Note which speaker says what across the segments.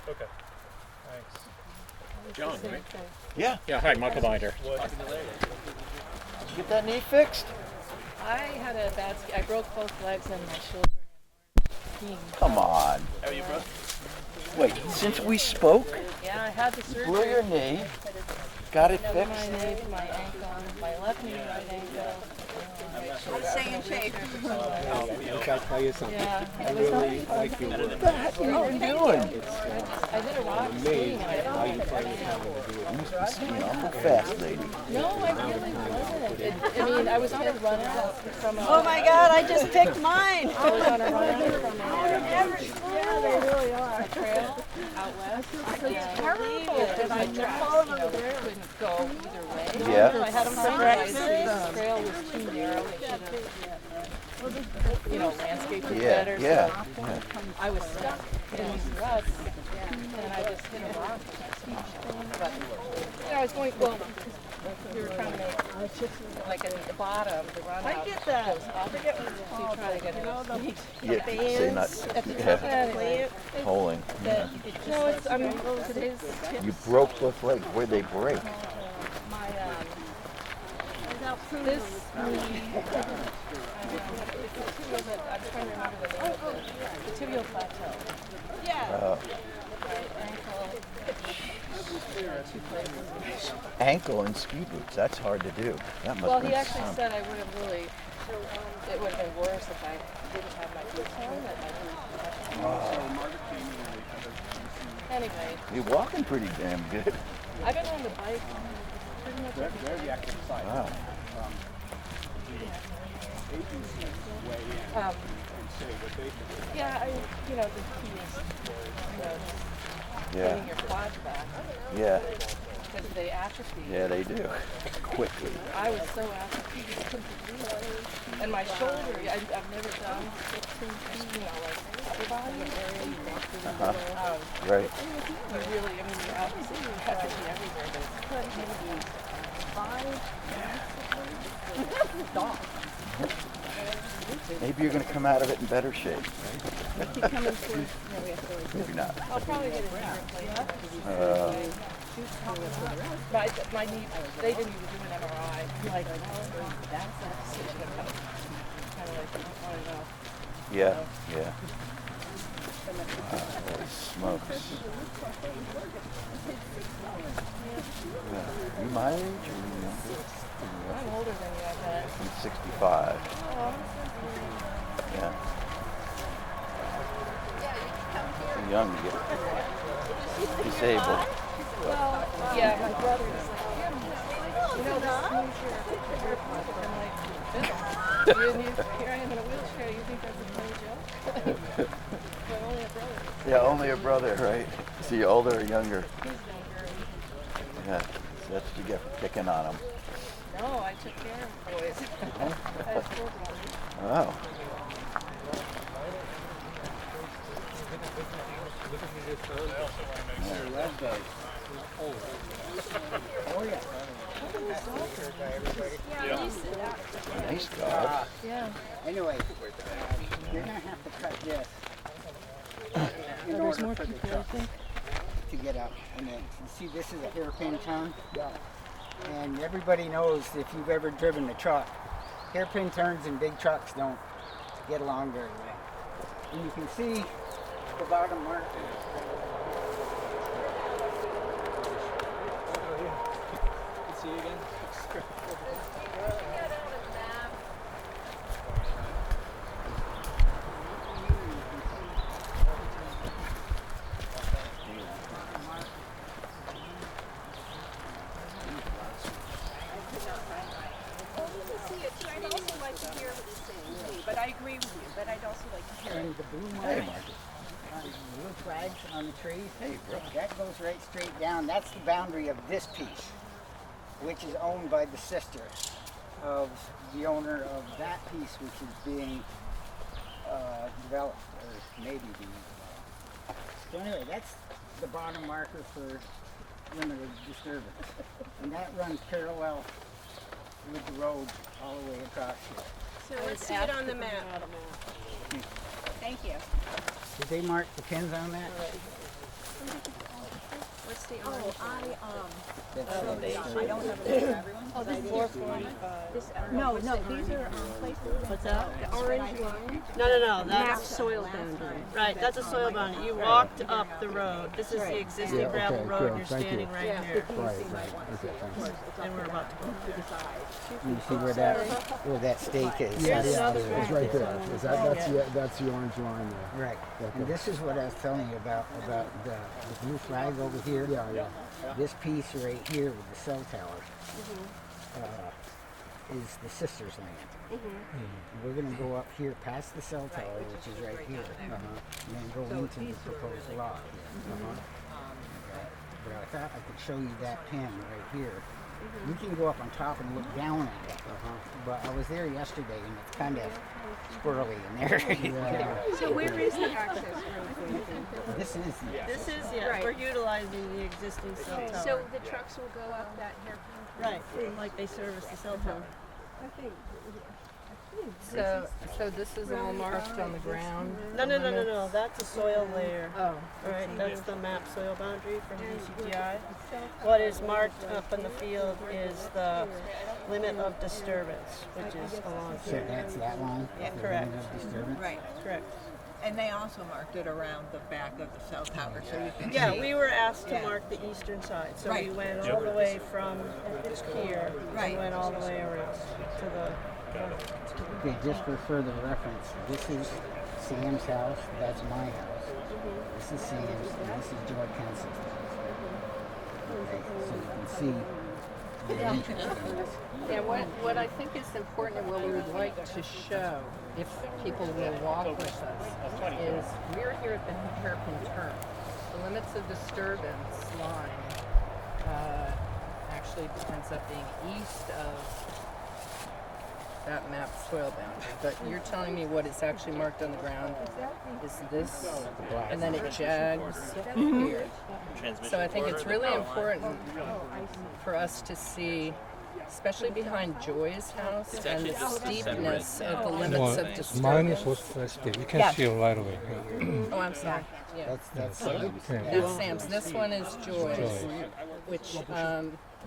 Speaker 1: Okay. Thanks.
Speaker 2: John, right?
Speaker 3: Yeah.
Speaker 2: Yeah, hi, Michael Binder.
Speaker 3: Get that knee fixed?
Speaker 4: I had a bad I broke both legs and my shoulder skiing.
Speaker 3: Come on.
Speaker 1: How are you, bro?
Speaker 3: Wait, since we spoke,
Speaker 4: Yeah, I had the surgery.
Speaker 3: blew your knee, got it
Speaker 4: My
Speaker 3: fixed.
Speaker 4: knee, my ankle, my left knee, right ankle.
Speaker 5: I'm staying in shape.
Speaker 6: Look, I'll tell you something.
Speaker 4: Yeah,
Speaker 6: I
Speaker 4: it was
Speaker 6: really
Speaker 4: nice.
Speaker 6: like your work.
Speaker 3: What the heck are you doing?
Speaker 4: I did a rock skiing.
Speaker 6: Amazed how you find the time to do it.
Speaker 3: You know, go fast, lady.
Speaker 4: No, I really wasn't. I mean, I was on a run out from a...
Speaker 5: Oh my God, I just picked mine.
Speaker 4: I was on a run out from
Speaker 5: Yeah, they really are.
Speaker 4: a trail out west.
Speaker 5: It's terrible.
Speaker 4: And I couldn't go either way.
Speaker 3: Yeah.
Speaker 4: I had them for breakfast. The trail was too narrow. They should have, landscaped it better.
Speaker 3: Yeah.
Speaker 4: So I was stuck in these ruts, and I just hit a rock. But I was going, we were trying to make like a bottom, the run out.
Speaker 5: I get that.
Speaker 4: Goes up,
Speaker 5: I forget what it's
Speaker 4: so you
Speaker 5: called.
Speaker 4: try to get it.
Speaker 3: Yeah, say not.
Speaker 4: At the top,
Speaker 3: Yeah,
Speaker 4: anyway,
Speaker 3: polling.
Speaker 4: no, it's, today's tip.
Speaker 3: You broke both legs. Where'd they break?
Speaker 4: My, this knee, I'm trying to remember the name of it. The tibial plateau.
Speaker 3: Uh,
Speaker 4: Right, ankle, two places.
Speaker 3: ankle and ski boots. That's hard to do. That must
Speaker 4: Well,
Speaker 3: have
Speaker 4: he
Speaker 3: been
Speaker 4: actually
Speaker 3: some.
Speaker 4: said I would have really, it would have been worse if I didn't have my boots on. Anyway,
Speaker 3: You're walking pretty damn good.
Speaker 4: I've been on the bike pretty much every day.
Speaker 3: Wow.
Speaker 4: Yeah, the key is,
Speaker 3: Yeah.
Speaker 4: getting your quads back
Speaker 3: Yeah.
Speaker 4: because they atrophy.
Speaker 3: Yeah, they do. Quickly.
Speaker 4: I was so atrophied. And my shoulder, I've never done 15 feet, like upper body area. You walk through the middle.
Speaker 3: Right.
Speaker 4: You really, you obviously atrophy everywhere, but it's maybe 5
Speaker 3: Maybe you're going to come out of it in better shape.
Speaker 4: Keep coming through. No, we have to always
Speaker 3: Maybe not.
Speaker 4: I'll probably get a knee replacement. My knee, they didn't even do an MRI. Like, that's a decision. Kind of like, I don't know.
Speaker 3: Yeah. Yeah. Holy smokes. Yeah. You my age or you younger?
Speaker 4: I'm older than you, I bet.
Speaker 3: I'm 65. Yeah. Too young to get disabled.
Speaker 4: Well, yeah, my brother is like, this means you're I'm like, here I am in a wheelchair. You think that's a funny joke? But only a brother.
Speaker 3: Yeah, only a brother, right? Is he older or younger?
Speaker 4: He's younger.
Speaker 3: Yeah. So that's what you get for picking on him.
Speaker 4: No, I took care of boys. I had 4 brothers.
Speaker 3: Oh. Nice dog.
Speaker 4: Yeah.
Speaker 6: Anyway, you're gonna have to cut this
Speaker 4: There's more people, I think.
Speaker 6: to get up. And then, you see, this is a hairpin turn. Yeah. And everybody knows if you've ever driven a truck, hairpin turns in big trucks don't get along very well. And you can see the bottom mark.
Speaker 1: See you again.
Speaker 5: I'd also like to hear what you're saying, but I agree with you, but I'd also like to hear
Speaker 6: And the blue mark on the blue flags on the trees, that goes right straight down. That's the boundary of this piece, which is owned by the sister of the owner of that piece, which is being developed, or maybe being developed. So anyway, that's the bottom marker for limit of disturbance. And that runs parallel with the road all the way across here.
Speaker 5: So let's see it on the map. Thank you.
Speaker 6: Did they mark the pins on that?
Speaker 5: What's the
Speaker 7: Oh,
Speaker 5: orange?
Speaker 7: I don't have
Speaker 4: Oh, this is 445.
Speaker 7: no, these are places.
Speaker 8: What's that?
Speaker 5: The orange line?
Speaker 8: No,
Speaker 5: Map
Speaker 8: that's
Speaker 5: soil boundary.
Speaker 8: right. That's a soil boundary. You walked up the road. This is the existing gravel road. You're standing right here, and we're about to go.
Speaker 6: You see where that stake is?
Speaker 8: Here's
Speaker 6: That's-
Speaker 8: another
Speaker 9: It's right there. That's the orange line there.
Speaker 6: Right. And this is what I was telling you about the blue flag over here.
Speaker 9: Yeah.
Speaker 6: This piece right here with the cell tower is the sister's land. We're going to go up here past the cell tower, which is right here, and then go into the proposed lot. But I thought I could show you that pin right here. You can go up on top and look down at it. But I was there yesterday, and it's kind of squirrely in there.
Speaker 5: So where is the access road going to?
Speaker 6: This is
Speaker 8: This is
Speaker 5: Right.
Speaker 8: we're utilizing the existing cell tower.
Speaker 5: So the trucks will go up that hairpin?
Speaker 8: right, like they service the cell tower.
Speaker 5: I think.
Speaker 4: So this is all marked on the ground?
Speaker 8: No. That's a soil layer.
Speaker 4: Oh.
Speaker 8: All right, that's the map soil boundary from DCGI. What is marked up in the field is the limit of disturbance, which is along
Speaker 6: so
Speaker 8: here.
Speaker 6: that's that line.
Speaker 8: Yeah,
Speaker 6: the
Speaker 8: correct.
Speaker 6: limit of disturbance.
Speaker 7: Right.
Speaker 8: Correct.
Speaker 7: And they also marked it around the back of the cell tower, so you can
Speaker 8: Yeah,
Speaker 7: see.
Speaker 8: we were asked to
Speaker 7: Yeah.
Speaker 8: mark the eastern side, so we
Speaker 7: Right.
Speaker 8: went all the way from here
Speaker 7: Right.
Speaker 8: and went all the way around to the.
Speaker 6: Okay, just for further reference, this is Sam's house, that's my house. This is Sam's, and this is George Kensington's house. Okay, so you can see the entrance to this.
Speaker 4: Yeah, what I think is important and what we would like to show, if people will walk with us, is we're here at the hairpin turn. The limits of disturbance line actually ends up being east of that map soil boundary. But you're telling me what is actually marked on the ground is this, and then it jags here. So I think it's really important for us to see, especially behind Joy's house, and the steepness of the limits of
Speaker 10: Mine
Speaker 4: disturbance.
Speaker 10: is also steep. You can see it right away.
Speaker 4: Oh, I'm sorry. Yeah.
Speaker 6: That's Sam's.
Speaker 4: That's Sam's. This one is Joy's, which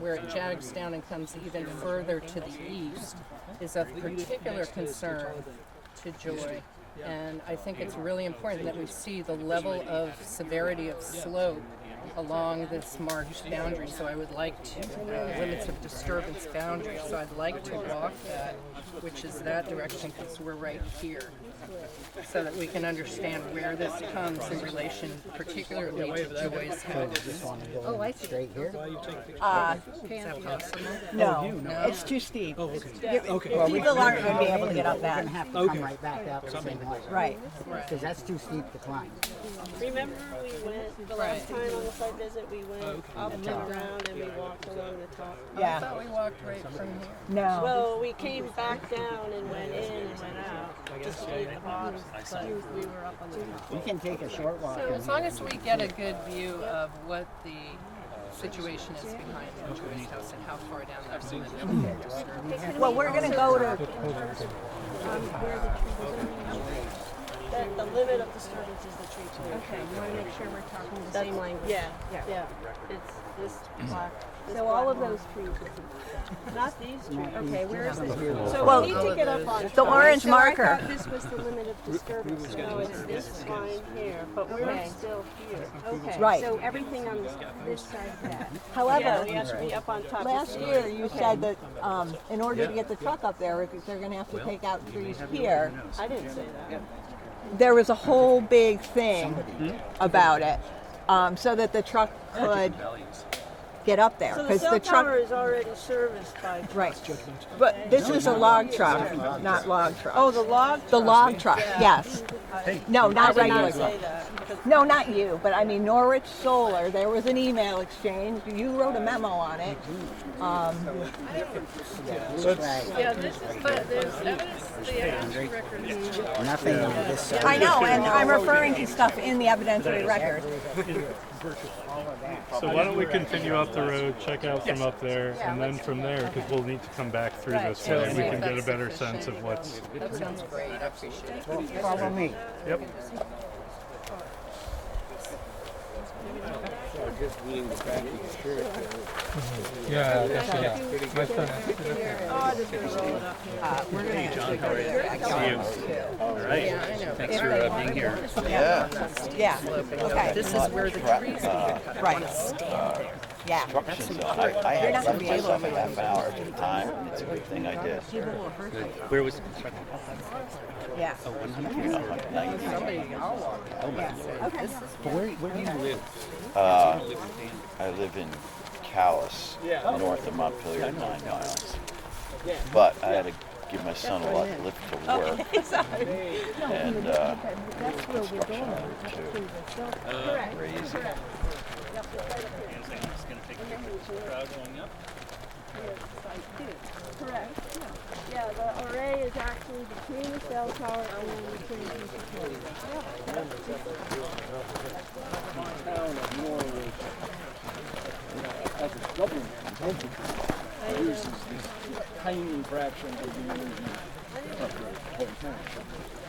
Speaker 4: where it jags down and comes even further to the east, is of particular concern to Joy. And I think it's really important that we see the level of severity of slope along this marked boundary. So I would like to, limits of disturbance boundary. So I'd like to walk that, which is that direction, because we're right here. So that we can understand where this comes in relation particularly to Joy's house.
Speaker 6: Oh, I see. Straight here?
Speaker 4: Is that possible?
Speaker 7: No, it's too steep. People aren't going to be able to get up
Speaker 6: We're
Speaker 7: that.
Speaker 6: gonna have to come right back up the same way.
Speaker 7: Right.
Speaker 6: Because that's too steep to climb.
Speaker 8: Remember we went the last time on the site visit, we went up and around and we walked along the top.
Speaker 4: I
Speaker 7: Yeah.
Speaker 4: thought we walked right from here.
Speaker 7: No.
Speaker 8: Well, we came back down and went in and went out, just to leave the bottom, but we were up on the top.
Speaker 6: You can take a short walk.
Speaker 4: So
Speaker 6: in
Speaker 4: as
Speaker 6: here.
Speaker 4: long as we get a good view of what the situation is behind Joy's house and how far down that limit of disturbance.
Speaker 7: Well, we're going to go to.
Speaker 8: The limit of disturbance is the tree clearing.
Speaker 5: Okay, you want to make sure we're talking the
Speaker 8: That's-
Speaker 5: same language.
Speaker 8: Yeah. It's this black.
Speaker 5: So all of those trees.
Speaker 8: Not these trees.
Speaker 5: Okay, where is this?
Speaker 8: So
Speaker 7: Well,
Speaker 8: we need to get up on
Speaker 7: The
Speaker 8: top.
Speaker 7: orange
Speaker 5: So I
Speaker 7: marker.
Speaker 5: thought this was the limit of disturbance.
Speaker 8: No, it's this line here, but we're
Speaker 5: Okay.
Speaker 8: still here.
Speaker 5: Okay.
Speaker 7: Right.
Speaker 5: So everything on this side of that.
Speaker 8: Yeah,
Speaker 7: However,
Speaker 8: we have to be up on top.
Speaker 7: last year you said that in order to get the truck up there, they're going to have to take out trees here.
Speaker 8: I didn't say that.
Speaker 7: There was a whole big thing about it, so that the truck could get up there.
Speaker 8: So the
Speaker 7: Because
Speaker 8: cell
Speaker 7: the truck,
Speaker 8: tower is already serviced by.
Speaker 7: right. But this is a log truck, not log truck.
Speaker 8: Oh, the log.
Speaker 7: The log truck, yes. No, not
Speaker 8: I did
Speaker 7: regular.
Speaker 8: not say that. because
Speaker 7: No, not you, but I mean Norwich Solar. There was an email exchange. You wrote a memo on it.
Speaker 4: Yeah, this is, but there's evidence, the evidentiary record is.
Speaker 6: Nothing on this side.
Speaker 7: I know, and I'm referring to stuff in the evidentiary record.
Speaker 11: So why don't we continue up the road, check out from up there, and then from there, because we'll need to come back through this way, we can get a better sense of what's.
Speaker 4: That sounds great, I appreciate it.
Speaker 6: Follow me.
Speaker 11: Yep.
Speaker 9: reading the back of your shirt.
Speaker 10: Yeah, definitely. My son.
Speaker 7: We're gonna actually go to the backyard too.
Speaker 2: All right. Thanks for being here.
Speaker 3: Yeah.
Speaker 7: Yeah. Okay.
Speaker 3: This is where the trees
Speaker 7: Right. Yeah.
Speaker 3: construction zone. I had
Speaker 7: not gonna be able
Speaker 3: myself
Speaker 7: to
Speaker 3: a half hour at a time, and it's a good thing I did.
Speaker 2: Where was the construction?
Speaker 7: Yeah.
Speaker 2: Oh, 100
Speaker 3: You know, like 90.
Speaker 2: Oh, my.
Speaker 7: Okay.
Speaker 2: Where do you live?
Speaker 3: I live in Calais, north of Montpelier, 9 miles. But I had to give my son a lift to work, and construction too. Crazy.
Speaker 5: Correct. Yeah, the array is actually between the cell tower and the between the
Speaker 9: Town of Norwich, as a government entity, uses this tiny fraction of the energy of the whole town.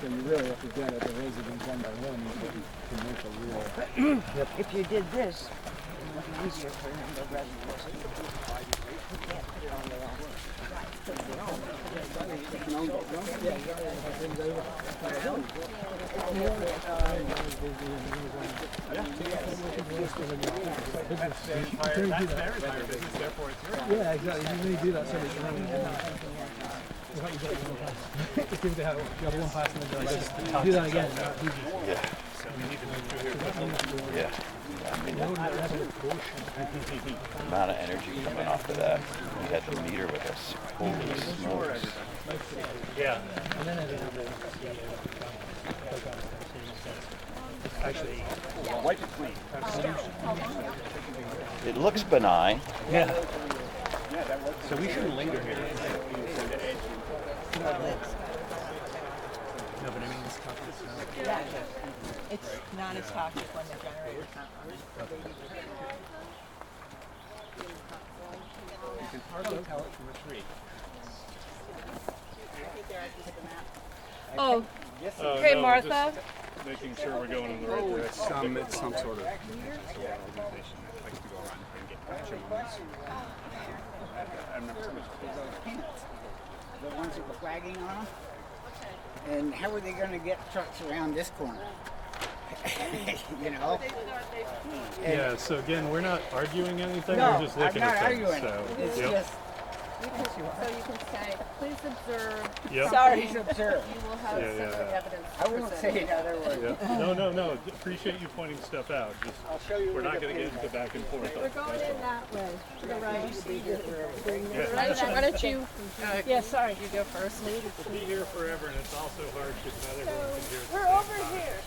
Speaker 9: So you really have to get at the residents one by one to make a real.
Speaker 7: If you did this, it would be easier for them to residents. You can't put it on their own.
Speaker 1: Yeah, exactly. You may do that so that you know. If you have one pass and then do that again.
Speaker 3: Yeah. Yeah. I mean, the amount of energy coming off of that. We had the meter with us. Holy smokes.
Speaker 11: Yeah.
Speaker 1: Actually,
Speaker 11: Wipe it clean.
Speaker 3: It looks benign.
Speaker 11: Yeah. So we shouldn't linger here.
Speaker 1: no, but I mean this topic.
Speaker 7: Yeah. It's not as toxic when the generator's not running.
Speaker 11: You can hardly tell it from a tree.
Speaker 8: Oh,
Speaker 11: Oh,
Speaker 8: hey
Speaker 11: no,
Speaker 8: Martha.
Speaker 11: just making sure we're going in the right direction.
Speaker 9: It's some sort of
Speaker 2: Organization that likes to go around and get patrimonies. I'm not sure.
Speaker 6: The ones with the flagging on them. And how are they going to get trucks around this corner? You know?
Speaker 11: Yeah, so again, we're not arguing anything,
Speaker 6: No,
Speaker 11: we're just looking
Speaker 6: I'm not
Speaker 11: at things.
Speaker 6: arguing.
Speaker 11: So,
Speaker 6: It's
Speaker 11: yep.
Speaker 6: just,
Speaker 5: So you can say, please observe.
Speaker 11: Yep.
Speaker 6: please observe.
Speaker 5: You will have
Speaker 11: Yeah, yeah,
Speaker 5: separate
Speaker 11: yeah.
Speaker 5: evidence.
Speaker 6: I won't say another word.
Speaker 11: Yeah. No. Appreciate you pointing stuff out. Just,
Speaker 6: I'll show you
Speaker 11: we're
Speaker 6: where
Speaker 11: not
Speaker 6: the
Speaker 11: going to get into back and forth.
Speaker 5: We're going in that way, to the right.
Speaker 11: Yeah.
Speaker 5: Why don't you, yeah, sorry, you go first.
Speaker 11: We'll be here forever, and it's also hard because not everyone can hear.
Speaker 5: We're over here.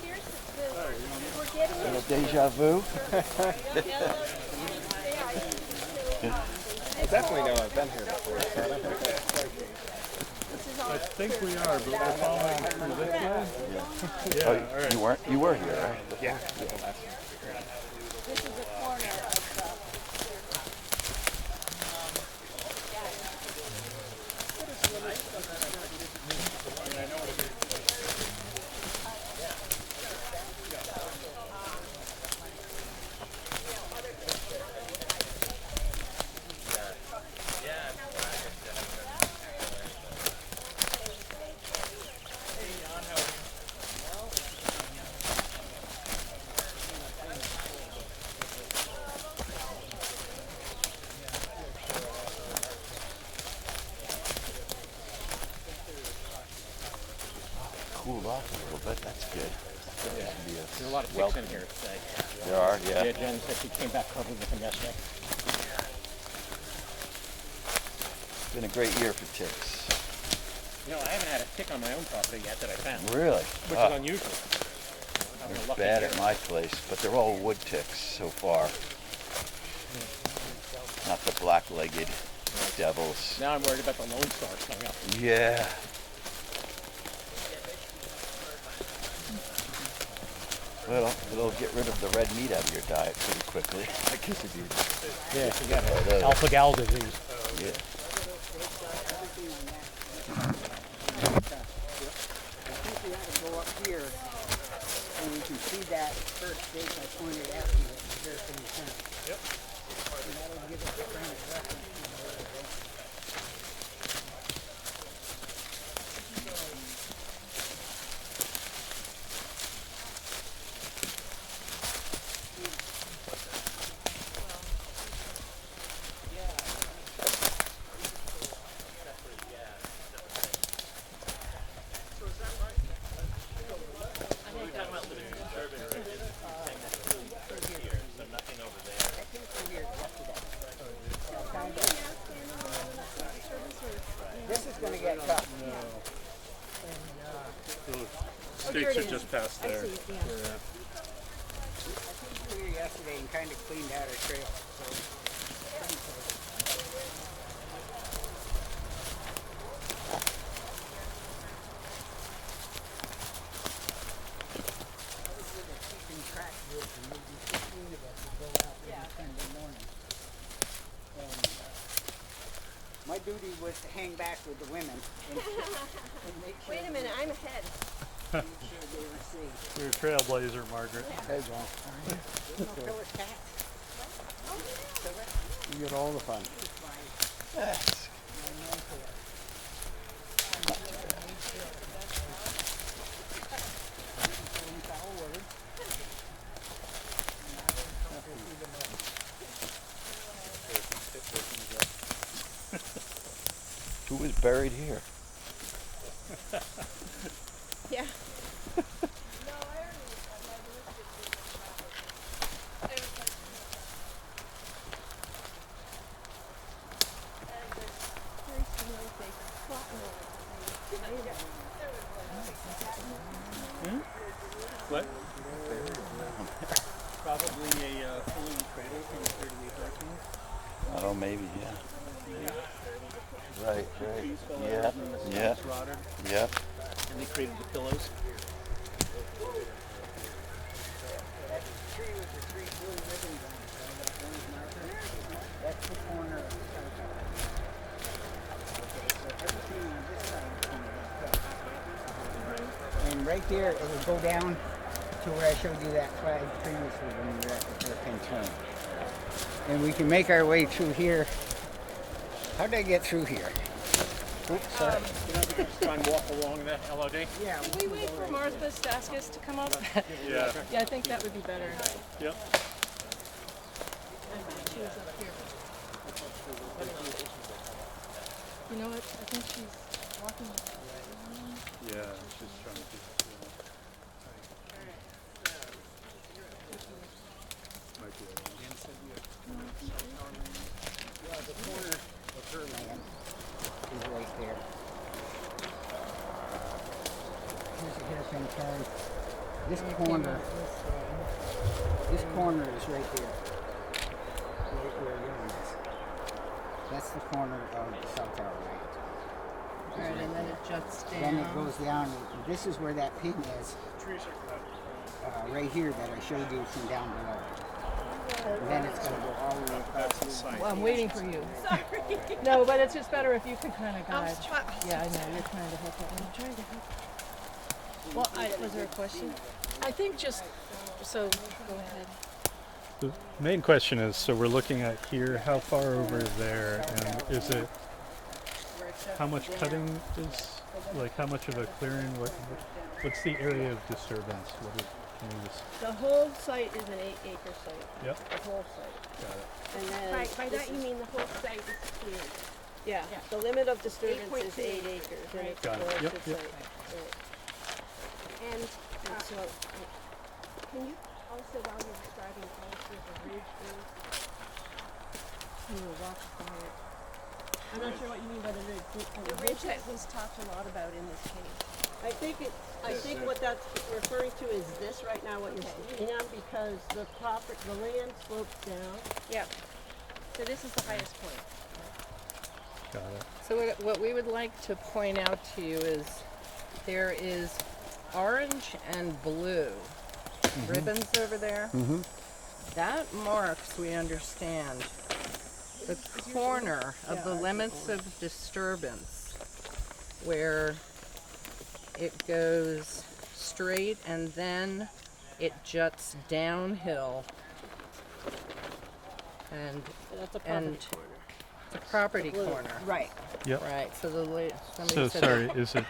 Speaker 5: Here's the, we're getting
Speaker 3: Little deja vu.
Speaker 9: I definitely know I've been here before, so I don't think that's
Speaker 11: I think we are, but we're following through this way. Yeah.
Speaker 3: Oh,
Speaker 11: All right.
Speaker 3: you were here, right?
Speaker 9: yeah.
Speaker 5: This is a corner of
Speaker 3: Cooled off a little bit. That's good.
Speaker 2: There's a lot of ticks in here today.
Speaker 3: There are,
Speaker 2: Yeah,
Speaker 3: yeah.
Speaker 2: Jen said she came back covered with them yesterday.
Speaker 3: It's been a great year for ticks.
Speaker 2: You know, I haven't had a tick on my own property yet that I found,
Speaker 3: Really?
Speaker 2: which
Speaker 3: Ah,
Speaker 2: is unusual. I'm a
Speaker 3: they're
Speaker 2: lucky
Speaker 3: bad
Speaker 2: year.
Speaker 3: at my place, but they're all wood ticks so far. Not the black-legged devils.
Speaker 2: Now I'm worried about the Lone Stars coming up.
Speaker 3: Yeah. Well, it'll get rid of the red meat out of your diet pretty quickly. I guess if you.
Speaker 2: Yeah, you got
Speaker 3: those.
Speaker 2: alpha-gal disease.
Speaker 3: Yeah.
Speaker 6: I think we ought to go up here And you can see that first stake I pointed out to you at the very same time.
Speaker 11: Yep.
Speaker 6: And that'll give us a frame of reference. You know, where we're going. This is going to get tough.
Speaker 11: Stakes are just past there.
Speaker 6: I was here yesterday and kind of cleaned out our trail. My duty was to hang back with the women and make sure.
Speaker 5: Wait a minute, I'm ahead.
Speaker 6: Make sure they were safe.
Speaker 11: You're a trailblazer, Margaret.
Speaker 9: Hey, John.
Speaker 6: There's no killer cats.
Speaker 9: You get all the fun.
Speaker 3: Who was buried here?
Speaker 5: Yeah.
Speaker 11: What?
Speaker 2: Probably a fallen cradle from the 38 hurricane.
Speaker 3: Oh, maybe, yeah. Right, right. Yeah, yeah, yeah.
Speaker 2: And they created the pillows.
Speaker 6: That tree with the three blue ribbons on it, that orange marker, that's the corner of the south side. Okay, so everything on this side is going to get cut. And right there, it will go down to where I showed you that flag previously when we were at the hurricane turn. And we can make our way through here. How did I get through here? Oops, sorry.
Speaker 2: Try and walk along the LOD.
Speaker 6: Yeah.
Speaker 4: Can we wait for Martha Staskis to come up?
Speaker 11: Yeah.
Speaker 4: Yeah, I think that would be better.
Speaker 11: Yep.
Speaker 4: She was up here. You know what? I think she's walking.
Speaker 11: Yeah, she's trying to do. Might be
Speaker 6: Yeah, the corner of her land is right there. Here's a hairpin turn. This corner is right there. Right where you're going is. That's the corner of the cell tower right.
Speaker 7: Alright, and then it juts down.
Speaker 6: Then it goes down. And this is where that pin is. Right here that I showed you from down below. And then it's going to go all the way across the site.
Speaker 4: Well, I'm waiting for you.
Speaker 5: Sorry.
Speaker 4: No, but it's just better if you could kind of
Speaker 5: I
Speaker 4: guide.
Speaker 5: was trying.
Speaker 4: Yeah, I know, you're trying to help out. I'm trying to help. Well, was there a question? I think just, so, go ahead.
Speaker 11: The main question is, so we're looking at here, how far over there, and is it, how much cutting is, like how much of a clearing, what's the area of disturbance? What is, can you just,
Speaker 8: The whole site is an 8-acre site.
Speaker 11: yep,
Speaker 8: The whole site.
Speaker 11: got it.
Speaker 8: And then
Speaker 5: By
Speaker 8: this
Speaker 5: that you
Speaker 8: is-
Speaker 5: mean the whole site is cleared.
Speaker 8: yeah, the limit of disturbance is
Speaker 5: 8.2
Speaker 8: 8 acres, and it's a
Speaker 11: Got it.
Speaker 8: forested
Speaker 11: Yep, yep.
Speaker 8: site. Right.
Speaker 5: And
Speaker 8: And so,
Speaker 5: can you also, while you're describing also the ridge is?
Speaker 4: You were walking by it. I'm not sure what you mean by the ridge.
Speaker 5: The ridge that was talked a lot about in this case.
Speaker 8: I think what that's referring to is this right now, what you're standing on, because the land slopes down.
Speaker 5: Yeah. So this is the highest point.
Speaker 11: Got it.
Speaker 7: So what we would like to point out to you is there is orange and blue ribbons over there. That marks, we understand, the corner of the limits of disturbance where it goes straight and then it juts downhill, and
Speaker 8: That's a property corner.
Speaker 7: it's a property corner.
Speaker 8: Right.
Speaker 11: Yep.
Speaker 7: Right. So somebody
Speaker 11: So
Speaker 7: said
Speaker 11: sorry, is it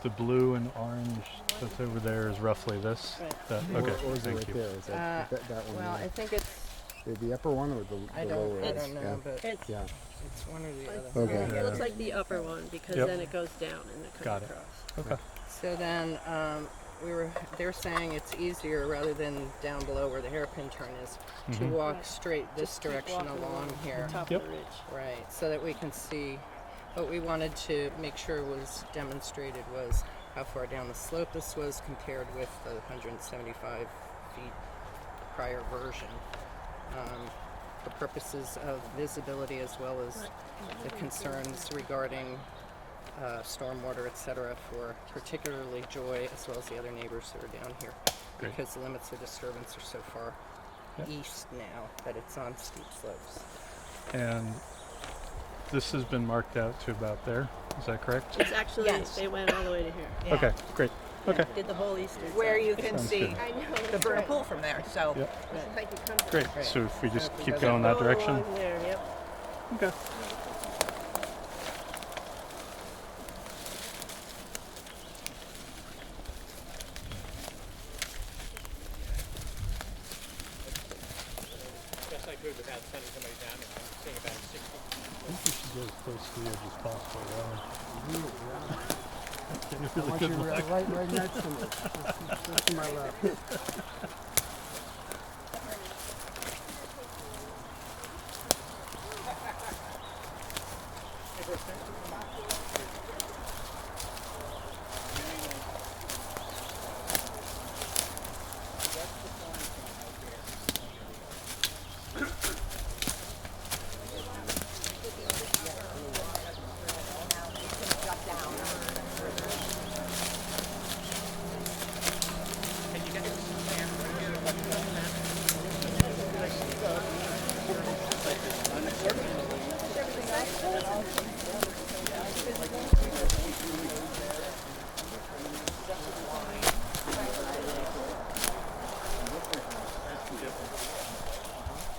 Speaker 11: the blue and orange that's over there is roughly this?
Speaker 8: Right.
Speaker 11: That, okay,
Speaker 9: Or is it
Speaker 11: thank
Speaker 9: right
Speaker 11: you.
Speaker 9: there? Is that one?
Speaker 7: well, I think it's.
Speaker 9: The upper one or the
Speaker 7: I
Speaker 9: lower
Speaker 7: don't
Speaker 9: one?
Speaker 7: know, but
Speaker 8: It's,
Speaker 9: Yeah.
Speaker 7: it's one or the other.
Speaker 9: Okay.
Speaker 8: it looks like the upper one because
Speaker 11: Yep.
Speaker 8: then it goes down and it comes
Speaker 11: Got it.
Speaker 8: across.
Speaker 11: Okay.
Speaker 7: So then they're saying it's easier rather than down below where the hairpin turn is to walk straight this
Speaker 8: Just keep
Speaker 7: direction
Speaker 8: walking
Speaker 7: along here.
Speaker 8: The top
Speaker 11: Yep.
Speaker 8: of the ridge.
Speaker 7: Right, so that we can see. What we wanted to make sure was demonstrated was how far down the slope this was compared with the 175 feet prior version. For purposes of visibility as well as the concerns regarding stormwater, etc., for particularly Joy as well as the other neighbors that are down here,
Speaker 11: Great.
Speaker 7: because the limits of disturbance are so far east now that it's on steep slopes.
Speaker 11: And this has been marked out to about there. Is that correct?
Speaker 8: It's actually,
Speaker 7: Yes.
Speaker 8: they went all the way to here.
Speaker 7: Yeah.
Speaker 11: Okay, great. Okay,
Speaker 8: Did the whole eastern
Speaker 7: Where
Speaker 8: side.
Speaker 7: you can
Speaker 11: Sounds
Speaker 7: see
Speaker 11: good.
Speaker 5: I know.
Speaker 7: the vernal pool from there. So
Speaker 11: Yep.
Speaker 5: It's like you come from
Speaker 11: great.
Speaker 7: Right.
Speaker 11: So if we just keep
Speaker 7: Does it
Speaker 11: going that
Speaker 8: Go
Speaker 11: direction.
Speaker 8: along there, yep.
Speaker 11: Okay.
Speaker 2: Best I could without sending somebody down there. I'm saying about 60.
Speaker 11: I think we should get as close to the edge as possible. Getting
Speaker 9: I
Speaker 11: really
Speaker 9: want
Speaker 11: good
Speaker 9: you
Speaker 11: luck.
Speaker 9: right next to me. Just to my left.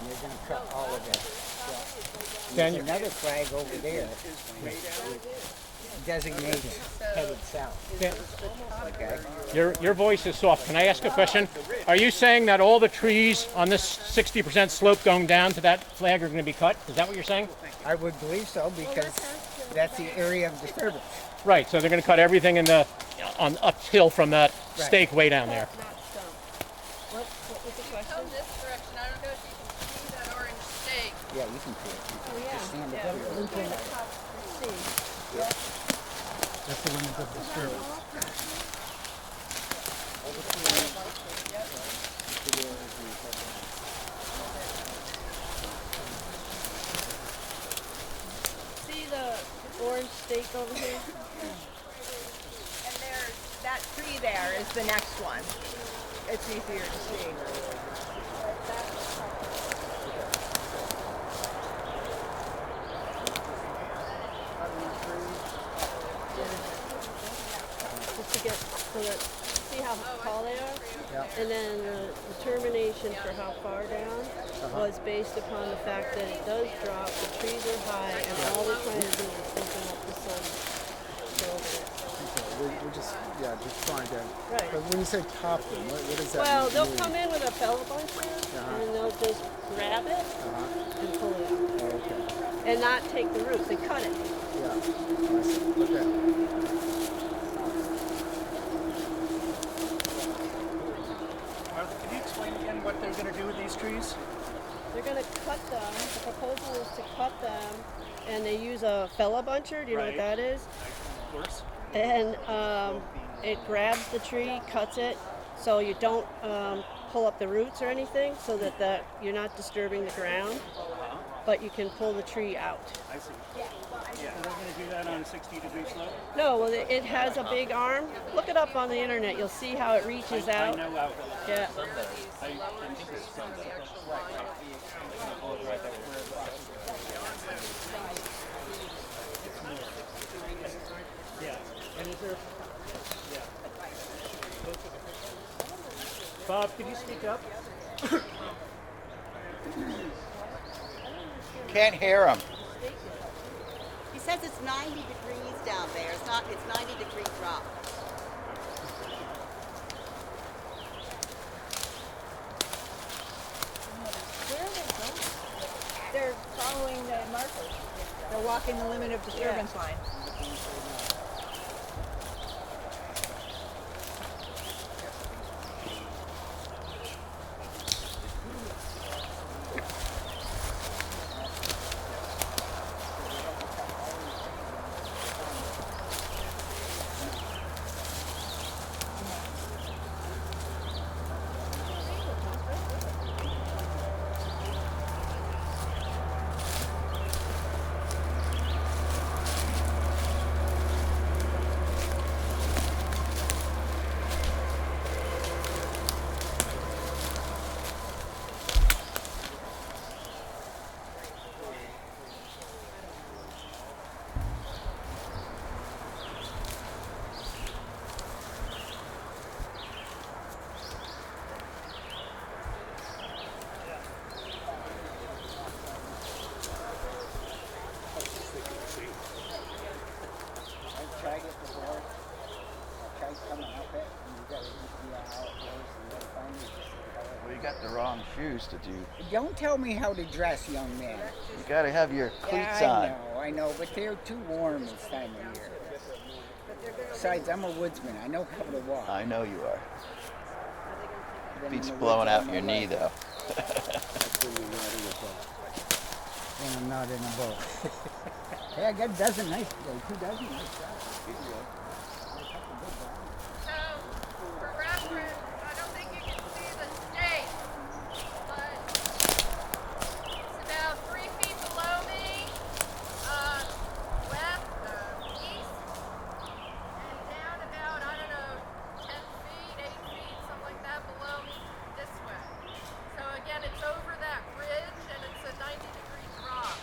Speaker 6: You're going to cut all of it.
Speaker 2: Dan,
Speaker 6: There's another flag over there designated headed south. Okay.
Speaker 2: Your voice is soft. Can I ask a question? Are you saying that all the trees on this 60% slope going down to that flag are going to be cut? Is that what you're saying?
Speaker 6: I would believe so because that's the area of disturbance.
Speaker 2: Right. So they're going to cut everything in the on uphill from that
Speaker 6: Right.
Speaker 2: stake way down there.
Speaker 8: What was the question?
Speaker 7: Come this direction. I don't know if you can see that orange stake.
Speaker 6: Yeah, you can see it.
Speaker 8: Oh, yeah.
Speaker 6: Just stand up here.
Speaker 11: That's the limit of disturbance.
Speaker 8: See the orange stake over here?
Speaker 5: And there's that tree there is the next one. It's easier to see.
Speaker 8: Just to get, so that, see how tall they are? And then the determination for how far down was based upon the fact that it does drop, the trees are high, and all we're trying to do is open up the sun.
Speaker 9: We're just trying to.
Speaker 8: Right.
Speaker 9: But when you say top them, what does that
Speaker 8: Well,
Speaker 9: mean?
Speaker 8: they'll come in with a fella buncher, and they'll just grab it and pull it out.
Speaker 9: Oh, okay.
Speaker 8: And not take the roots, they cut it.
Speaker 9: Yeah. I see. Okay.
Speaker 2: Can you explain again what they're going to do with these trees?
Speaker 8: They're going to cut them. The proposal is to cut them, and they use a fella buncher. Do you know what that is?
Speaker 2: Of course.
Speaker 8: And it grabs the tree, cuts it, so you don't pull up the roots or anything, so that you're not disturbing the ground, but you can pull the tree out.
Speaker 2: I see. Yeah. Are they going to do that on a 60-degree slope?
Speaker 8: No, well, it has a big arm. Look it up on the internet. You'll see how it reaches out.
Speaker 2: I know how.
Speaker 8: Yeah.
Speaker 2: I think it's yeah. And is there? Yeah. Bob, could you speak up?
Speaker 3: Can't hear him.
Speaker 12: He says it's 90 degrees down there. It's not. It's 90-degree drop.
Speaker 5: Where are they going? They're following the markers. They're walking the limit of disturbance line.
Speaker 3: Well, you got the wrong shoes to do.
Speaker 6: Don't tell me how to dress, young man.
Speaker 3: You got to have your cleats on.
Speaker 6: I know, but they're too warm this time of year. Besides, I'm a woodsman. I know how to walk.
Speaker 3: I know you are. Beats blowing out your knee, though.
Speaker 6: When I'm not in a boat. Hey, I got a dozen nice today. 2 dozen nice guys.
Speaker 4: So, for reference, I don't think you can see the stake, but it's about 3 feet below me, east, and down about, I don't know, 10 feet, 8 feet, something like that below me this way. So again, it's over that ridge, and it's a 90-degree drop.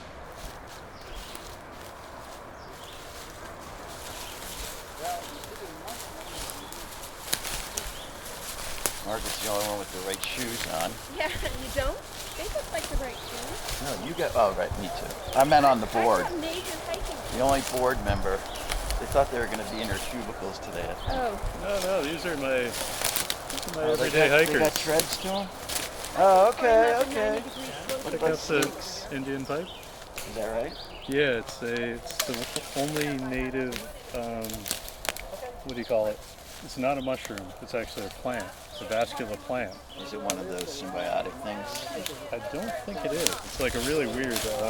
Speaker 3: Margaret's the only one with the right shoes on.
Speaker 5: Yeah, you don't? They look like the right shoes.
Speaker 3: No, you got. Oh, right, me too. I meant on the board.
Speaker 5: I have major hiking.
Speaker 3: The only board member. They thought they were going to be in their cubicles today.
Speaker 5: Oh.
Speaker 11: No, these are my
Speaker 3: Oh,
Speaker 11: everyday hikers.
Speaker 3: They got treads to them? Oh, okay, okay. What
Speaker 11: Check
Speaker 3: about
Speaker 11: out the
Speaker 3: snakes?
Speaker 11: Indian pipe.
Speaker 3: Is that right?
Speaker 11: Yeah, it's the only native. What do you call it? It's not a mushroom. It's actually a plant. It's a vascular plant.
Speaker 3: Is it one of those symbiotic things?
Speaker 11: I don't think it is. It's like a really weird. I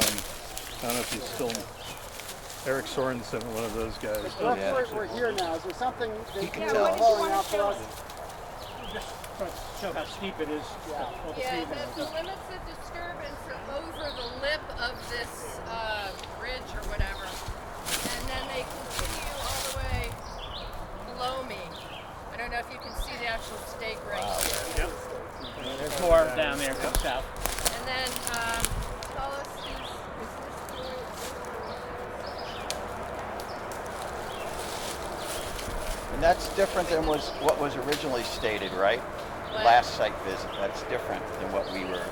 Speaker 11: don't know if you still. Eric Sorensen, one of those guys.
Speaker 3: Yeah.
Speaker 9: We're here now. Is there something that
Speaker 3: He can tell us.
Speaker 9: calling out for us?
Speaker 2: Just to show how steep it is.
Speaker 4: Yeah, the limits of disturbance are over the lip of this ridge or whatever. And then they continue all the way below me. I don't know if you can see the actual stake right here.
Speaker 2: Yep. There's more down there come south.
Speaker 4: And then tell us is this
Speaker 3: And that's different than what was originally stated, right?
Speaker 4: What?
Speaker 3: Last site visit. That's different than what we were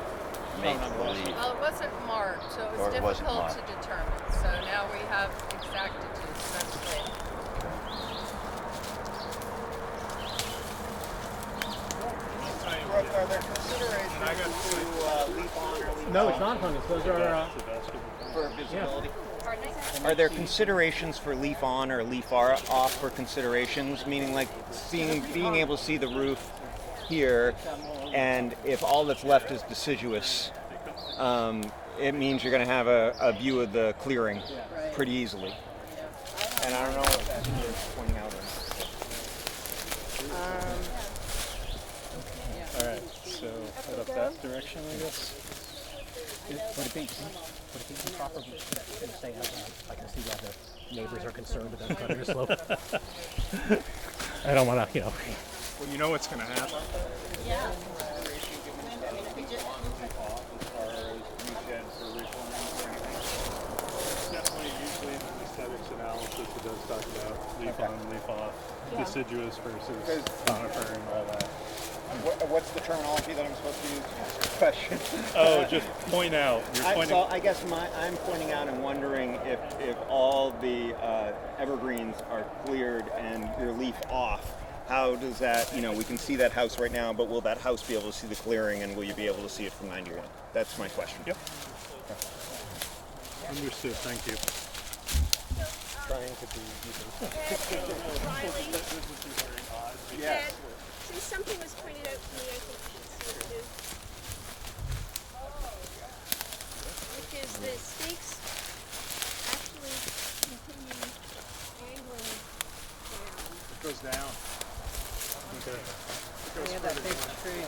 Speaker 3: made to believe.
Speaker 4: well, it wasn't marked, so it
Speaker 3: Or
Speaker 4: was
Speaker 3: it wasn't
Speaker 4: difficult to
Speaker 3: marked.
Speaker 4: determine. So now we have exactitude, so that's great.
Speaker 9: Are there considerations to leaf on or leaf
Speaker 2: No, it's not fungus. Those are.
Speaker 9: for visibility?
Speaker 4: Pardon me?
Speaker 13: Are there considerations for leaf on or leaf off for considerations? Meaning like being able to see the roof here, and if all that's left is deciduous, it means you're going to have a view of the clearing pretty easily. And I don't know if that's worth pointing out.
Speaker 11: All right, so head up that direction, I guess.
Speaker 2: Would it be improper to say I can see why the neighbors are concerned about cutting the slope? I don't want to,
Speaker 9: Well, you know what's going to happen.
Speaker 12: Yeah.
Speaker 11: Definitely, usually in aesthetics analysis, it does talk about leaf on, leaf off, deciduous versus conifer and all that.
Speaker 13: What's the terminology that I'm supposed to use to ask a question?
Speaker 11: Oh, just point out. You're pointing.
Speaker 13: So I guess I'm pointing out and wondering if all the evergreens are cleared and your leaf off. How does that, we can see that house right now, but will that house be able to see the clearing, and will you be able to see it from 91? That's my question.
Speaker 11: Yep. Understood. Thank you.
Speaker 13: Trying to be
Speaker 14: Riley,
Speaker 13: Yes.
Speaker 14: since something was pointed out to me, I think you should see it too. Which is the stakes actually continue angling down.
Speaker 9: It goes down.
Speaker 11: Okay.
Speaker 7: Yeah, that big tree.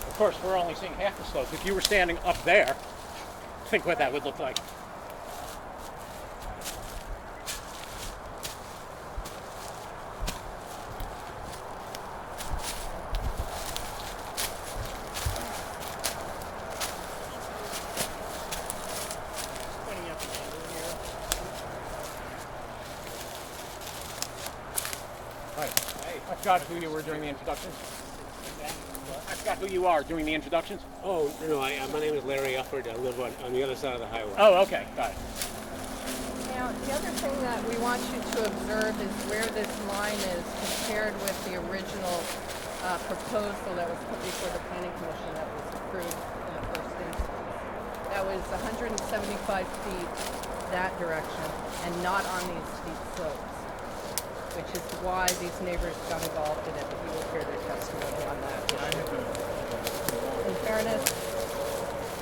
Speaker 2: Of course, we're only seeing half the slope. If you were standing up there, think what that would look like. I forgot who you were during the introductions. I forgot who you are doing the introductions.
Speaker 15: Oh, no, my name is Larry Ufford. I live on the other side of the highway.
Speaker 2: Oh, okay, got it.
Speaker 7: Now, the other thing that we want you to observe is where this line is compared with the original proposal that was put before the Planning Commission that was approved in the first instance. That was 175 feet that direction and not on these steep slopes, which is why these neighbors got involved in it, but you will hear their testimony on that. In fairness,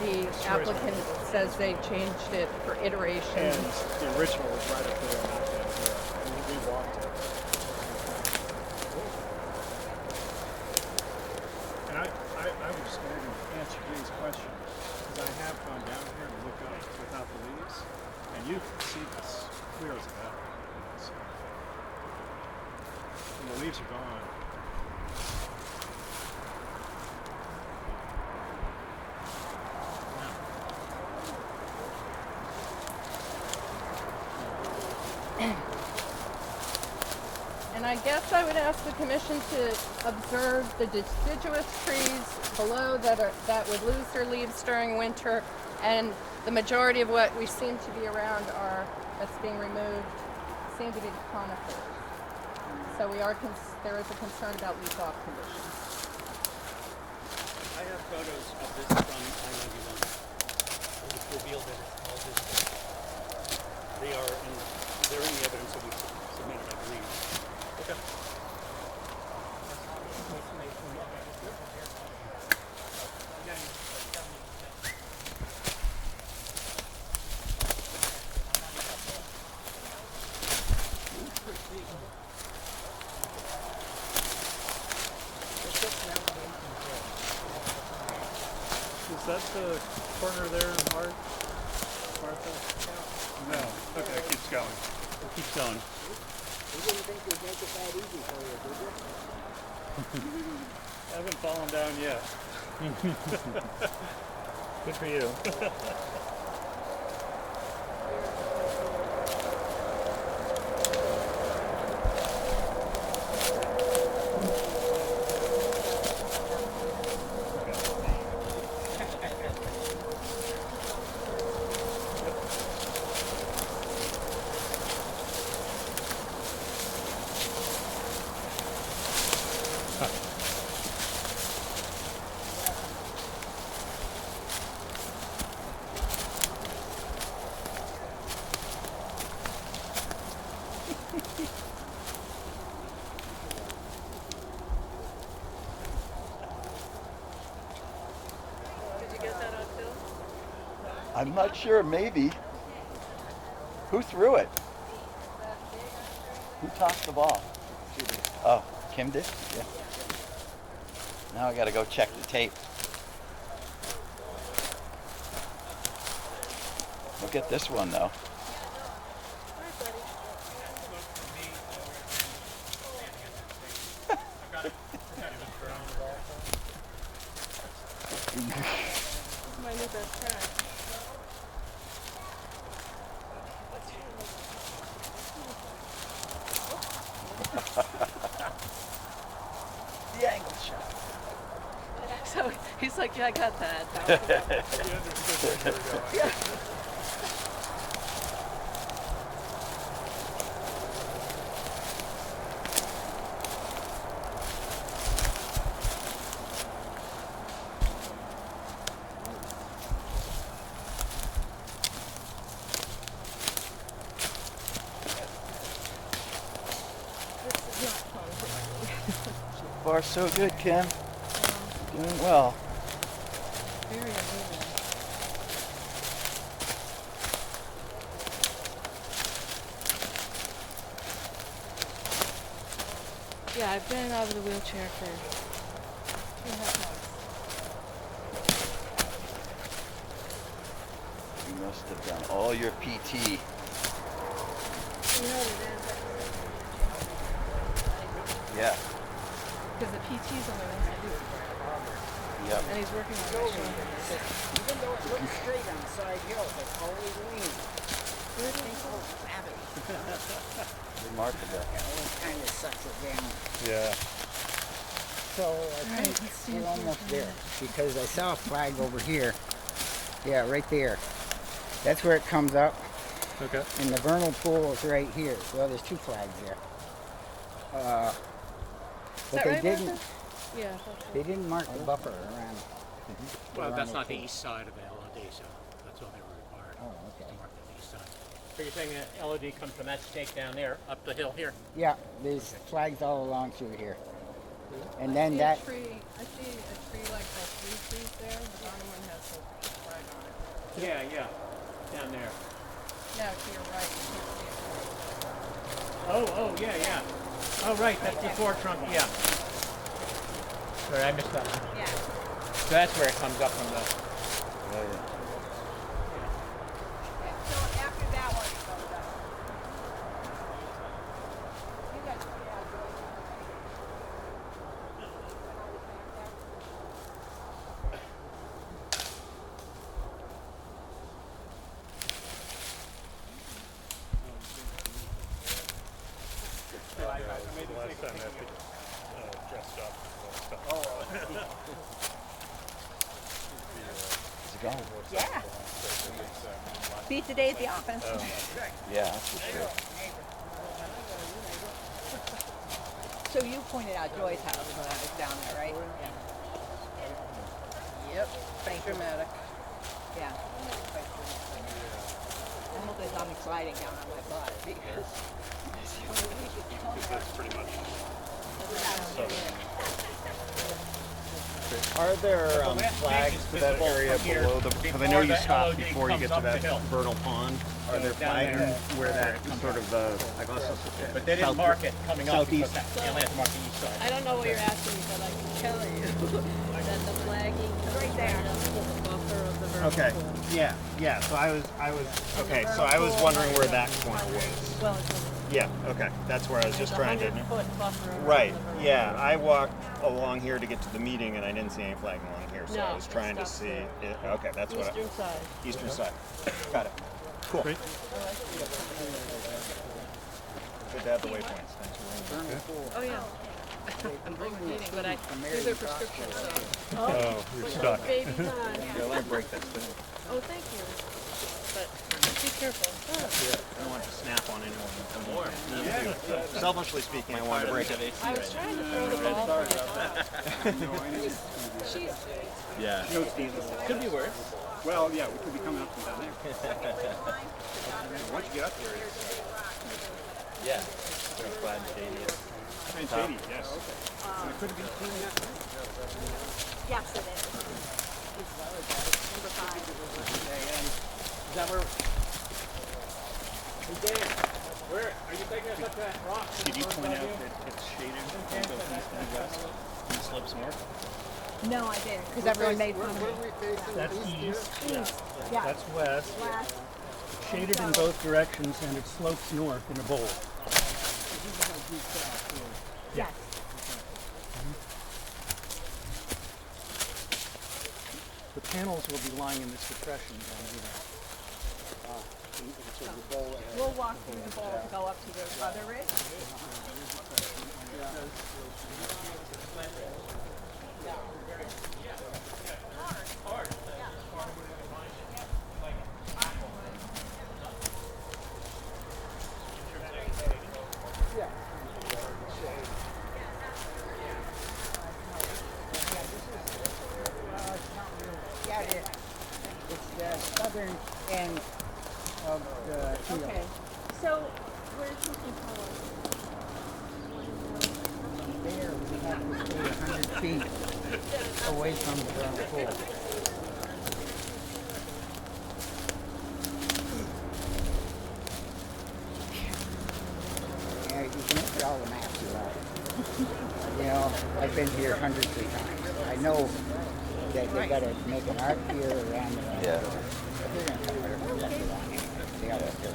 Speaker 7: the applicant says they changed it for iteration.
Speaker 9: And the original was right up there, not down here. We walked it. And I was going to answer Jay's question, because I have gone down here and looked up without the leaves, and you can see this clear as a bell. And the leaves are gone.
Speaker 7: And I guess I would ask the commission to observe the deciduous trees below that would lose their leaves during winter, and the majority of what we seem to be around that's being removed seem to be the conifers. So there is a concern about leaf-off conditions.
Speaker 15: I have photos of this from I-91, which reveal that it's all visible. They're in the evidence that we submitted, I believe. Okay.
Speaker 11: Is that the corner there, Martha? No. Okay, it keeps going. It keeps going.
Speaker 6: You didn't think we'd make it that easy for you, did you?
Speaker 11: Haven't fallen down yet. Good for you.
Speaker 3: I'm not sure, maybe. Who threw it? Who tossed the ball? Oh, Kim did? Yeah. Now I gotta go check the tape. Look at this one though.
Speaker 4: My new best friend.
Speaker 7: like, yeah, I got that. Yeah.
Speaker 3: So far, so good, Kim. Doing well.
Speaker 7: Very uneven. Yeah, I've been out of the wheelchair for 2.5 months.
Speaker 3: You must have done all your PT. Yeah.
Speaker 7: Because the PT's on the ones I do.
Speaker 3: Yep.
Speaker 7: And he's working on my shoulder.
Speaker 6: Even though it looks straight on the side hill, it's always lean. It's so savage.
Speaker 3: Remarkable.
Speaker 6: It always kind of sucks it down.
Speaker 11: Yeah.
Speaker 6: So I think we're almost there because I saw a flag over here. Yeah, right there. That's where it comes up.
Speaker 11: Okay.
Speaker 6: And the vernal pool is right here. Well, there's 2 flags there. But they didn't.
Speaker 7: Yeah.
Speaker 6: They didn't mark the buffer around.
Speaker 2: Well, that's not the east side of the LOD, so that's all they were required.
Speaker 6: Oh, okay.
Speaker 2: To mark the east side. So you're saying that LOD comes from that stake down there, up the hill here?
Speaker 6: Yeah, there's flags all along through here. And then
Speaker 7: I see
Speaker 6: that.
Speaker 7: a tree like those 3 trees there. The bottom one has a flag on it.
Speaker 2: Yeah, down there.
Speaker 7: No, to your right. You can't see it.
Speaker 2: Oh, yeah. Oh, right, that's the 4 trunk, yeah. Sorry, I missed that one.
Speaker 5: Yeah.
Speaker 2: So that's where it comes up from the...
Speaker 3: Oh, yeah.
Speaker 5: So after that one, it goes up. You guys put it out.
Speaker 11: Last time I dressed up.
Speaker 3: Is it going?
Speaker 5: Yeah. Beat the day at the office.
Speaker 3: Yeah, that's for sure.
Speaker 5: So you pointed out Joy's house when I was down there, right?
Speaker 7: Yep. Dramatic.
Speaker 5: Yeah. I hope there's nothing sliding down on my butt because
Speaker 11: That's pretty much.
Speaker 13: Are there flags for that area below the? Because I know you stopped before you get to that vernal pond. Are there flags where that sort of I guess
Speaker 2: But they didn't mark it coming up because
Speaker 13: southeast.
Speaker 2: they only have to mark the east side.
Speaker 8: I don't know what you're asking me, but I can tell you that the flagging comes
Speaker 5: Right there.
Speaker 8: up to the buffer of the vernal
Speaker 13: Okay.
Speaker 8: pool.
Speaker 13: Yeah. So I was okay. So I was wondering where that corner was.
Speaker 8: Well, it's
Speaker 13: Yeah. Okay. That's where I was just trying to.
Speaker 8: 100-foot buffer around
Speaker 13: Right.
Speaker 8: the vernal
Speaker 13: Yeah.
Speaker 8: pool.
Speaker 13: I walked along here to get to the meeting, and I didn't see any flag along here, so
Speaker 8: No,
Speaker 13: I was trying to
Speaker 8: it's
Speaker 13: see.
Speaker 8: up
Speaker 13: It. Okay. That's what.
Speaker 8: Eastern side.
Speaker 13: Eastern side. Got it. Cool.
Speaker 11: Great.
Speaker 13: Good to have the waypoints. Thanks.
Speaker 7: Oh, yeah. I'm overheating, but these are prescriptions, so.
Speaker 11: Oh, you're stuck.
Speaker 8: Baby time.
Speaker 13: Yeah, let me break that thing.
Speaker 8: Oh, thank you. But be careful.
Speaker 13: I don't want to snap on anyone. More. Selfishly speaking, I want to break it.
Speaker 8: I was trying to throw the ball for the top.
Speaker 7: She's
Speaker 13: Yeah.
Speaker 9: Could be worse. Well, yeah, we could be coming up from down there. Once you get up there, it's
Speaker 3: Yeah. There's glad shady.
Speaker 9: and shady, yes. And it could be cleaning up.
Speaker 5: yes, it is. Number 5.
Speaker 2: Is that where? Hey Dan, where are you taking us up that rock?
Speaker 13: Did you point out that it's shaded on both east and west and the slopes north?
Speaker 5: No, I didn't, because everyone made fun of me.
Speaker 9: That's east.
Speaker 5: Yeah.
Speaker 9: That's west.
Speaker 5: Last.
Speaker 9: Shaded in both directions, and it slopes north in a bowl.
Speaker 5: Yes.
Speaker 9: The panels will be lying in this depression down here.
Speaker 5: We'll walk through the bowl to go up to the other ridge.
Speaker 6: feet away from the vernal pool. Yeah, you can look at all the maps you want. You know, I've been here hundreds of times. I know that they gotta make an arc here around the
Speaker 3: Yeah.
Speaker 6: but they're gonna come right left around here. They always do.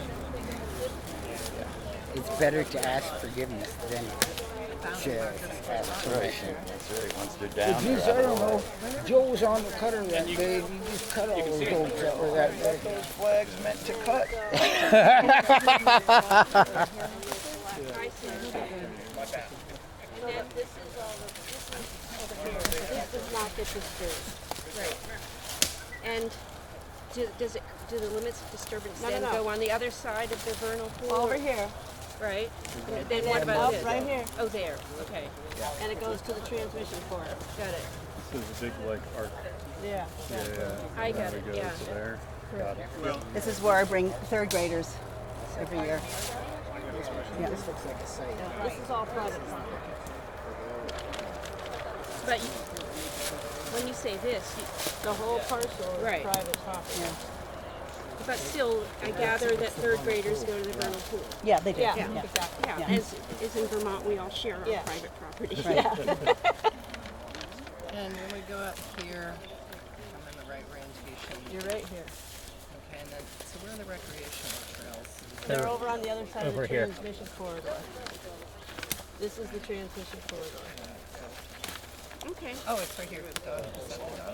Speaker 6: It's better to ask forgiveness than to ask permission.
Speaker 3: That's right. Once they're down,
Speaker 6: Geez,
Speaker 3: they're
Speaker 6: I
Speaker 3: out
Speaker 6: don't
Speaker 3: of the
Speaker 6: know.
Speaker 3: way.
Speaker 6: Joe was on the cutter that day. He just cut all those oaks that were that big.
Speaker 3: Those flags meant to cut.
Speaker 8: And then this is all over here. This does not get disturbed. Right. And do the limits of disturbance then go on the other side of the vernal pool?
Speaker 12: Over here.
Speaker 8: Right. And then what about this?
Speaker 12: Right here.
Speaker 8: Oh, there. Okay.
Speaker 12: And it goes to the transmission cord.
Speaker 8: Got it.
Speaker 11: This is a big like arc.
Speaker 12: Yeah.
Speaker 8: I got it.
Speaker 11: Goes
Speaker 8: Yeah.
Speaker 11: to there. Got it.
Speaker 12: This is where I bring third graders every year.
Speaker 6: Yeah. This looks like a site.
Speaker 8: This is all private property. But when you say this,
Speaker 12: The whole parcel is
Speaker 8: Right.
Speaker 12: private property.
Speaker 8: but still, I gather that third graders go to the vernal pool.
Speaker 12: Yeah, they do.
Speaker 8: Yeah,
Speaker 12: exactly.
Speaker 8: Yeah, as in Vermont, we all share our private property.
Speaker 12: Yeah.
Speaker 7: And when we go up here, I'm in the right orientation.
Speaker 12: You're right here.
Speaker 7: Okay, and then, so where are the recreational trails?
Speaker 12: They're over on the other side of
Speaker 11: Over
Speaker 12: the
Speaker 11: here.
Speaker 12: transmission corridor. This is the transmission corridor.
Speaker 8: Okay.
Speaker 7: Oh, it's right here. Is that the dog?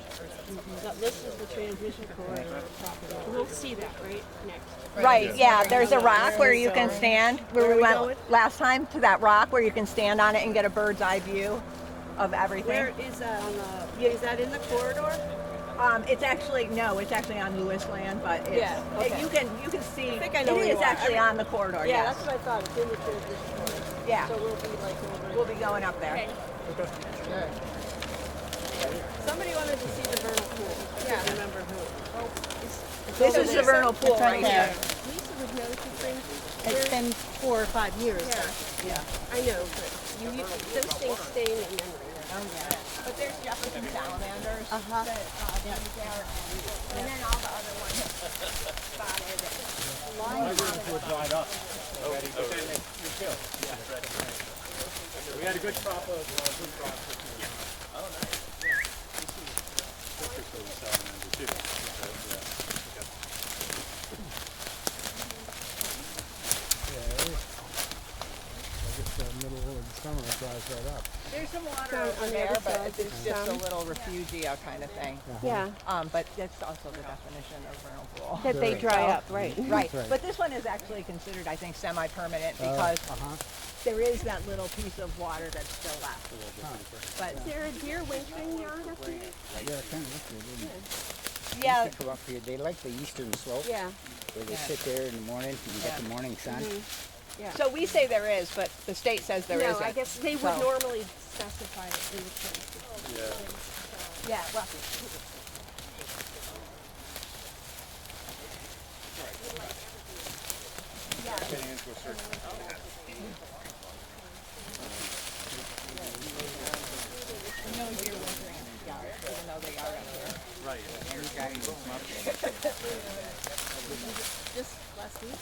Speaker 12: No, this is the transmission corridor of the property.
Speaker 8: We'll see that, right, next.
Speaker 5: Right, yeah, there's a rock where you can stand, where we went last time, to that rock where you can stand on it and get a bird's eye view of everything.
Speaker 12: Where is that on the, is that in the corridor?
Speaker 5: It's actually, no, it's actually on Lewis land, but it's,
Speaker 12: Yeah, okay.
Speaker 5: you can see,
Speaker 12: I think I know where
Speaker 5: it
Speaker 12: you
Speaker 5: is
Speaker 12: are.
Speaker 5: actually on the corridor,
Speaker 12: Yeah,
Speaker 5: yes.
Speaker 12: that's what I thought, it's in the transmission corridor.
Speaker 5: Yeah.
Speaker 12: So we'll be like over.
Speaker 5: We'll be going up there.
Speaker 12: Good. Somebody wanted to see the vernal pool. I can't remember who.
Speaker 5: This is the vernal pool right here.
Speaker 8: Lisa would know two things.
Speaker 12: It's been 4 or 5 years.
Speaker 8: Yeah. I know, but those things stay in your memory.
Speaker 5: But there's Jefferson salamanders that live there, and then all the other ones spotted.
Speaker 9: We had a good crop of good crops.
Speaker 1: Middle of the summer, it dries right up.
Speaker 5: There's some water
Speaker 8: So,
Speaker 5: over
Speaker 8: on the
Speaker 5: there,
Speaker 8: other
Speaker 5: but
Speaker 8: side,
Speaker 5: it's just a
Speaker 8: some-
Speaker 5: little refugio kind of thing.
Speaker 8: Yeah.
Speaker 5: But that's also the definition of vernal pool.
Speaker 8: That they dry up, right.
Speaker 5: Right.
Speaker 1: right.
Speaker 5: But this one is actually considered, I think, semi-permanent because there is that little piece of water that's still left. But
Speaker 8: Is there a deer wintering yard up here?
Speaker 6: Yeah, it kind of looks good, doesn't it?
Speaker 5: yeah,
Speaker 6: They come up here. They like the eastern slope.
Speaker 8: Yeah.
Speaker 6: Where they sit there in the morning and get the morning sun.
Speaker 8: Yeah.
Speaker 5: so we say there is, but the state says there
Speaker 8: No,
Speaker 5: isn't.
Speaker 8: I guess they would
Speaker 5: So-
Speaker 8: normally specify it in the transcript.
Speaker 5: Yeah, well, no deer wintering in the yard, even though they are in here.
Speaker 8: Just last week?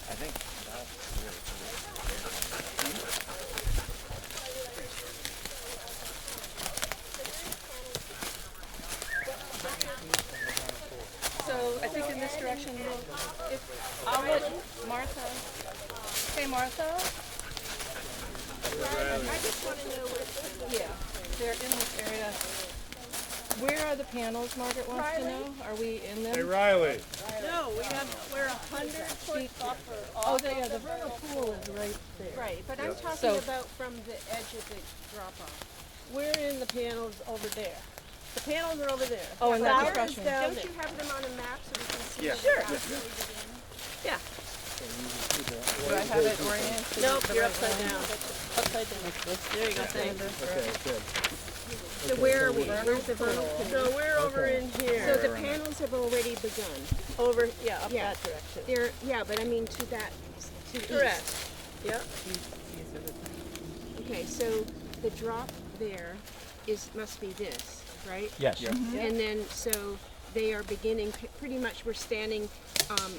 Speaker 3: I think.
Speaker 8: So I think in this direction, if I'll let Martha. Hey, Martha. I just want to know what. Yeah, they're in this area. Where are the panels? Margaret wants to know. Are we in them?
Speaker 9: Hey, Riley.
Speaker 12: No, we're 100-foot buffer.
Speaker 8: Oh, yeah, the vernal pool is right there. Right, but I'm talking
Speaker 12: So-
Speaker 8: about from the edge of the drop off.
Speaker 12: We're in the panels over there. The panels are over there.
Speaker 8: Oh, and
Speaker 12: The
Speaker 8: that's
Speaker 12: flowers
Speaker 8: down
Speaker 12: down
Speaker 8: Don't
Speaker 12: there.
Speaker 8: you have them on a map so we can see?
Speaker 12: Yeah.
Speaker 8: the
Speaker 12: Sure.
Speaker 8: boundaries again?
Speaker 12: Yeah.
Speaker 7: Do I have it oriented?
Speaker 12: Nope,
Speaker 7: the
Speaker 12: you're
Speaker 7: right
Speaker 12: upside
Speaker 7: way?
Speaker 12: down. Upside down. There you go, thanks.
Speaker 9: Okay, good.
Speaker 14: So where are we? Where's the vernal pool?
Speaker 8: So we're over in here.
Speaker 14: So the panels have already begun.
Speaker 8: Over, yeah, up
Speaker 14: Yeah.
Speaker 8: that direction.
Speaker 14: They're, yeah, but I mean to that, to the
Speaker 8: Correct.
Speaker 14: east.
Speaker 8: Yep.
Speaker 14: Okay, so the drop there must be this, right?
Speaker 2: Yes. Yeah.
Speaker 14: And then, so they are beginning, pretty much we're standing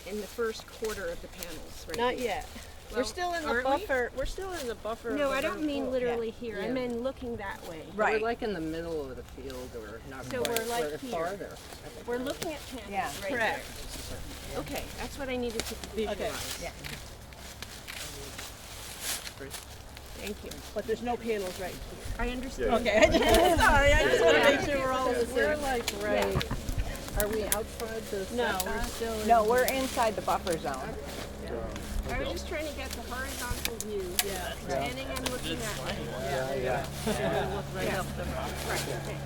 Speaker 14: in the first quarter of the panels, right?
Speaker 8: Not yet.
Speaker 14: Well,
Speaker 8: We're still in the
Speaker 14: aren't we?
Speaker 8: buffer. We're still in the buffer.
Speaker 14: No,
Speaker 8: of the
Speaker 14: I don't
Speaker 8: vernal
Speaker 14: mean
Speaker 8: pool.
Speaker 14: literally here. I
Speaker 7: Yeah.
Speaker 14: mean looking that way.
Speaker 7: We're like in the middle of the field, or not
Speaker 14: So
Speaker 7: quite.
Speaker 14: we're like here.
Speaker 7: farther.
Speaker 14: We're looking at panels
Speaker 5: Yeah.
Speaker 14: right
Speaker 8: Correct.
Speaker 14: there. Okay, that's what I needed to visualize.
Speaker 5: Yeah.
Speaker 14: Thank you.
Speaker 8: But there's no panels right here.
Speaker 14: I understand.
Speaker 8: Okay. Sorry, I just want to make sure we're all the
Speaker 7: We're
Speaker 8: same.
Speaker 7: like right. Are we outside the?
Speaker 8: No, we're
Speaker 7: setback?
Speaker 8: still in.
Speaker 5: No, we're inside the buffer zone.
Speaker 14: I was just trying to get the horizontal view.
Speaker 8: Yeah.
Speaker 14: Standing and looking at it.
Speaker 8: Yeah. Look right
Speaker 14: Yeah.
Speaker 8: up the.
Speaker 14: Right, okay.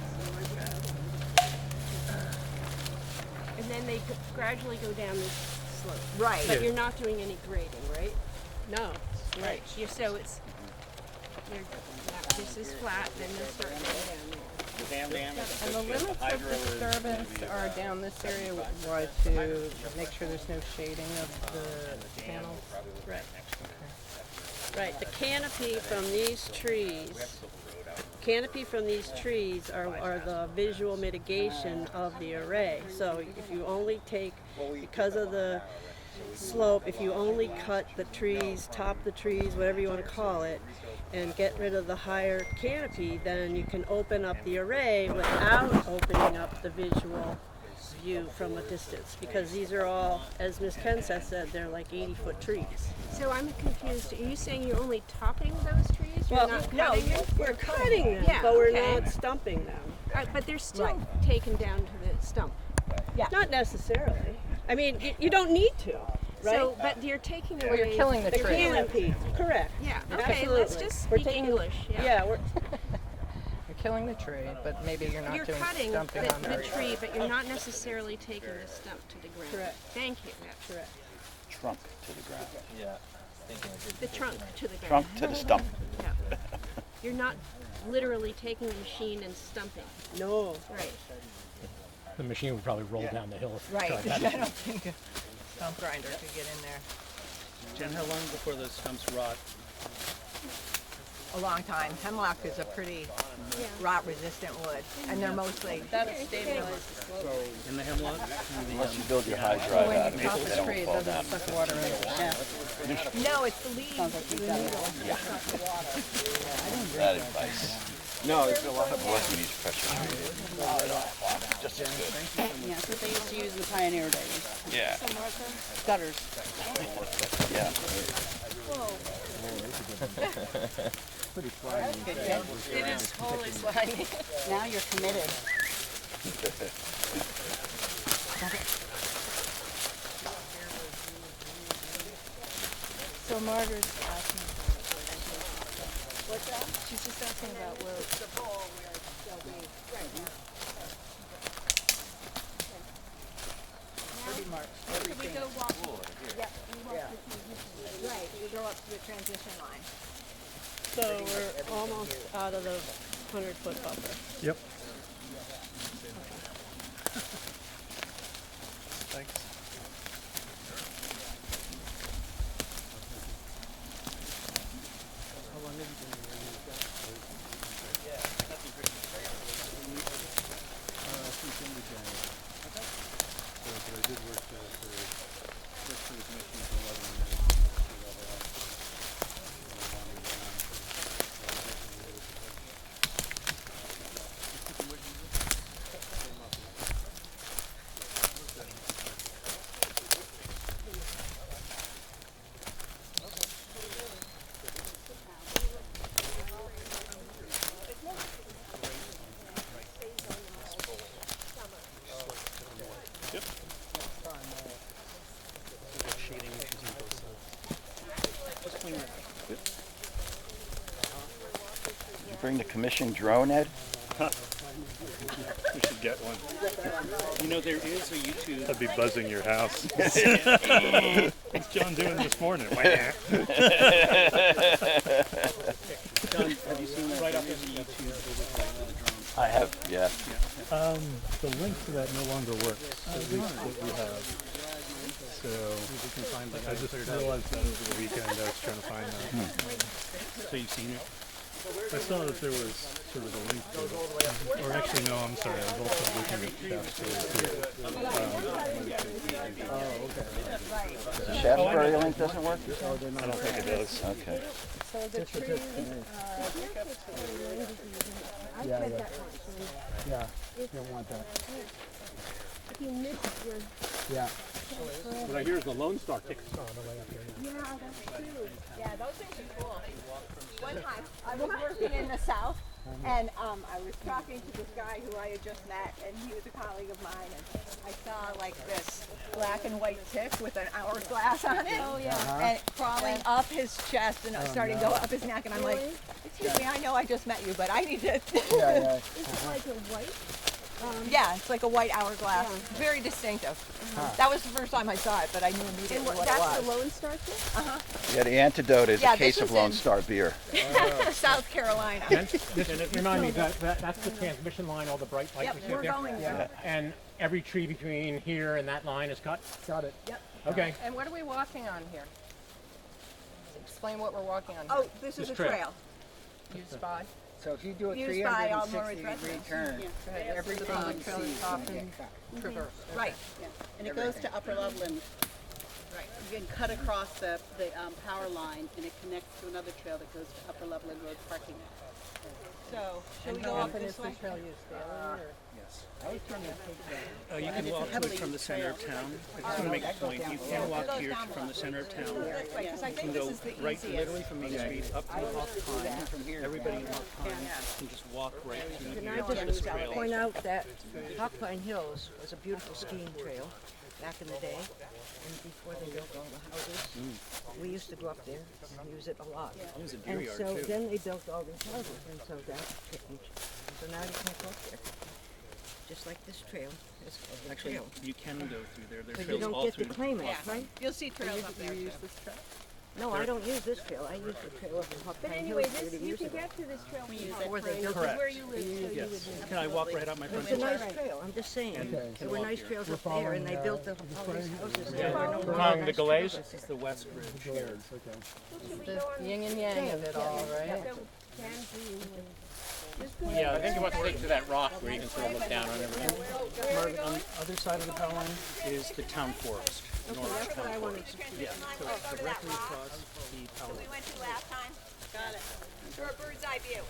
Speaker 14: And then they gradually go down this slope.
Speaker 5: Right.
Speaker 14: But you're not doing any grading, right?
Speaker 8: No.
Speaker 14: Right. So it's, this is flat, then they'll start going down there.
Speaker 7: And the limits of disturbance are down this area, why to make sure there's no shading of the panels.
Speaker 8: Right. Right. The canopy from these trees are the visual mitigation of the array. So if you only take, because of the slope, if you only cut the trees, top the trees, whatever you want to call it, and get rid of the higher canopy, then you can open up the array without opening up the visual view from a distance. Because these are all, as Ms. Kenseth said, they're like 80-foot trees.
Speaker 14: So I'm confused. Are you saying you're only topping those trees? You're
Speaker 8: Well,
Speaker 14: not
Speaker 8: no,
Speaker 14: cutting them?
Speaker 8: we're cutting them,
Speaker 14: Yeah,
Speaker 8: but we're
Speaker 14: okay.
Speaker 8: not stumping them.
Speaker 14: But they're still taken down to the stump.
Speaker 8: Not necessarily. I mean, you don't need to, right?
Speaker 14: So, but you're taking
Speaker 7: Well,
Speaker 14: away
Speaker 7: you're killing the
Speaker 8: the
Speaker 7: tree.
Speaker 8: canopy, correct.
Speaker 14: Yeah, okay,
Speaker 8: Absolutely.
Speaker 14: let's just
Speaker 8: We're
Speaker 14: speak
Speaker 8: taking-
Speaker 14: English.
Speaker 8: Yeah, we're
Speaker 7: You're killing the tree, but maybe you're not
Speaker 14: You're
Speaker 7: doing
Speaker 14: cutting
Speaker 7: stumping on
Speaker 14: the tree, but you're not necessarily taking the stump to the ground.
Speaker 8: Correct.
Speaker 14: Thank you. That's
Speaker 8: correct.
Speaker 3: Trunk to the ground.
Speaker 14: the trunk to the ground.
Speaker 3: Trunk to the stump.
Speaker 14: Yeah. You're not literally taking the machine and stumping.
Speaker 8: No.
Speaker 14: Right.
Speaker 2: The machine would probably roll down the hill. if it
Speaker 5: Right.
Speaker 2: tried
Speaker 5: I
Speaker 2: that.
Speaker 5: don't think a stump grinder could get in there.
Speaker 15: Jen, how long before those stumps rot?
Speaker 5: A long time. Hemlock is a pretty rot-resistant wood, and they're mostly.
Speaker 8: That'll stabilize the slope.
Speaker 15: In the hemlock?
Speaker 3: Unless you build your high drive
Speaker 7: when
Speaker 3: out
Speaker 7: you
Speaker 3: of
Speaker 7: top
Speaker 3: it,
Speaker 7: a
Speaker 3: they don't
Speaker 7: tree, it
Speaker 3: fall
Speaker 7: doesn't
Speaker 3: down.
Speaker 7: suck water in.
Speaker 5: No, it's the leaves.
Speaker 3: That advice.
Speaker 13: No, there's a lot of
Speaker 3: Unless you need pressure treated. Right off. Just as good.
Speaker 8: Yeah, that's what they used to use in the pioneer days.
Speaker 3: Yeah.
Speaker 8: Gutters.
Speaker 3: Yeah.
Speaker 8: It is totally slimy. Now you're committed.
Speaker 4: So Margaret's asking what's that? She's just asking about where
Speaker 5: Pretty much.
Speaker 14: Could we go walk?
Speaker 5: Yeah. Right, we go up to the transition line.
Speaker 8: So we're almost out of the 100-foot buffer.
Speaker 11: Yep. Thanks.
Speaker 3: You bring the commission drone, Ed?
Speaker 11: We should get one.
Speaker 15: You know, there is a YouTube.
Speaker 11: That'd be buzzing your house. What's John doing this morning?
Speaker 15: John, have you seen that? Right up in the YouTube.
Speaker 3: I have, yeah.
Speaker 11: The link to that no longer works, at least what we have. So I just realized that over the weekend I was trying to find that.
Speaker 15: So you've seen it?
Speaker 11: I saw that there was sort of a link to it. Or actually, no, I'm sorry. I was also looking at Shaftesbury too.
Speaker 9: Oh, okay.
Speaker 3: The Shaftesbury link doesn't work?
Speaker 11: I don't think it does.
Speaker 3: Okay.
Speaker 7: So the trees,
Speaker 9: Yeah, yeah. You don't want that.
Speaker 14: If you miss your,
Speaker 9: Yeah.
Speaker 15: What I hear is the Lone Star kicks on the way up here.
Speaker 14: yeah, that's true.
Speaker 5: Yeah, those things are cool. One time, I was working in the South, and I was talking to this guy who I had just met, and he was a colleague of mine, and I saw like this black and white tick with an hourglass on it, and crawling up his chest and starting to go up his neck, and I'm like, excuse me, I know I just met you, but I need to.
Speaker 14: Is it like a white?
Speaker 5: Yeah, it's like a white hourglass. Very distinctive. That was the first time I saw it, but I knew immediately what it was.
Speaker 14: That's the Lone Star tick?
Speaker 3: Yeah, the antidote is
Speaker 5: Yeah,
Speaker 3: a case
Speaker 5: this
Speaker 3: of
Speaker 5: was
Speaker 3: Lone
Speaker 5: in-
Speaker 3: Star beer.
Speaker 5: South Carolina.
Speaker 2: Remind me that's the transmission line, all the bright lights
Speaker 5: Yep,
Speaker 2: you see
Speaker 5: we're
Speaker 2: there?
Speaker 5: going there.
Speaker 2: And every tree between here and that line is cut?
Speaker 9: Got it.
Speaker 5: Yep.
Speaker 2: Okay.
Speaker 7: and what are we walking on here? Explain what we're walking on.
Speaker 5: Oh, this is a trail.
Speaker 7: Used by.
Speaker 6: So if you do a
Speaker 5: Used by all
Speaker 6: 360
Speaker 5: Norwich
Speaker 6: degree
Speaker 5: residents.
Speaker 6: turn, everything you see is going to get cut.
Speaker 7: Traverse.
Speaker 5: Right.
Speaker 12: And it goes to Upper Loveland. Right. You can cut across the power line, and it connects to another trail that goes to Upper Loveland Road parking lot.
Speaker 5: So, should we
Speaker 7: How
Speaker 5: go up
Speaker 7: often
Speaker 5: this
Speaker 7: is the
Speaker 5: way?
Speaker 7: trail used daily? Or?
Speaker 15: Yes.
Speaker 6: I was trying to take that.
Speaker 15: You can walk to it from the center of town. I just want to make a point. You can walk here from the center of town.
Speaker 5: That's right, because I
Speaker 15: You can
Speaker 5: think
Speaker 15: go
Speaker 5: this is the
Speaker 15: right,
Speaker 5: easiest.
Speaker 15: literally from Main Street up to Hawk Pine. Everybody in Hawk Pine can just walk right through
Speaker 14: Can
Speaker 15: here
Speaker 14: I
Speaker 15: to this
Speaker 14: just
Speaker 15: trail.
Speaker 14: point out that Hawk Pine Hills was a beautiful skiing trail back in the day, and before they built all the houses. We used to go up there and use it a lot.
Speaker 15: It was a deer
Speaker 14: And
Speaker 15: yard
Speaker 14: so
Speaker 15: too.
Speaker 14: then they built all these houses, and so that changed. So now you can't go up there. Just like this trail, it's a
Speaker 15: Actually,
Speaker 14: trail.
Speaker 15: you can go through there. There are
Speaker 14: But you
Speaker 15: trails
Speaker 14: don't
Speaker 15: all
Speaker 14: get
Speaker 15: through.
Speaker 14: to claim it, right?
Speaker 5: You'll see trails up there.
Speaker 7: Use this trail.
Speaker 14: No, I don't use this trail. I use the trail up in Hawk
Speaker 8: But
Speaker 14: Pine
Speaker 8: anyway,
Speaker 14: Hills
Speaker 8: this,
Speaker 14: 30
Speaker 8: you
Speaker 14: years
Speaker 8: can
Speaker 14: ago.
Speaker 8: get to this trail from
Speaker 14: Before they
Speaker 8: Hawk
Speaker 14: built
Speaker 8: Pine,
Speaker 14: it.
Speaker 8: where you live, so you
Speaker 15: Yes.
Speaker 8: would.
Speaker 15: Can I walk right up my front
Speaker 14: It's a
Speaker 15: door?
Speaker 14: nice trail, I'm just saying.
Speaker 15: Okay.
Speaker 14: There were nice trails up there, and they built all these houses there.
Speaker 2: Along the Galays?
Speaker 15: This is the West Ridge here.
Speaker 7: The yin and yang of it all, right?
Speaker 2: Yeah, I think you want to stick to that rock where you can sort of look down on everything.
Speaker 15: Margaret, on the other side of the power line is the town forest. Norwich
Speaker 14: that's what
Speaker 15: Town
Speaker 14: I wanted
Speaker 15: Forest.
Speaker 14: to see.
Speaker 15: Yeah, so it's directly across the power
Speaker 5: We
Speaker 15: line.
Speaker 5: went to last time. Got it. For a bird's eye view.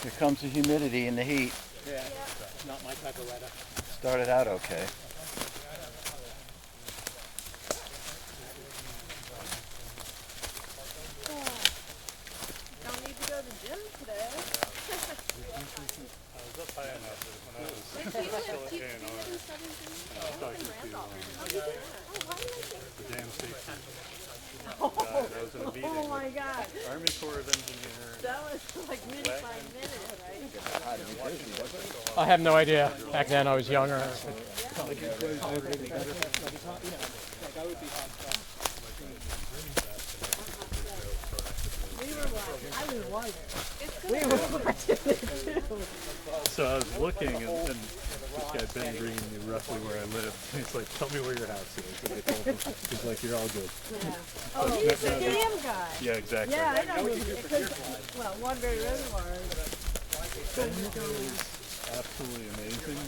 Speaker 3: Here comes the humidity and the heat.
Speaker 2: Yeah. Not my type of weather.
Speaker 3: Started out okay.
Speaker 5: Don't need to go to the gym today.
Speaker 11: I was up high enough that when I was still at A&R, I was talking to the dam safety guy. I was in a meeting
Speaker 8: Oh my
Speaker 11: with
Speaker 8: God.
Speaker 11: Army Corps of Engineers.
Speaker 8: That was like minute by minute, right?
Speaker 2: I have no idea. Back then I was younger.
Speaker 11: So I was looking, and this guy Ben Green knew roughly where I lived. He's like, "Tell me where your house is." And I told him. He's like, "You're all good."
Speaker 8: Oh, he's the dam guy.
Speaker 11: Yeah, exactly.
Speaker 8: Yeah, I know him. Because, well, Waterbury Reservoir.
Speaker 11: Ben is absolutely amazing.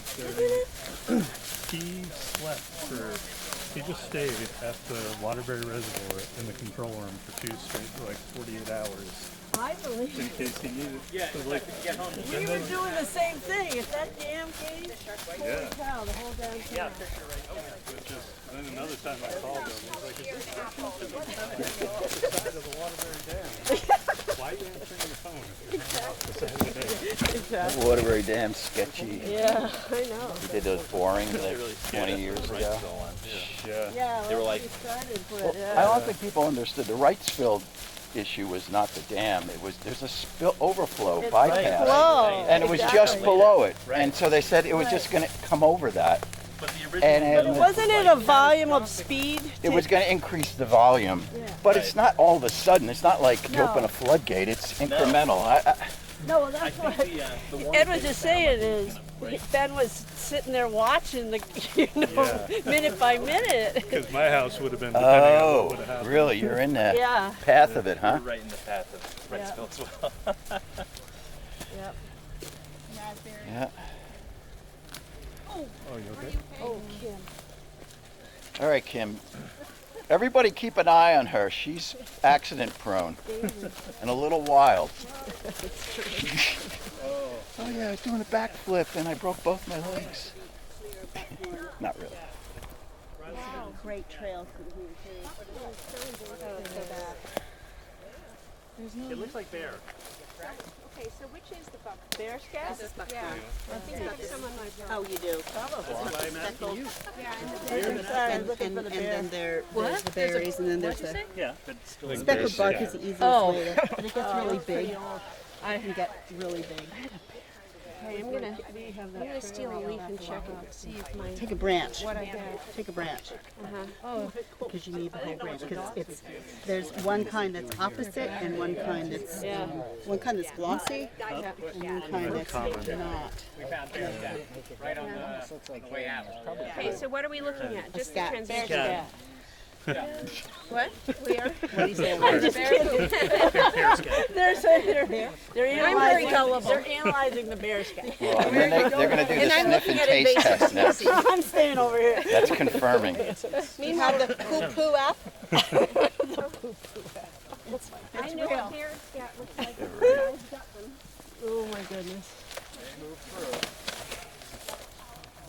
Speaker 11: He slept for. He just stayed at the Waterbury Reservoir in the control room for 2 straight, like 48 hours.
Speaker 8: I believe
Speaker 11: In case he needed. So like,
Speaker 8: we were doing the same thing. If that dam came, holy
Speaker 11: Yeah.
Speaker 8: cow, the whole damn thing.
Speaker 11: Yeah. Then another time I called him, he was like, "Is this the side of the Waterbury Dam? Why are you answering the phone if you're hanging off the side of the dam?"
Speaker 3: That Waterbury Dam sketchy.
Speaker 8: Yeah, I know.
Speaker 3: We did those borings like 20 years ago.
Speaker 11: Yeah.
Speaker 8: Yeah,
Speaker 3: They were
Speaker 8: well,
Speaker 3: like-
Speaker 8: we started with,
Speaker 3: Well,
Speaker 8: yeah.
Speaker 3: I don't think people understood the Wrightsville issue was not the dam. It was there's a spill overflow
Speaker 8: It's
Speaker 3: bypass,
Speaker 8: flow,
Speaker 3: and it was
Speaker 8: exactly.
Speaker 3: just below it. And so they said it was just going to come over that.
Speaker 15: But the
Speaker 3: And
Speaker 8: But wasn't it a volume of speed
Speaker 3: it was going to increase the volume, but it's not all of a sudden. It's not like you open a floodgate. It's incremental.
Speaker 8: No, that's what Ed was just saying is Ben was sitting there watching the, minute by minute.
Speaker 11: Because my house would have been depending on what would have happened.
Speaker 3: Really? You're in the path of it, huh?
Speaker 15: Right in the path of Wrightsville as well.
Speaker 8: Yep.
Speaker 3: Yeah.
Speaker 11: Oh, you okay?
Speaker 8: Oh, Kim.
Speaker 3: All right, Kim. Everybody keep an eye on her. She's accident prone and a little wild. Oh yeah, I was doing a backflip and I broke both my legs. Not really.
Speaker 12: Wow. Great trails from here too.
Speaker 2: It looks like bear.
Speaker 5: Okay, so which is the buck?
Speaker 12: Bear scat?
Speaker 5: This is buck. Yeah.
Speaker 12: I think that's some on my Oh, you do?
Speaker 2: That's why I'm asking you.
Speaker 5: Yeah, and the
Speaker 12: And then there's the berries, and then there's the
Speaker 2: Yeah, but it's still
Speaker 12: speckled bark is the easiest way to, but it gets really big. I can get really big.
Speaker 8: Okay, I'm gonna steal a leaf and check it. See if my
Speaker 12: Take a branch.
Speaker 8: what I got.
Speaker 12: Take a branch.
Speaker 8: Oh,
Speaker 12: Because you need the whole branch. Because there's one kind that's opposite and one kind that's one kind that's glossy and one kind that's not.
Speaker 2: right on the way out.
Speaker 8: okay. So what are we looking at? Just the
Speaker 12: scat.
Speaker 8: transition. What?
Speaker 12: Where? What do you say?
Speaker 8: I'm just kidding. They're analyzing the bear scat.
Speaker 3: Well, and then they're going to do the sniff and taste test next.
Speaker 12: I'm staying over here.
Speaker 3: That's confirming.
Speaker 12: Meanwhile, the poo-poo app.
Speaker 8: I know a bear scat looks like. Oh my goodness.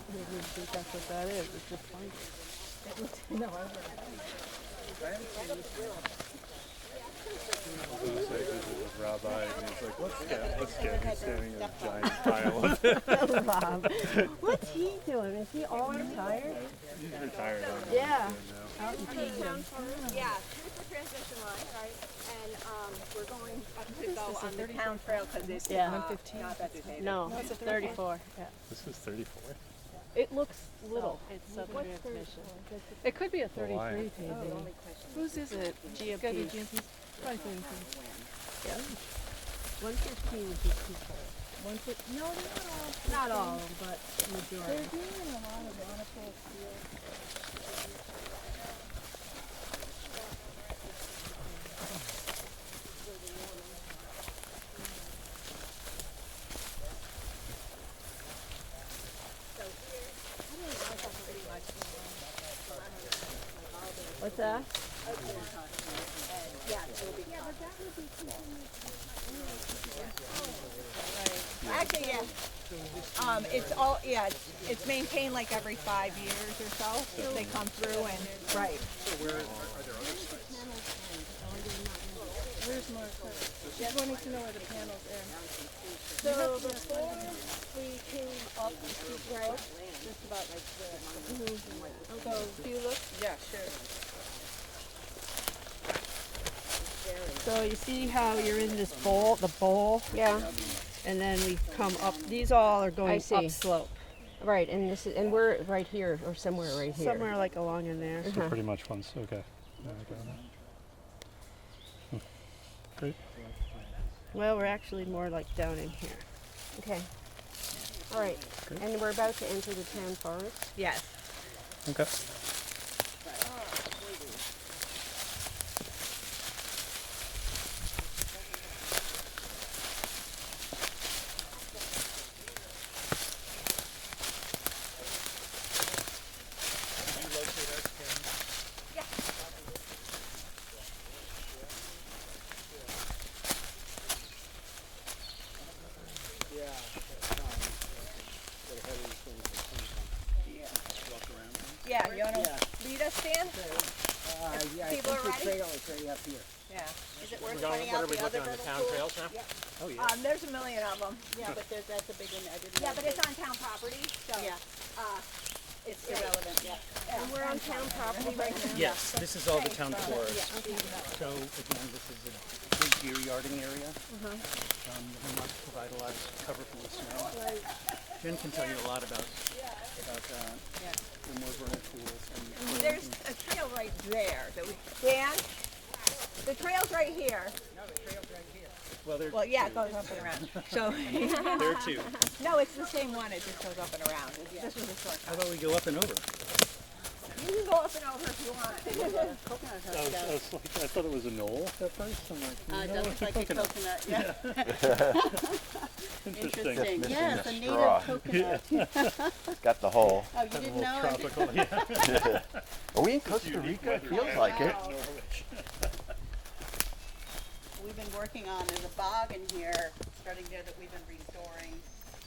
Speaker 8: I think that's what that is. It's just funny. No,
Speaker 11: Rabbi, and he's like, let's get. He's standing in a giant pile of it.
Speaker 8: Bob. What's he doing? Is he all retired?
Speaker 11: He's retired.
Speaker 8: Yeah.
Speaker 5: Yeah, here's the transition line, right? And we're going to go on the town trail because it's not designated.
Speaker 8: No, it's a 34. Yeah.
Speaker 11: This is 34.
Speaker 7: It looks little.
Speaker 8: It's Southern Transmission.
Speaker 7: It could be a 33 maybe.
Speaker 8: Whose is it?
Speaker 7: It's gotta be
Speaker 8: GMP.
Speaker 7: GMP's. Probably 33.
Speaker 8: Yeah. 115 would be too far.
Speaker 7: No,
Speaker 8: Not all of them, but majority.
Speaker 7: they're doing a lot of wonderful fields.
Speaker 8: What's that?
Speaker 5: Actually, it's all, it's maintained like every 5 years or so. They come through and, right.
Speaker 2: So are there other
Speaker 7: Where's Mark? Just wanting to know where the panels are.
Speaker 8: So before we came up the steep road, just about like there. So do you look?
Speaker 7: Yeah, sure.
Speaker 8: So you see how you're in this bowl, the bowl? Yeah. And then we come up. These all are going up slope.
Speaker 16: Right, and this is, and we're right here or somewhere right here.
Speaker 8: Somewhere like along in there.
Speaker 11: So pretty much once. Okay. Yeah, I got it. Great.
Speaker 8: Well, we're actually more like down in here.
Speaker 16: Okay. All right.
Speaker 11: Great.
Speaker 16: And we're about to enter the town forest.
Speaker 8: Yes.
Speaker 11: Okay.
Speaker 5: Yeah, you want to lead us, Dan?
Speaker 6: Yeah,
Speaker 5: People are
Speaker 6: the
Speaker 5: ready?
Speaker 6: trail is right up here.
Speaker 5: Yeah. Is it worth
Speaker 2: We're going,
Speaker 5: pointing
Speaker 2: what
Speaker 5: out
Speaker 2: are we
Speaker 5: the
Speaker 2: looking
Speaker 5: other
Speaker 2: on the
Speaker 5: little
Speaker 2: town
Speaker 5: pools?
Speaker 2: trails now?
Speaker 5: Yeah.
Speaker 2: Oh yeah.
Speaker 5: There's a million of them.
Speaker 12: Yeah, but that's a big one. I didn't
Speaker 5: Yeah,
Speaker 12: know.
Speaker 5: but it's on town property, so
Speaker 12: It's irrelevant. Yeah.
Speaker 8: And we're on town property right now.
Speaker 15: Yes, this is all the town forest. So again, this is a big deer yarding area. We must provide a lot of cover from the snow. Jen can tell you a lot about and more vernal pools. And
Speaker 5: There's a trail right there. Dan, the trail's right here. Well, yeah, it goes up and around. So
Speaker 15: there are two.
Speaker 5: No, it's the same one. It just goes up and around. This was a shortcut.
Speaker 15: How about we go up and over?
Speaker 5: You can go up and over if you want.
Speaker 11: I thought it was a knoll at first. I'm like,
Speaker 12: It does look like a coconut. Yeah.
Speaker 11: Interesting.
Speaker 12: Yes, a native
Speaker 3: Straw.
Speaker 12: coconut.
Speaker 3: Got the hole.
Speaker 12: Oh, you didn't know
Speaker 11: tropical,
Speaker 12: it?
Speaker 3: Are we in Costa Rica? It feels like it.
Speaker 12: We've been working on, there's a bog in here, starting there that we've been restoring.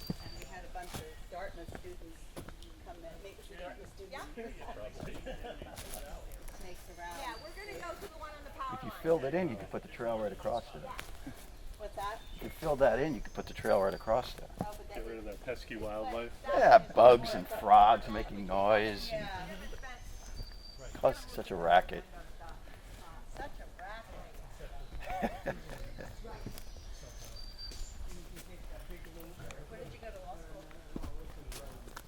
Speaker 12: And we had a bunch of Dartmouth students come in, make the Dartmouth students. Snakes around.
Speaker 5: Yeah, we're going to go to the one on the power
Speaker 3: If you
Speaker 5: line.
Speaker 3: filled it in, you could put the trail right across there.
Speaker 12: What's that?
Speaker 3: If you filled that in, you could put the trail right across there.
Speaker 11: Get rid of that pesky wildlife.
Speaker 3: Yeah, bugs and frogs making noise. And cause such a racket.
Speaker 12: Such a racket. Where did you go to law school?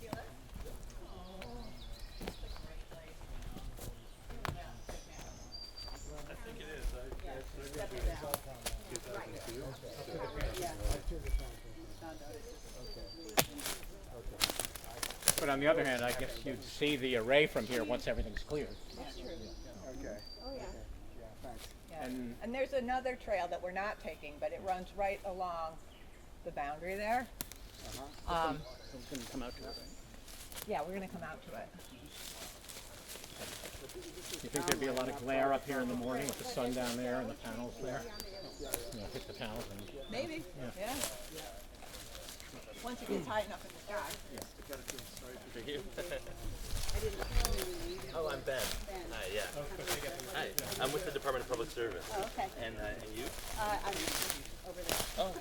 Speaker 12: Keeler?
Speaker 11: I think it is.
Speaker 2: But on the other hand, I guess you'd see the array from here once everything's cleared.
Speaker 5: That's true.
Speaker 9: Okay.
Speaker 5: Oh, yeah.
Speaker 9: Thanks.
Speaker 2: And
Speaker 5: And there's another trail that we're not taking, but it runs right along the boundary there.
Speaker 15: So it's going to come out to it, right?
Speaker 5: Yeah, we're going to come out to it.
Speaker 2: you think there'd be a lot of glare up here in the morning with the sun down there and the panels there? You know, hit the panels and...
Speaker 5: Maybe, yeah. Once it gets high enough in the sky.
Speaker 17: Oh, I'm Ben. Hi, yeah. Hi, I'm with the Department of Public Service.
Speaker 12: Oh, okay.
Speaker 17: And you?
Speaker 12: I'm over there.
Speaker 17: Oh,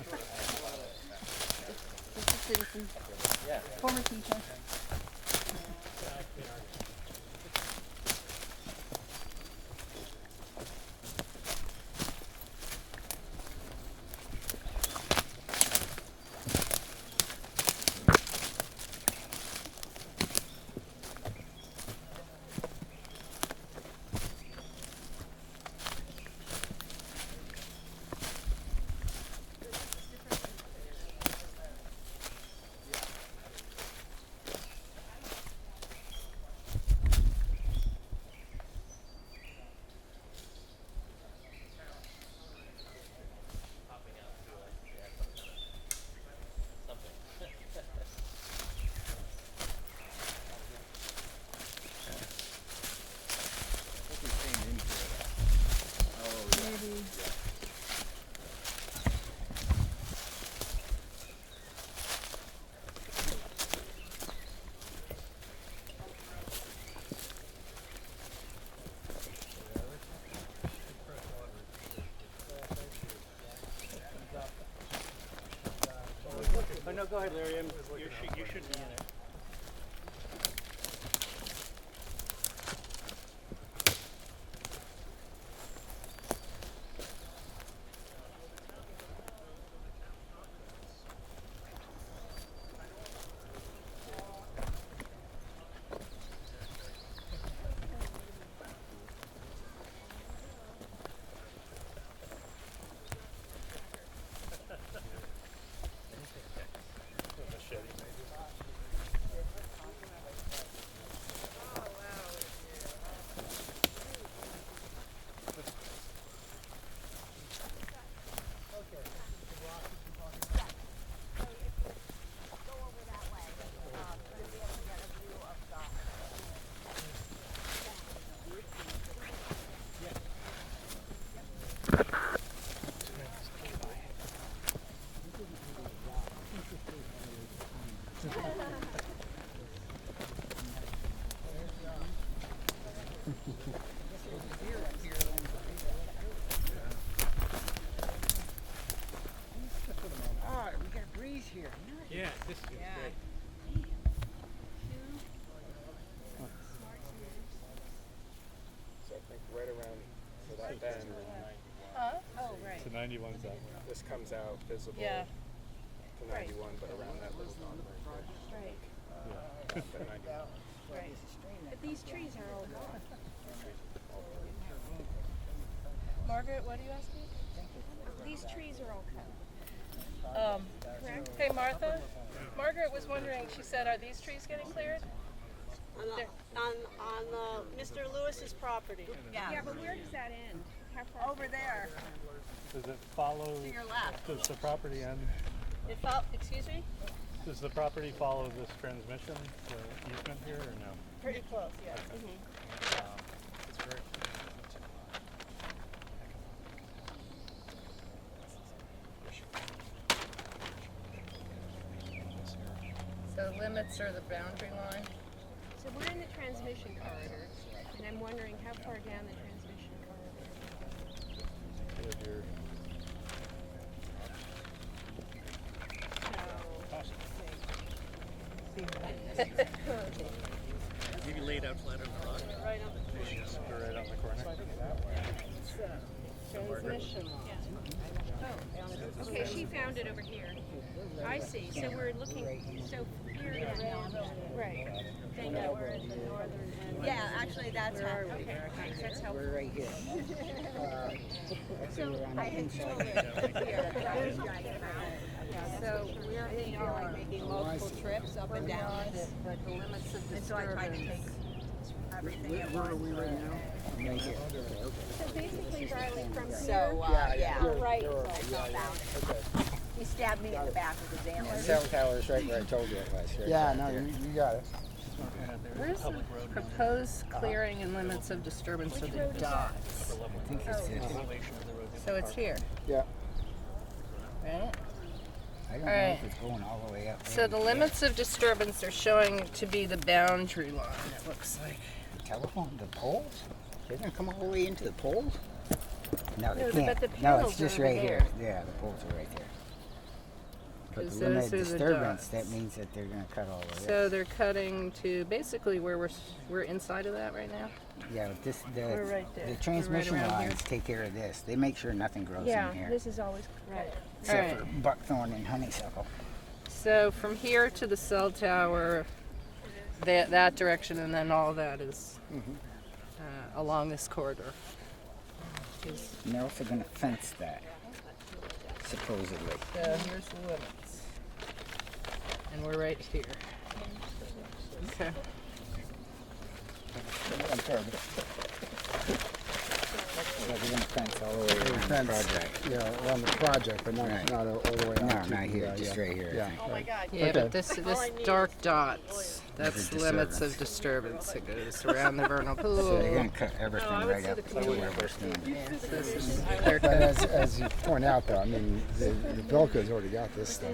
Speaker 12: Just a citizen.
Speaker 17: Yeah.
Speaker 12: Former teacher.
Speaker 15: Oh, no, go ahead, Larry. You should be in it.
Speaker 6: Ah, we got a breeze here.
Speaker 2: Yeah, this is great.
Speaker 9: So I think right around for that bend,
Speaker 7: Huh? Oh, right.
Speaker 11: So 91's that.
Speaker 9: this comes out visible
Speaker 7: Yeah.
Speaker 9: to 91, but around that little dot right there.
Speaker 7: Right.
Speaker 11: Yeah.
Speaker 8: Right. But these trees are all gone. Margaret, what are you asking? These trees are all cut. Correct?
Speaker 7: Hey, Martha. Margaret was wondering. She said, "Are these trees getting cleared?"
Speaker 12: On Mr. Lewis's property.
Speaker 5: Yeah.
Speaker 8: Yeah, but where does that end? How far?
Speaker 5: Over there.
Speaker 11: Does it follow?
Speaker 5: To your left.
Speaker 11: Does the property end?
Speaker 12: Excuse me?
Speaker 11: Does the property follow this transmission, the easement here, or no?
Speaker 12: Pretty close, yes.
Speaker 11: It's very.
Speaker 7: So limits are the boundary line.
Speaker 8: So we're in the transmission corridor, and I'm wondering how far down the transmission corridor.
Speaker 15: Maybe laid out flat on the rock.
Speaker 12: Right on the
Speaker 11: Right on the corner.
Speaker 7: Transmission line.
Speaker 8: Oh, okay, she found it over here. I see. So we're looking, so here down. Right. Thank you.
Speaker 12: We're at the northern end.
Speaker 5: Yeah, actually that's how.
Speaker 8: Okay, thanks. That's helpful.
Speaker 6: We're right here.
Speaker 5: So I had told her here. So we're in like making multiple trips up and down this.
Speaker 7: But the limits of
Speaker 5: And so I tried to take
Speaker 7: disturbance.
Speaker 5: everything at
Speaker 6: Where are
Speaker 5: once.
Speaker 6: we right now? Right here.
Speaker 8: So basically, Riley, from here.
Speaker 5: So, yeah.
Speaker 8: Right.
Speaker 5: He stabbed me in the back with his
Speaker 6: The
Speaker 5: antlers.
Speaker 6: cell tower is right where I told you it was. Right
Speaker 9: Yeah,
Speaker 6: back
Speaker 9: no,
Speaker 6: there.
Speaker 9: you got it.
Speaker 7: Where's the proposed clearing and limits of disturbance of the dots?
Speaker 6: I think it's this.
Speaker 7: So it's here,
Speaker 9: Yeah.
Speaker 7: right?
Speaker 6: I don't
Speaker 7: All
Speaker 6: know
Speaker 7: right.
Speaker 6: if it's going all the way up there.
Speaker 7: So the limits of disturbance are showing to be the boundary line, it looks like.
Speaker 6: Telephone, the poles? They're gonna come all the way into the poles? No, they
Speaker 7: No,
Speaker 6: can't.
Speaker 7: but the
Speaker 6: No,
Speaker 7: panels
Speaker 6: it's just
Speaker 7: are over
Speaker 6: right
Speaker 7: there.
Speaker 6: here. Yeah, the poles are right there. But
Speaker 7: 'Cause
Speaker 6: the limit
Speaker 7: those
Speaker 6: of
Speaker 7: are the
Speaker 6: disturbance,
Speaker 7: dots.
Speaker 6: that means that they're gonna cut all of this.
Speaker 7: So they're cutting to basically where we're inside of that right now?
Speaker 6: Yeah, but this,
Speaker 8: We're right there.
Speaker 6: the
Speaker 8: We're
Speaker 6: transmission
Speaker 7: right around here.
Speaker 6: lines take care of this. They make sure nothing grows
Speaker 8: Yeah,
Speaker 6: in here.
Speaker 8: this is always correct.
Speaker 6: Except
Speaker 7: All
Speaker 6: for buckthorn and honeysuckle.
Speaker 7: So from here to the cell tower, that direction, and then all that is along this corridor.
Speaker 6: And they're also gonna fence that, supposedly.
Speaker 7: So here's the limits. And we're right here. Okay.
Speaker 6: Yeah, they're gonna fence all the way around the
Speaker 9: Fence,
Speaker 6: project.
Speaker 9: yeah, around the project, but not,
Speaker 6: Right.
Speaker 9: not all the way out.
Speaker 6: No,
Speaker 9: to
Speaker 6: not
Speaker 9: the,
Speaker 6: here, just
Speaker 9: yeah.
Speaker 6: right here, I
Speaker 9: Yeah.
Speaker 6: think.
Speaker 12: Oh my God.
Speaker 7: Yeah,
Speaker 9: Okay.
Speaker 7: but this dark dots, that's
Speaker 6: This is
Speaker 7: limits of disturbance. It goes around the vernal pool.
Speaker 6: So they're gonna cut everything right up to where we're standing.
Speaker 7: Yeah, so this is
Speaker 9: But as you point out, though, I mean, the Bilko's already got this stuff.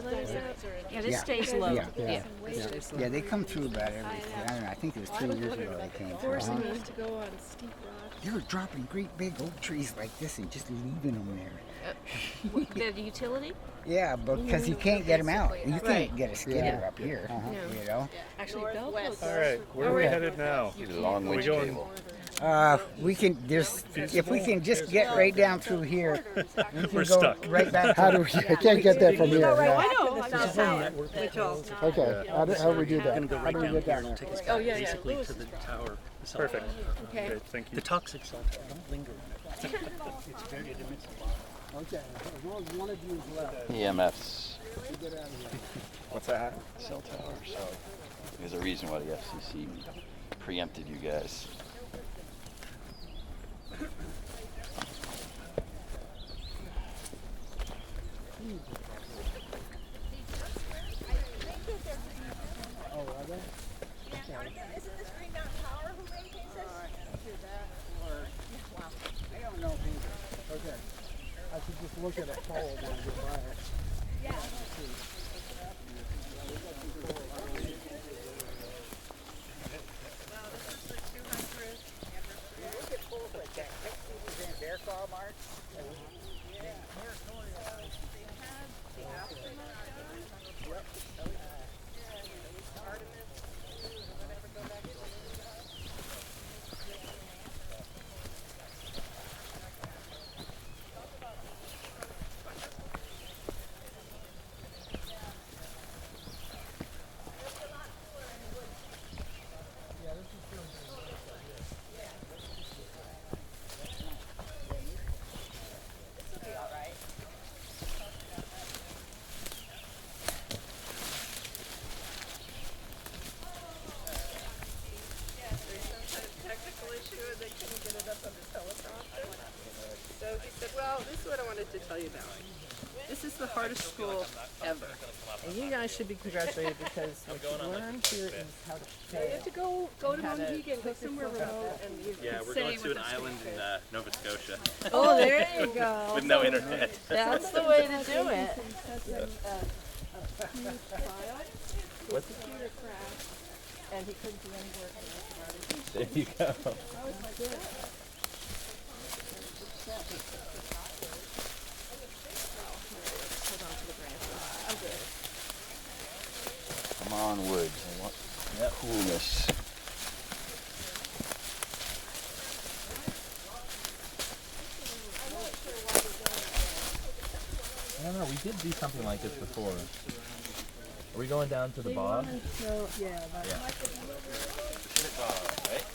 Speaker 8: Yeah, this
Speaker 6: Yeah.
Speaker 8: stays low.
Speaker 6: Yeah.
Speaker 7: yeah.
Speaker 6: Yeah, they come through about everything. I don't know, I think it was 2 years ago they came through.
Speaker 8: Forcing us to go on steep rocks.
Speaker 6: They were dropping great big oak trees like this and just leaving them there.
Speaker 8: The utility?
Speaker 6: Yeah, because you can't get them out. You
Speaker 8: Right.
Speaker 6: can't get a skidder
Speaker 9: Yeah.
Speaker 6: up here,
Speaker 8: No.
Speaker 6: you know?
Speaker 8: Actually, Belco's.
Speaker 11: All right, where are we headed now?
Speaker 3: Need a long
Speaker 11: Are we
Speaker 3: winch
Speaker 11: going?
Speaker 3: cable.
Speaker 6: We can, if we can just get right down through here, we can
Speaker 11: We're
Speaker 6: go
Speaker 11: stuck.
Speaker 6: right back
Speaker 9: How
Speaker 6: to
Speaker 9: do we, I can't get that from here. Yeah.
Speaker 12: I know, I'm just saying.
Speaker 9: Okay, how do we do that?
Speaker 15: Gonna go
Speaker 9: How
Speaker 15: right
Speaker 9: do we
Speaker 15: down
Speaker 9: get
Speaker 15: here
Speaker 9: down
Speaker 15: and
Speaker 9: there?
Speaker 15: take us
Speaker 8: Oh,
Speaker 15: back
Speaker 8: yeah, yeah.
Speaker 15: basically to the tower. The cell
Speaker 11: Perfect.
Speaker 15: tower.
Speaker 8: Okay.
Speaker 11: Okay, thank you.
Speaker 15: The toxic cell tower. Don't linger on it. It's very, it emits a lot.
Speaker 9: Okay, as long as one of you is left.
Speaker 3: EMFs,
Speaker 9: We get out of here.
Speaker 11: What's that?
Speaker 3: cell tower, so there's a reason why the FCC preempted you guys.
Speaker 9: Oh, are they?
Speaker 5: Isn't this Green Mountain Power who maintains this?
Speaker 6: I don't know who.
Speaker 9: Okay. I should just look at a pole when I get by it.
Speaker 5: Yeah.
Speaker 6: Look at poles like that. Their claw marks.
Speaker 7: what I wanted to tell you about. This is the hardest school ever. And you guys should be congratulated because what you learn here is how to fail.
Speaker 4: You have to go to Mohegan, go somewhere remote, and you
Speaker 17: Yeah, we're
Speaker 4: say
Speaker 17: going to
Speaker 4: with
Speaker 17: an
Speaker 4: a straight
Speaker 17: island in
Speaker 4: face.
Speaker 17: Nova Scotia.
Speaker 7: Oh, there you go.
Speaker 17: With no internet.
Speaker 7: That's the way to do it.
Speaker 4: Huge file.
Speaker 17: What?
Speaker 4: His computer crashed, and he couldn't do any work.
Speaker 17: There you go.
Speaker 4: Oh my goodness.
Speaker 7: Hold on to the branches. I'm good.
Speaker 3: Come on, Woods. I want coolness.
Speaker 17: I don't know, we did do something like this before. Are we going down to the bog?
Speaker 4: Yeah.
Speaker 17: Right?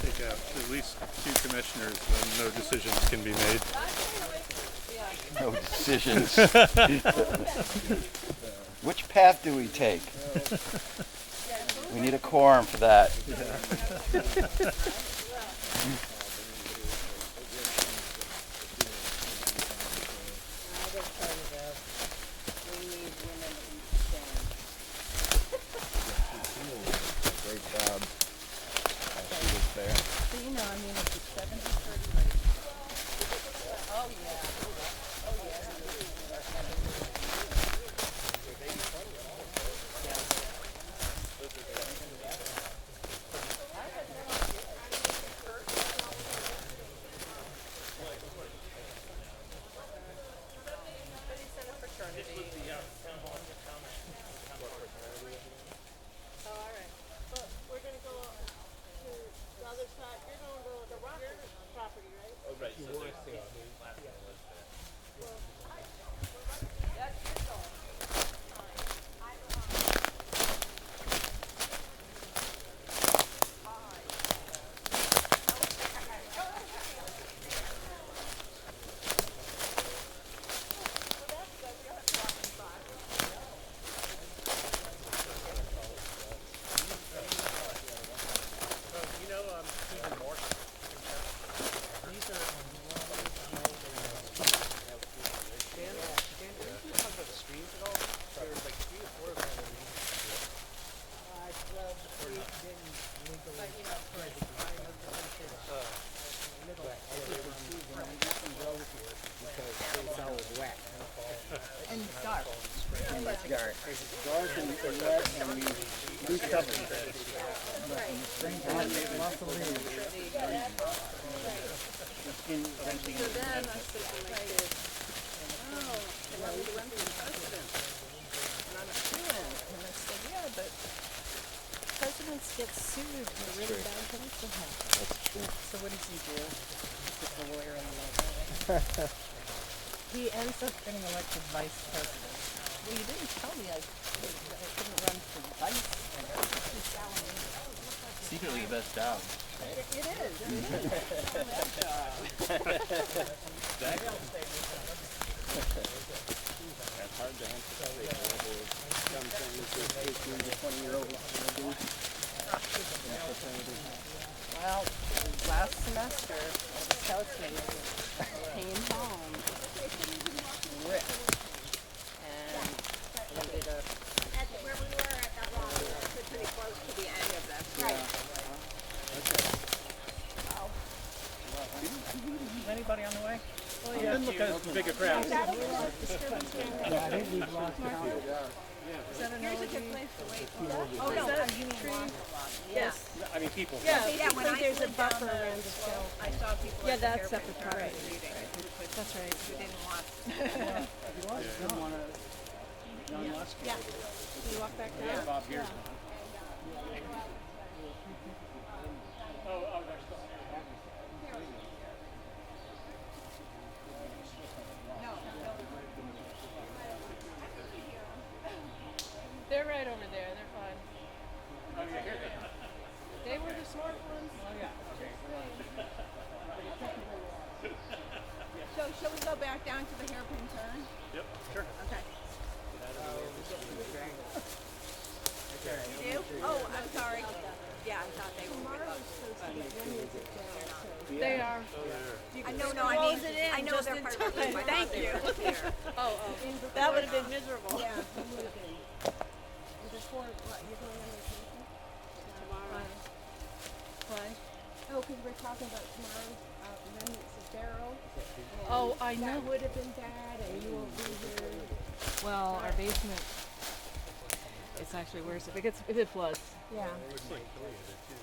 Speaker 11: Take out at least 2 commissioners, then no decisions can be made.
Speaker 3: No decisions. Which path do we take? We need a quorum for that.
Speaker 13: Great job. She was there.
Speaker 4: So you know, I mean, it's a 70-30 rate. Oh yeah.
Speaker 6: And dark. Dark. It's dark and wet and we cover it. But in the springtime, it's lots of leaves.
Speaker 7: So then I said to my kids, oh, I want you to run for president. And I'm a student. And I said, yeah, but presidents get sued for really bad things to happen.
Speaker 3: That's true.
Speaker 7: So what does he do? He's just a lawyer in the library. He ends up getting elected vice president. Well, you didn't tell me I couldn't run for vice president.
Speaker 17: Secretly the best job.
Speaker 7: It is.
Speaker 17: Exactly.
Speaker 9: That's hard to anticipate. Some things that 18 to 20-year-olds do.
Speaker 7: Well, last semester, the housemates came home ripped, and we did a.
Speaker 5: Where we were at that rock, we're pretty close to the end of that. Right.
Speaker 2: Is anybody on the way?
Speaker 7: Oh,
Speaker 2: You didn't look at the bigger crowd.
Speaker 6: Yeah, I think we've lost it.
Speaker 7: Is that an
Speaker 5: Here's a
Speaker 7: elegy?
Speaker 5: good place to wait.
Speaker 7: Oh, no,
Speaker 5: that
Speaker 7: you mean
Speaker 5: tree?
Speaker 7: Yes.
Speaker 2: I mean, people.
Speaker 7: Yeah,
Speaker 5: Yeah, when I
Speaker 7: there's a
Speaker 5: slid down
Speaker 7: buffer
Speaker 5: the
Speaker 7: around the
Speaker 5: hill, I saw people
Speaker 7: Yeah,
Speaker 5: at the
Speaker 7: that's
Speaker 5: hairpin
Speaker 7: separate
Speaker 5: parlor
Speaker 7: property.
Speaker 5: reading.
Speaker 7: That's right.
Speaker 5: Who didn't want.
Speaker 6: Didn't want to.
Speaker 9: John Musk.
Speaker 5: Yeah.
Speaker 7: Can you walk back down?
Speaker 9: Yeah, Bob Gears.
Speaker 7: They're right over there. They're fine. They were the smart ones.
Speaker 5: So shall we go back down to the hairpin turn?
Speaker 11: Yep, sure.
Speaker 5: Okay. You do? Oh, I'm sorry. Yeah, I thought they were
Speaker 7: They are.
Speaker 5: No, I mean, I know they're part of the team. Thank you.
Speaker 8: Oh, that would have been miserable.
Speaker 5: Yeah.
Speaker 8: Before, what, you're going on vacation? Tomorrow.
Speaker 7: Why?
Speaker 8: Oh, because we're talking about tomorrow's remnants of Barrow.
Speaker 7: Oh, I know.
Speaker 8: That would have been bad, and you won't be here.
Speaker 7: Well, our basement, it's actually worse if it floods.
Speaker 8: Yeah.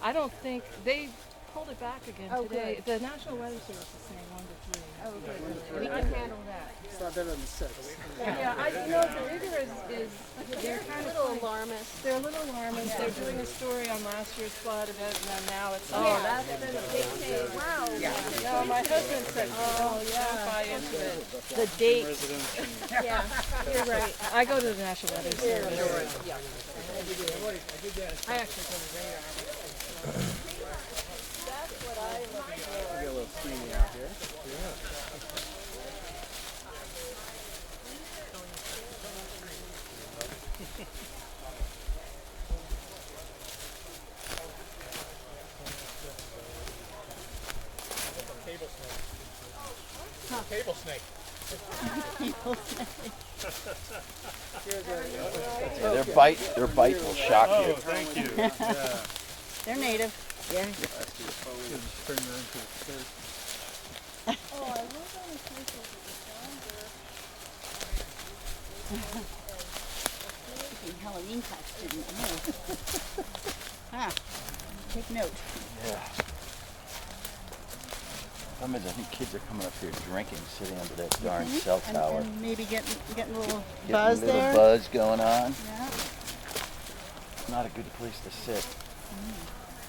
Speaker 7: I don't think they pulled it back again
Speaker 8: Oh,
Speaker 7: today.
Speaker 8: good.
Speaker 7: The National Weather Service is saying 1 to 3.
Speaker 8: Oh, good. We can handle that.
Speaker 9: It's not better than 6.
Speaker 7: Yeah, I know the rigor is they're kind of
Speaker 8: little alarmist.
Speaker 7: They're a little alarmist. They're doing a story on last year's flood event, and then now it's
Speaker 8: That's been a big change. Wow.
Speaker 7: No, my husband said, don't buy into it.
Speaker 8: The dates. Yeah, you're right.
Speaker 7: I go to the National Weather Service.
Speaker 8: Yeah.
Speaker 7: I actually go to radar.
Speaker 8: That's what I like.
Speaker 9: Get a little steamy out here.
Speaker 1: Table snake.
Speaker 3: Yeah, their bite will shock you.
Speaker 11: Oh, thank you. Yeah.
Speaker 12: They're native.
Speaker 8: Yeah.
Speaker 11: Turn her into a skirt.
Speaker 8: Oh, I was on the case of
Speaker 12: Making Halloween costume. Take note.
Speaker 3: Yeah. I think kids are coming up here drinking, sitting under that darn cell tower.
Speaker 12: And maybe getting a little
Speaker 3: Getting
Speaker 12: buzz
Speaker 3: a little
Speaker 12: there.
Speaker 3: buzz going on.
Speaker 12: Yeah.
Speaker 3: Not a good place to sit.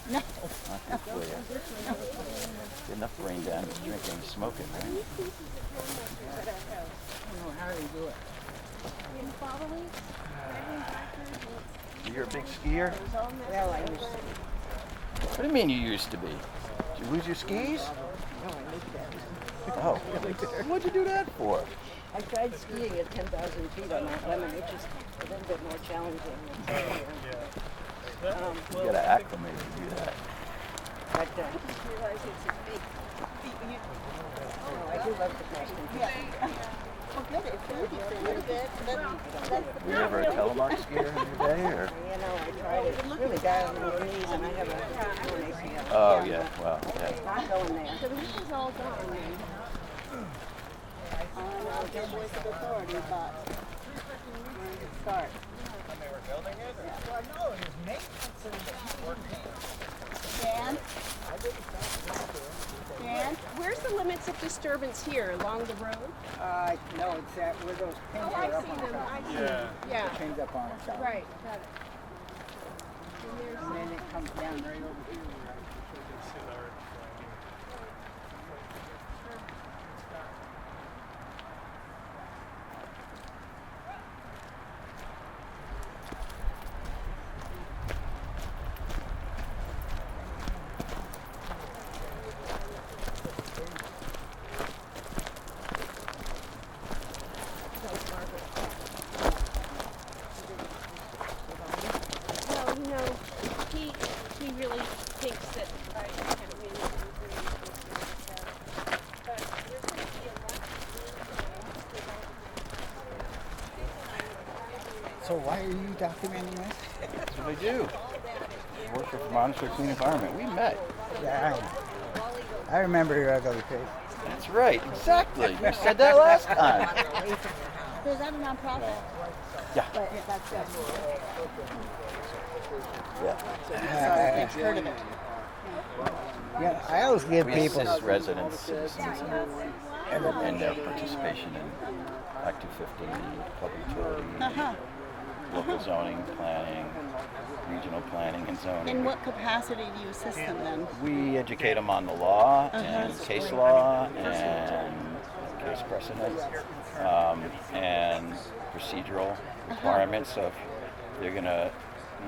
Speaker 12: No.
Speaker 3: Not good for you. Get enough brain damage drinking and smoking, right?
Speaker 6: I don't know how they do it.
Speaker 3: You're a big skier?
Speaker 6: Well, I used to.
Speaker 3: What do you mean you used to be? Did you lose your skis?
Speaker 6: No, I moved that.
Speaker 3: Oh. What'd you do that for?
Speaker 14: I tried skiing at 10,000 feet on Mount Lemon, which is a little bit more challenging.
Speaker 3: You gotta acclimate to do that.
Speaker 14: But I do love the cross country.
Speaker 12: Well, good. If you keep a little bit,
Speaker 3: Were you ever a telemark skier in your day, or?
Speaker 14: You know, I tried it. It's really bad on your knees, and I have a torn ACL.
Speaker 3: Oh yeah, well, yeah.
Speaker 14: Not going there.
Speaker 8: So this is all gone then.
Speaker 12: their voice of authority, but where did it start?
Speaker 1: When they were building it? Or?
Speaker 6: Well, no, there's maintenance and
Speaker 12: Dan? Dan?
Speaker 8: Where's the limits of disturbance here? Along the road?
Speaker 6: no, it's at where those pins
Speaker 8: Oh,
Speaker 6: are
Speaker 8: I
Speaker 6: up
Speaker 8: see
Speaker 6: on
Speaker 8: them.
Speaker 6: top.
Speaker 8: I see
Speaker 11: Yeah.
Speaker 8: them. Yeah.
Speaker 6: The pins up on top.
Speaker 8: Right. Got it.
Speaker 6: And then it comes down right over here.
Speaker 8: Well, you know, he really thinks that I can really agree with that. But there's going to be a lot
Speaker 6: So why are you documenting this?
Speaker 3: That's what I do. I work for Vermont for a Clean Environment. We met.
Speaker 6: Yeah, I remember your ugly face.
Speaker 3: That's right, exactly. You said that last time.
Speaker 12: Is that a nonprofit?
Speaker 3: Yeah.
Speaker 12: But that's good.
Speaker 3: Yeah.
Speaker 12: Heard of it.
Speaker 6: Yeah, I always give
Speaker 3: We
Speaker 6: people.
Speaker 3: assist residents, citizens, and their participation in Act 250, public utility, local zoning, planning, regional planning and zoning.
Speaker 12: In what capacity do you assist them then?
Speaker 3: We educate them on the law and case law and case precedent and procedural requirements. So if they're going to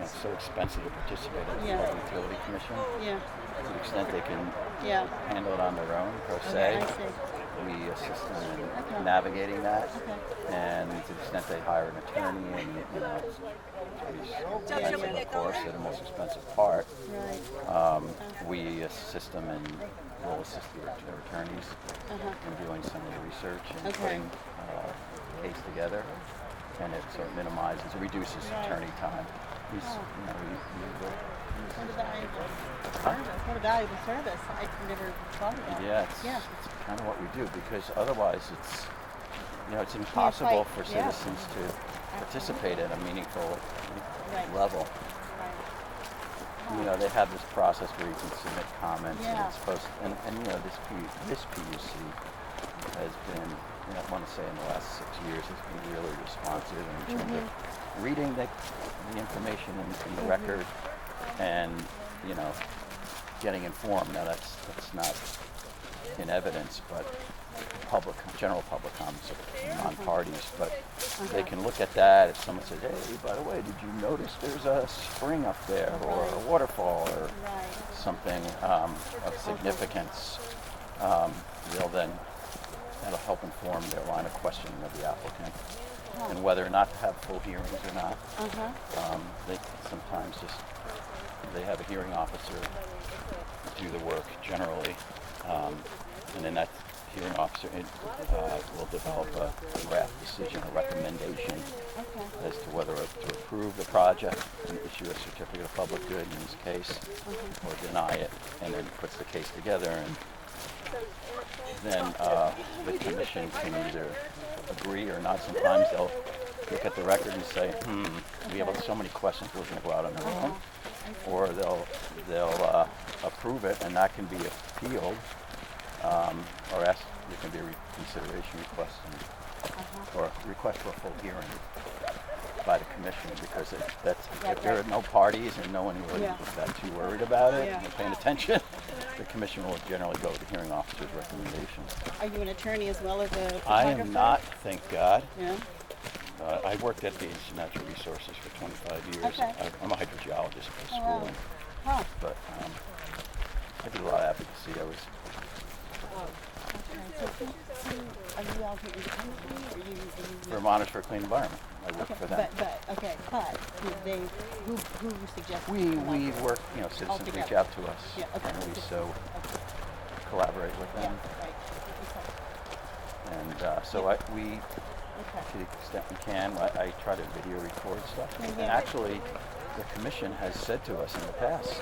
Speaker 3: it's so expensive to participate in the
Speaker 12: Yeah.
Speaker 3: Public Utility Commission.
Speaker 12: Yeah.
Speaker 3: To the extent they can
Speaker 12: Yeah.
Speaker 3: handle it on their own, per
Speaker 12: Okay,
Speaker 3: se,
Speaker 12: I see.
Speaker 3: we assist them in
Speaker 12: Okay.
Speaker 3: navigating that.
Speaker 12: Okay.
Speaker 3: And to the extent they hire an attorney, and attorneys, of course, are the most expensive part.
Speaker 12: Right.
Speaker 3: We assist them in, we'll assist their attorneys in doing some of the research and
Speaker 12: Okay.
Speaker 3: putting the case together. And it sort of minimizes, reduces attorney time. We
Speaker 12: What a valuable service. What a valuable service. I never thought of that.
Speaker 3: Yeah, it's kind of what we do, because otherwise it's impossible for citizens to participate at a meaningful level. They have this process where you can submit comments, and it's supposed, this PUC has been, I want to say in the last 6 years, has been really responsive in terms of reading the information in the record and, getting informed. Now that's not in evidence, but general public comments are non-parties, but they can look at that if someone says, hey, by the way, did you notice there's a spring up there, or a waterfall, or something of significance. That'll help inform their line of questioning of the applicant, and whether or not to have full hearings or not. They sometimes they have a hearing officer do the work generally, and then that hearing officer will develop a draft decision, a recommendation as to whether to approve the project and issue a certificate of public good in this case, or deny it, and then puts the case together, and then the commission can either agree or not. Sometimes they'll look at the record and say, we have so many questions, we're going to go out on our own, or they'll approve it, and that can be appealed, or there can be a reconsideration request, or a request for a full hearing by the commission, because if there are no parties and no one really is that too worried about it, and paying attention, the commission will generally go with the hearing officer's recommendations.
Speaker 12: Are you an attorney as well as a photographer?
Speaker 3: I am not, thank God.
Speaker 12: Yeah.
Speaker 3: I worked at the Institute of Natural Resources for 25 years.
Speaker 12: Okay.
Speaker 3: I'm a hydrogeologist by
Speaker 12: wow.
Speaker 3: schooling, but I did a lot of advocacy. I was.
Speaker 12: Are you out here independently, or are you
Speaker 3: Vermonters for a Clean Environment. I work for them.
Speaker 12: But who suggested?
Speaker 3: We work, citizens reach out to us, and we collaborate with them. And we, to the extent we can, I try to video record stuff. And actually, the commission has said to us in the past,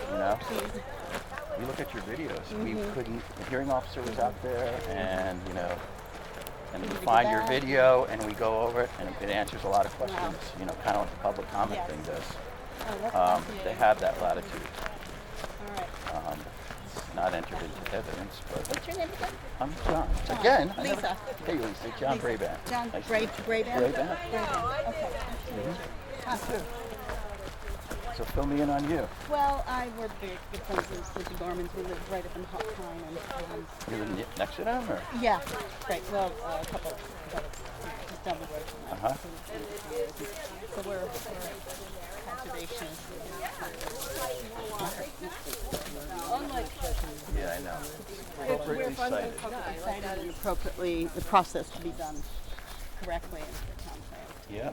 Speaker 3: we look at your videos. We couldn't. The hearing officer was out there, and and we find your video, and we go over it, and it answers a lot of questions. Kind of like the public comment thing does. They have that latitude. It's not entered into evidence, but.
Speaker 12: What's your name again?
Speaker 3: I'm John. Again.
Speaker 12: Lisa.
Speaker 3: Hey, Lisa. John Brabant.
Speaker 12: John
Speaker 3: Nice
Speaker 12: Brabant. Okay.
Speaker 3: Okay. So fill me in on you.
Speaker 12: Well, we're good friends with the Gormans. We live right up in Hot Pine.
Speaker 3: You live next to them, or?
Speaker 12: Yeah, right. Well, a couple, but just down the road from them. So we're conservationists.
Speaker 3: Yeah, I know. Appropriately cited.
Speaker 12: Cited and appropriately, the process to be done correctly in the town plan.
Speaker 3: Yeah.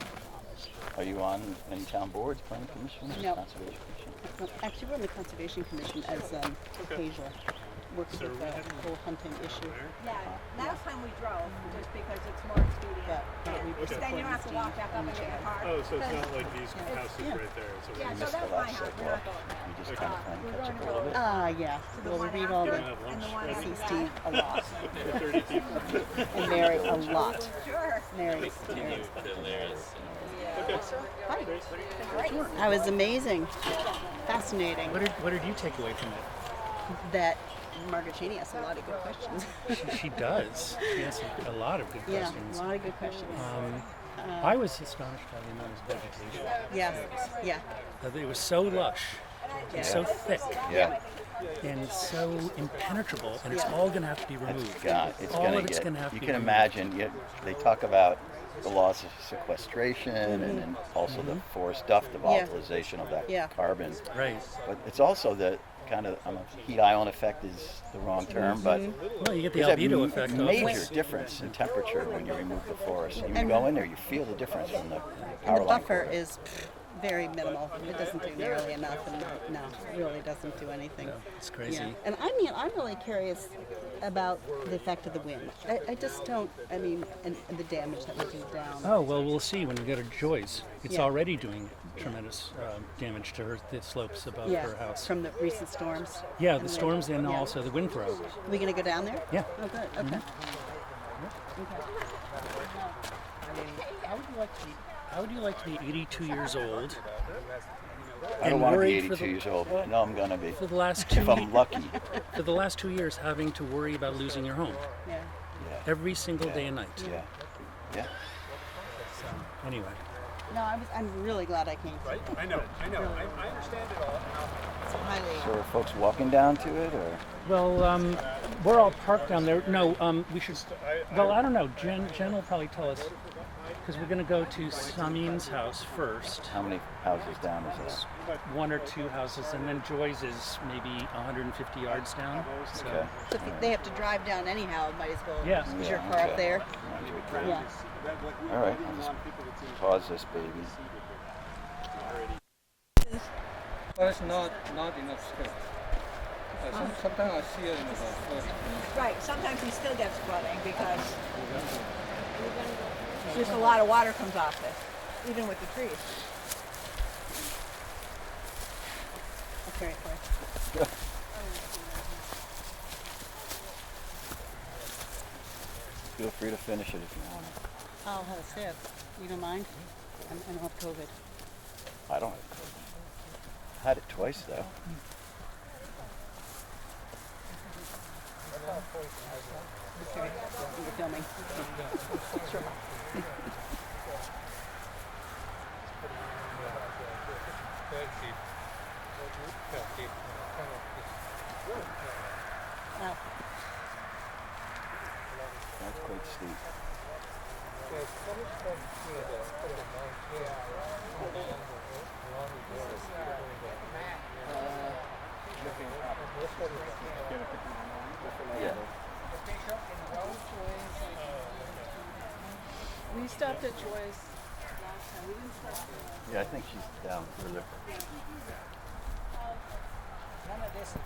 Speaker 3: Are you on any town boards, planning commission,
Speaker 12: No.
Speaker 3: conservation commission?
Speaker 12: Actually, we're on the Conservation Commission as Asia, working with the whole hunting issue.
Speaker 5: Yeah, last time we drove, just because it's more expedient. Then you don't have to walk back up and get your car.
Speaker 11: Oh, so it's not like these houses right there. So
Speaker 5: Yeah, so that's my house. We're not going there.
Speaker 3: You just kind of playing catch up a little bit?
Speaker 12: Yeah. Well, we read all the, see Steve a lot.
Speaker 11: 30 people.
Speaker 12: And Mary a lot.
Speaker 5: Sure.
Speaker 12: Mary.
Speaker 17: Hilarious.
Speaker 12: Hi. That was amazing. Fascinating.
Speaker 2: What did you take away from it?
Speaker 12: That Margaret Cheney asks a lot of good questions.
Speaker 2: She does. She asks a lot of good questions.
Speaker 12: Yeah, a lot of good questions.
Speaker 2: I was astonished by the amount of vegetation.
Speaker 12: Yeah.
Speaker 2: It was so lush, and so thick, and so impenetrable, and it's all going to have to be removed.
Speaker 3: It's
Speaker 2: all of it's going to have to be
Speaker 3: You can
Speaker 2: removed.
Speaker 3: imagine, they talk about the laws of sequestration and then also the forest duff, the
Speaker 12: Yeah.
Speaker 3: volatilization of that
Speaker 12: Yeah.
Speaker 3: carbon.
Speaker 11: Right.
Speaker 3: But it's also the kind of heat island effect is the wrong term, but
Speaker 11: Well, you get the
Speaker 3: there's
Speaker 11: albedo
Speaker 3: a
Speaker 11: effect.
Speaker 3: major difference in temperature when you remove the forest. You
Speaker 12: And-
Speaker 3: go in there, you feel the difference from the
Speaker 12: And
Speaker 3: power
Speaker 12: the
Speaker 3: line
Speaker 12: buffer
Speaker 3: cord.
Speaker 12: is very minimal. It doesn't do nearly enough, and no, it really doesn't do anything.
Speaker 11: It's crazy.
Speaker 12: Yeah. And I mean, I'm really curious about the effect of the wind. I just don't. I mean, and the damage that would do down.
Speaker 11: Oh, well, we'll see when we go to Joy's. It's
Speaker 12: Yeah.
Speaker 11: already doing tremendous damage to the slopes above
Speaker 12: Yeah,
Speaker 11: her house.
Speaker 12: from the recent storms.
Speaker 11: Yeah,
Speaker 12: and
Speaker 11: the
Speaker 12: wind.
Speaker 11: storms and
Speaker 12: Yeah.
Speaker 11: also the wind throw.
Speaker 12: Are we gonna go down there?
Speaker 11: Yeah.
Speaker 12: Oh, good. Okay.
Speaker 11: How would you like to be 82 years old?
Speaker 3: I don't
Speaker 11: and
Speaker 3: want to be
Speaker 11: worried for
Speaker 3: 82
Speaker 11: the-
Speaker 3: years old. I know I'm going to be.
Speaker 11: For the last
Speaker 3: if I'm lucky.
Speaker 11: For the last 2 years, having to worry about losing your home.
Speaker 12: Yeah.
Speaker 11: Every single day and night.
Speaker 3: Yeah. Yeah.
Speaker 11: So, anyway.
Speaker 12: No, I'm really glad I came.
Speaker 1: Right? I know. I understand it all.
Speaker 12: It's highly.
Speaker 3: So are folks walking down to it, or?
Speaker 11: Well, we're all parked down there. No, we should. Well, I don't know. Jen will probably tell us because we're going to go to Samin's house first.
Speaker 3: How many houses down is that?
Speaker 11: One or two houses, and then Joy's is maybe 150 yards down. So.
Speaker 3: Okay.
Speaker 12: So if they have to drive down anyhow, might as well.
Speaker 11: Yeah.
Speaker 12: Is your car up there? Yeah.
Speaker 3: All right, I'll just pause this baby.
Speaker 10: But it's not enough space. Sometimes I see it in the first.
Speaker 5: Right, sometimes he still gets flooding because just a lot of water comes off this, even with the trees.
Speaker 12: Okay, right.
Speaker 3: Feel free to finish it if you want.
Speaker 12: I'll have a sip. You don't mind? I don't have COVID.
Speaker 3: I don't. Had it twice though.
Speaker 12: Okay, you're filming. Sure. Oh.
Speaker 3: That's quite steep. Yeah.
Speaker 4: We stopped at Joy's last time. We didn't stop there.
Speaker 3: Yeah, I think she's down further.
Speaker 6: None of this is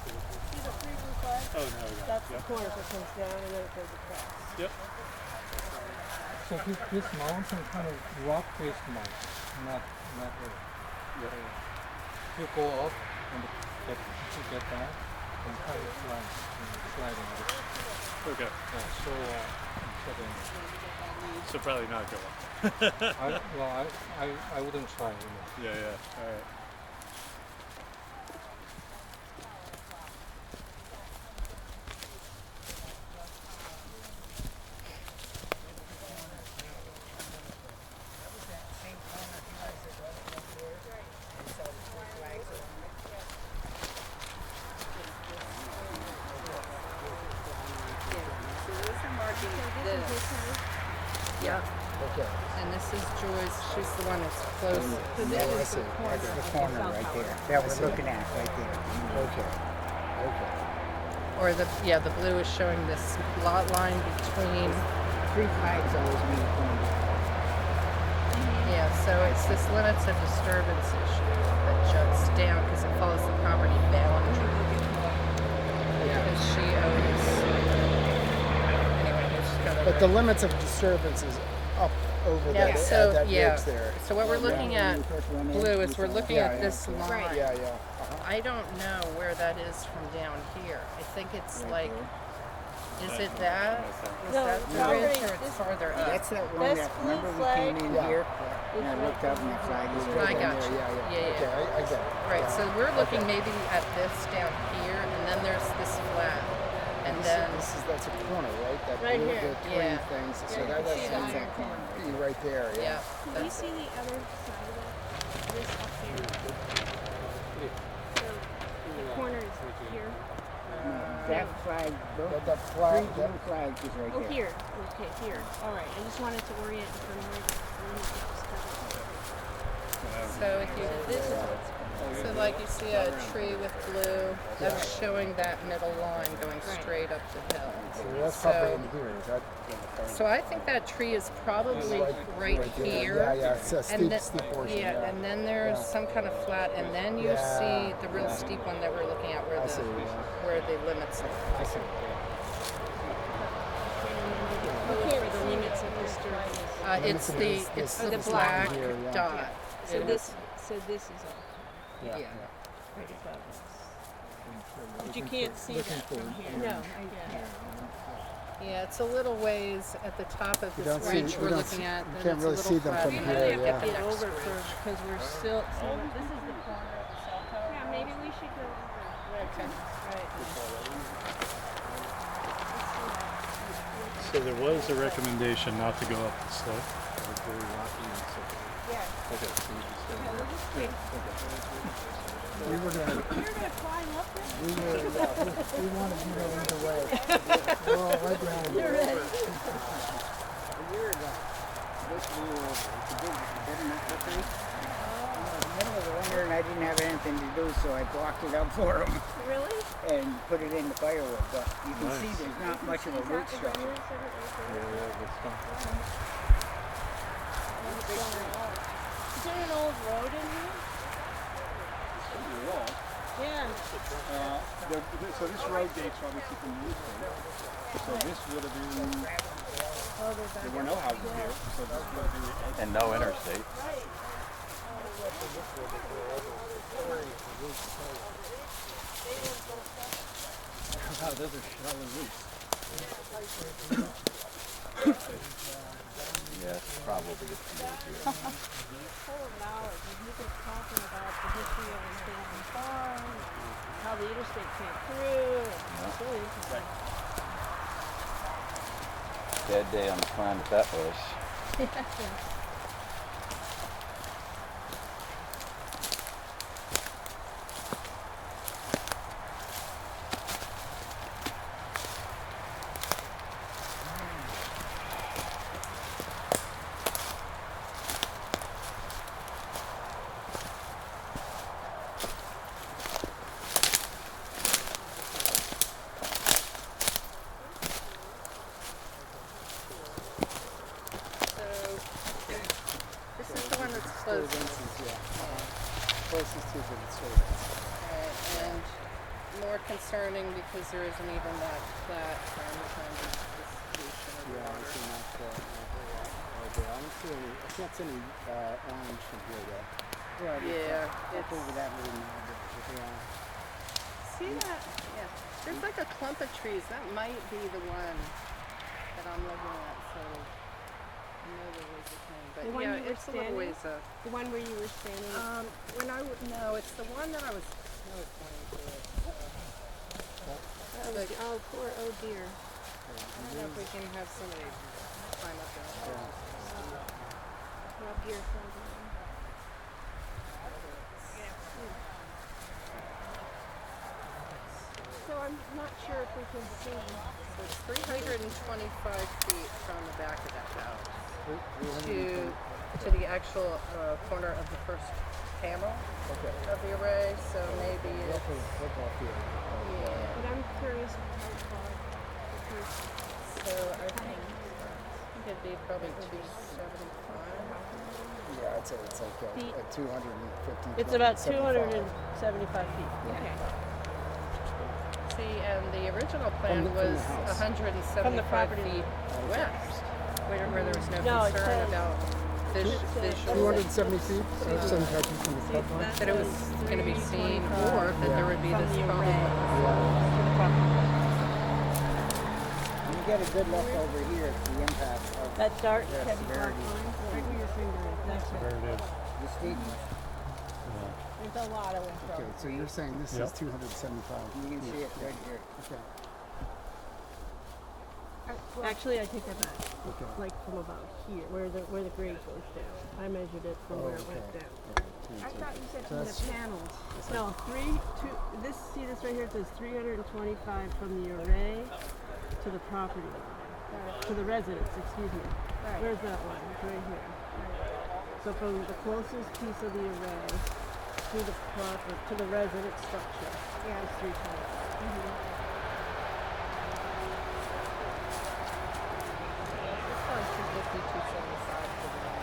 Speaker 4: See the three blue flags?
Speaker 11: Oh, no, we got
Speaker 4: That's
Speaker 11: it.
Speaker 4: the corner that comes down and then it goes across.
Speaker 11: Yep.
Speaker 10: So this mountain kind of rock-based mountain, not hill. You go up and get down and kind of sliding a bit.
Speaker 11: Okay.
Speaker 10: Yeah,
Speaker 11: So probably not go up.
Speaker 10: I wouldn't try.
Speaker 11: Yeah, yeah. All right.
Speaker 7: Yeah.
Speaker 6: Okay.
Speaker 7: And this is Joy's. She's the one that's close.
Speaker 6: Oh, I see. That's the corner right there. That we're looking at right there. Okay. Okay.
Speaker 7: Or the blue is showing this lot line between.
Speaker 6: Three flags always mean corner.
Speaker 7: Yeah, so it's this limits of disturbance issue that juts down because it follows the property boundary. Because she owns. Anyway, she's got a.
Speaker 18: But the limits of disturbance is up over
Speaker 7: Yeah,
Speaker 18: that,
Speaker 7: so
Speaker 18: that
Speaker 7: yeah.
Speaker 18: ridge there.
Speaker 7: So what we're looking at, blue, is we're looking at this
Speaker 18: Yeah,
Speaker 7: line.
Speaker 18: yeah, yeah.
Speaker 7: I don't know where that is from down here. I think it's like, is it that? Is
Speaker 12: No,
Speaker 7: that the
Speaker 12: no.
Speaker 7: ridge or it's farther up?
Speaker 6: That's that one
Speaker 12: This
Speaker 6: that, remember
Speaker 12: blue
Speaker 6: we came
Speaker 12: flag
Speaker 6: in
Speaker 18: Yeah.
Speaker 6: here and I looked up and that flag is
Speaker 7: I
Speaker 6: right
Speaker 7: got
Speaker 6: there.
Speaker 7: you.
Speaker 18: Yeah, yeah.
Speaker 7: Yeah,
Speaker 18: Okay,
Speaker 7: yeah.
Speaker 18: I get it.
Speaker 7: Right,
Speaker 18: Yeah.
Speaker 7: so we're looking maybe at this down here, and then there's this flat. And then,
Speaker 18: That's a corner, right? That
Speaker 7: Right
Speaker 18: blue,
Speaker 7: here.
Speaker 18: the twin
Speaker 7: Yeah.
Speaker 18: things. So
Speaker 7: Yeah,
Speaker 18: that's
Speaker 7: you can see that corner.
Speaker 18: right there. Yeah.
Speaker 7: yeah.
Speaker 4: Can we see the other side of that? This up here. So the corner is here.
Speaker 6: That flag,
Speaker 18: that flag,
Speaker 6: three blue flags is right
Speaker 8: Oh,
Speaker 6: there.
Speaker 8: here. Okay, here. All right. I just wanted to orient from where
Speaker 7: So if you so like you see a tree with blue, that's showing that middle line going straight up the hill.
Speaker 18: So that's probably in here. Is that,
Speaker 7: So I think that tree is probably right
Speaker 18: there.
Speaker 7: here.
Speaker 18: Yeah, it's a steep portion.
Speaker 7: Yeah, and then there's some kind of flat, and then you see the real steep one that we're looking at, where where the limits are.
Speaker 18: I see.
Speaker 8: where the limits of disturbance.
Speaker 7: It's the black dot.
Speaker 8: So this is all.
Speaker 7: Yeah.
Speaker 8: Right above us. But you can't see that from here. No, I can't.
Speaker 7: Yeah, it's a little ways at the top of
Speaker 18: You
Speaker 7: this
Speaker 18: don't
Speaker 7: ridge
Speaker 18: see-
Speaker 7: we're
Speaker 18: you don't
Speaker 7: looking
Speaker 18: see-
Speaker 7: at.
Speaker 18: you
Speaker 7: then
Speaker 18: can't
Speaker 7: it's a
Speaker 18: really
Speaker 7: little
Speaker 18: see them
Speaker 7: flat.
Speaker 18: from
Speaker 7: You
Speaker 18: here,
Speaker 7: have to
Speaker 18: yeah.
Speaker 7: get
Speaker 8: Get
Speaker 7: next
Speaker 8: over
Speaker 7: ridge.
Speaker 8: because we're still. See, this is the corner of the cell tower. Yeah, maybe we should go over.
Speaker 7: Okay.
Speaker 8: Right.
Speaker 11: So there was a recommendation not to go up the slope.
Speaker 8: Yeah.
Speaker 11: Okay, so you just stay there.
Speaker 18: We were gonna.
Speaker 8: You're gonna climb up this?
Speaker 18: We wanted to go either way. We're all right behind you.
Speaker 8: You're ready.
Speaker 6: A year ago, this year, the big knuckle tree. In the middle of the winter, and I didn't have anything to do, so I blocked it up for them.
Speaker 8: Really?
Speaker 6: And put it in the firewood. But you can see there's not much of a root structure.
Speaker 8: Is there an old road in here? Yeah.
Speaker 9: So this road dates obviously from the east. So this would have been, there were no houses here, so this would have been.
Speaker 3: And no interstate.
Speaker 9: Wow, those are shallow roofs.
Speaker 3: Yes, probably a few years here.
Speaker 8: He's full of knowledge, and he was talking about the history of his family farm, how the interstate came through. It's really interesting.
Speaker 3: Bad day on the planet that was.
Speaker 7: This is the one that's closest.
Speaker 18: Closest to the disturbance.
Speaker 7: And more concerning because there isn't even that flat kind of distribution of
Speaker 18: Yeah, I
Speaker 7: water.
Speaker 18: see not there. I don't see any. I can't see any orange from here yet.
Speaker 7: Yeah,
Speaker 6: Up over that little knob.
Speaker 7: See that? Yeah. There's like a clump of trees. That might be the one that I'm looking at. So I know there was a thing, but
Speaker 8: The one
Speaker 7: yeah,
Speaker 8: you were
Speaker 7: it's a little
Speaker 8: standing?
Speaker 7: ways up.
Speaker 8: The one where you were standing?
Speaker 7: No, it's the one that I was pointing to.
Speaker 8: Oh, poor, oh dear.
Speaker 7: I don't know if we can have somebody climb up there.
Speaker 8: Rub your thumb down. So I'm not sure if we can see.
Speaker 7: So it's 325 feet from the back of that house to the actual corner of the first panel of the array. So maybe it's,
Speaker 8: But I'm curious how far.
Speaker 7: so I think it'd be probably 275.
Speaker 18: Yeah, I'd say it's like 250.
Speaker 8: It's about
Speaker 18: 275.
Speaker 8: 275 feet. Okay.
Speaker 7: See, and the original plan
Speaker 18: From the
Speaker 7: was
Speaker 18: house.
Speaker 7: 175
Speaker 8: From the property
Speaker 7: feet west, where there was no
Speaker 8: No, it
Speaker 7: concern
Speaker 8: says-
Speaker 7: about visual.
Speaker 18: 270 feet? 75 feet from the flood line?
Speaker 7: That it was going to be seen, or that there would be this problem.
Speaker 6: You get a good look over here at the impact of
Speaker 8: That dark
Speaker 6: the
Speaker 8: heavy black
Speaker 6: severity.
Speaker 8: line, right where your finger is. That's
Speaker 11: There
Speaker 8: it.
Speaker 11: it is.
Speaker 6: The steepness.
Speaker 8: There's a lot of info.
Speaker 18: Okay, so you're saying this
Speaker 11: Yep.
Speaker 18: is 275
Speaker 6: You can
Speaker 18: feet.
Speaker 6: see it right here.
Speaker 18: Okay.
Speaker 8: Actually, I take that back.
Speaker 18: Okay.
Speaker 8: Like from about here, where the grade goes down. I measured it from where it went
Speaker 18: okay.
Speaker 8: down. I thought you said from the panels. No, see this right here, it says 325 from the array to the property line. To the residence, excuse me.
Speaker 5: Right.
Speaker 8: Where's that one? It's right here. So from the closest piece of the array to the residence structure.
Speaker 5: Yeah.
Speaker 8: It's 325.
Speaker 7: This one's 250, 275 for the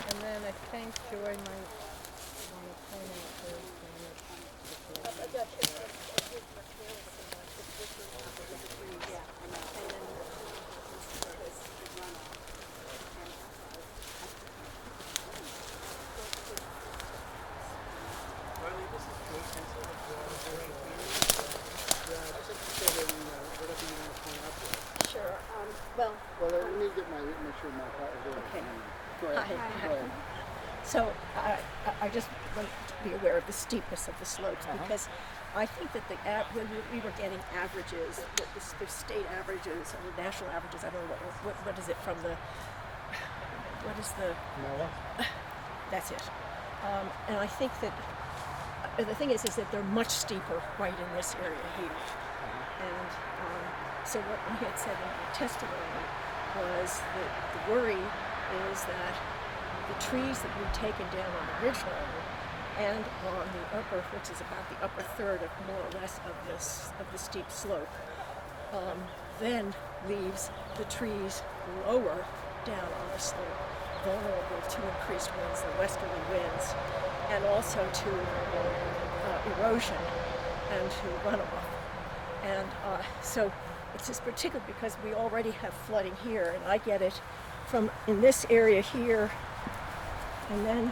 Speaker 7: And then I think Joy might want to point out
Speaker 5: Sure.
Speaker 18: Well, let me get make sure my
Speaker 5: Okay.
Speaker 18: Go ahead.
Speaker 5: Hi.
Speaker 18: Go ahead.
Speaker 5: So I just want to be aware of the steepness of the slopes because I think that when we were getting averages, the state averages or the national averages, I don't know what is it from the, what is the, that's it. And I think that the thing is that they're much steeper right in this area here. And so what I had said in my testimony was that the worry is that the trees that we've taken down on the ridgeline and on the upper, which is about the upper third of more or less of the steep slope, then leaves the trees lower down on the slope, vulnerable to increased winds, the westerly winds, and also to erosion and to runoff. And so it's just particular because we already have flooding here, and I get it from in this area here, and then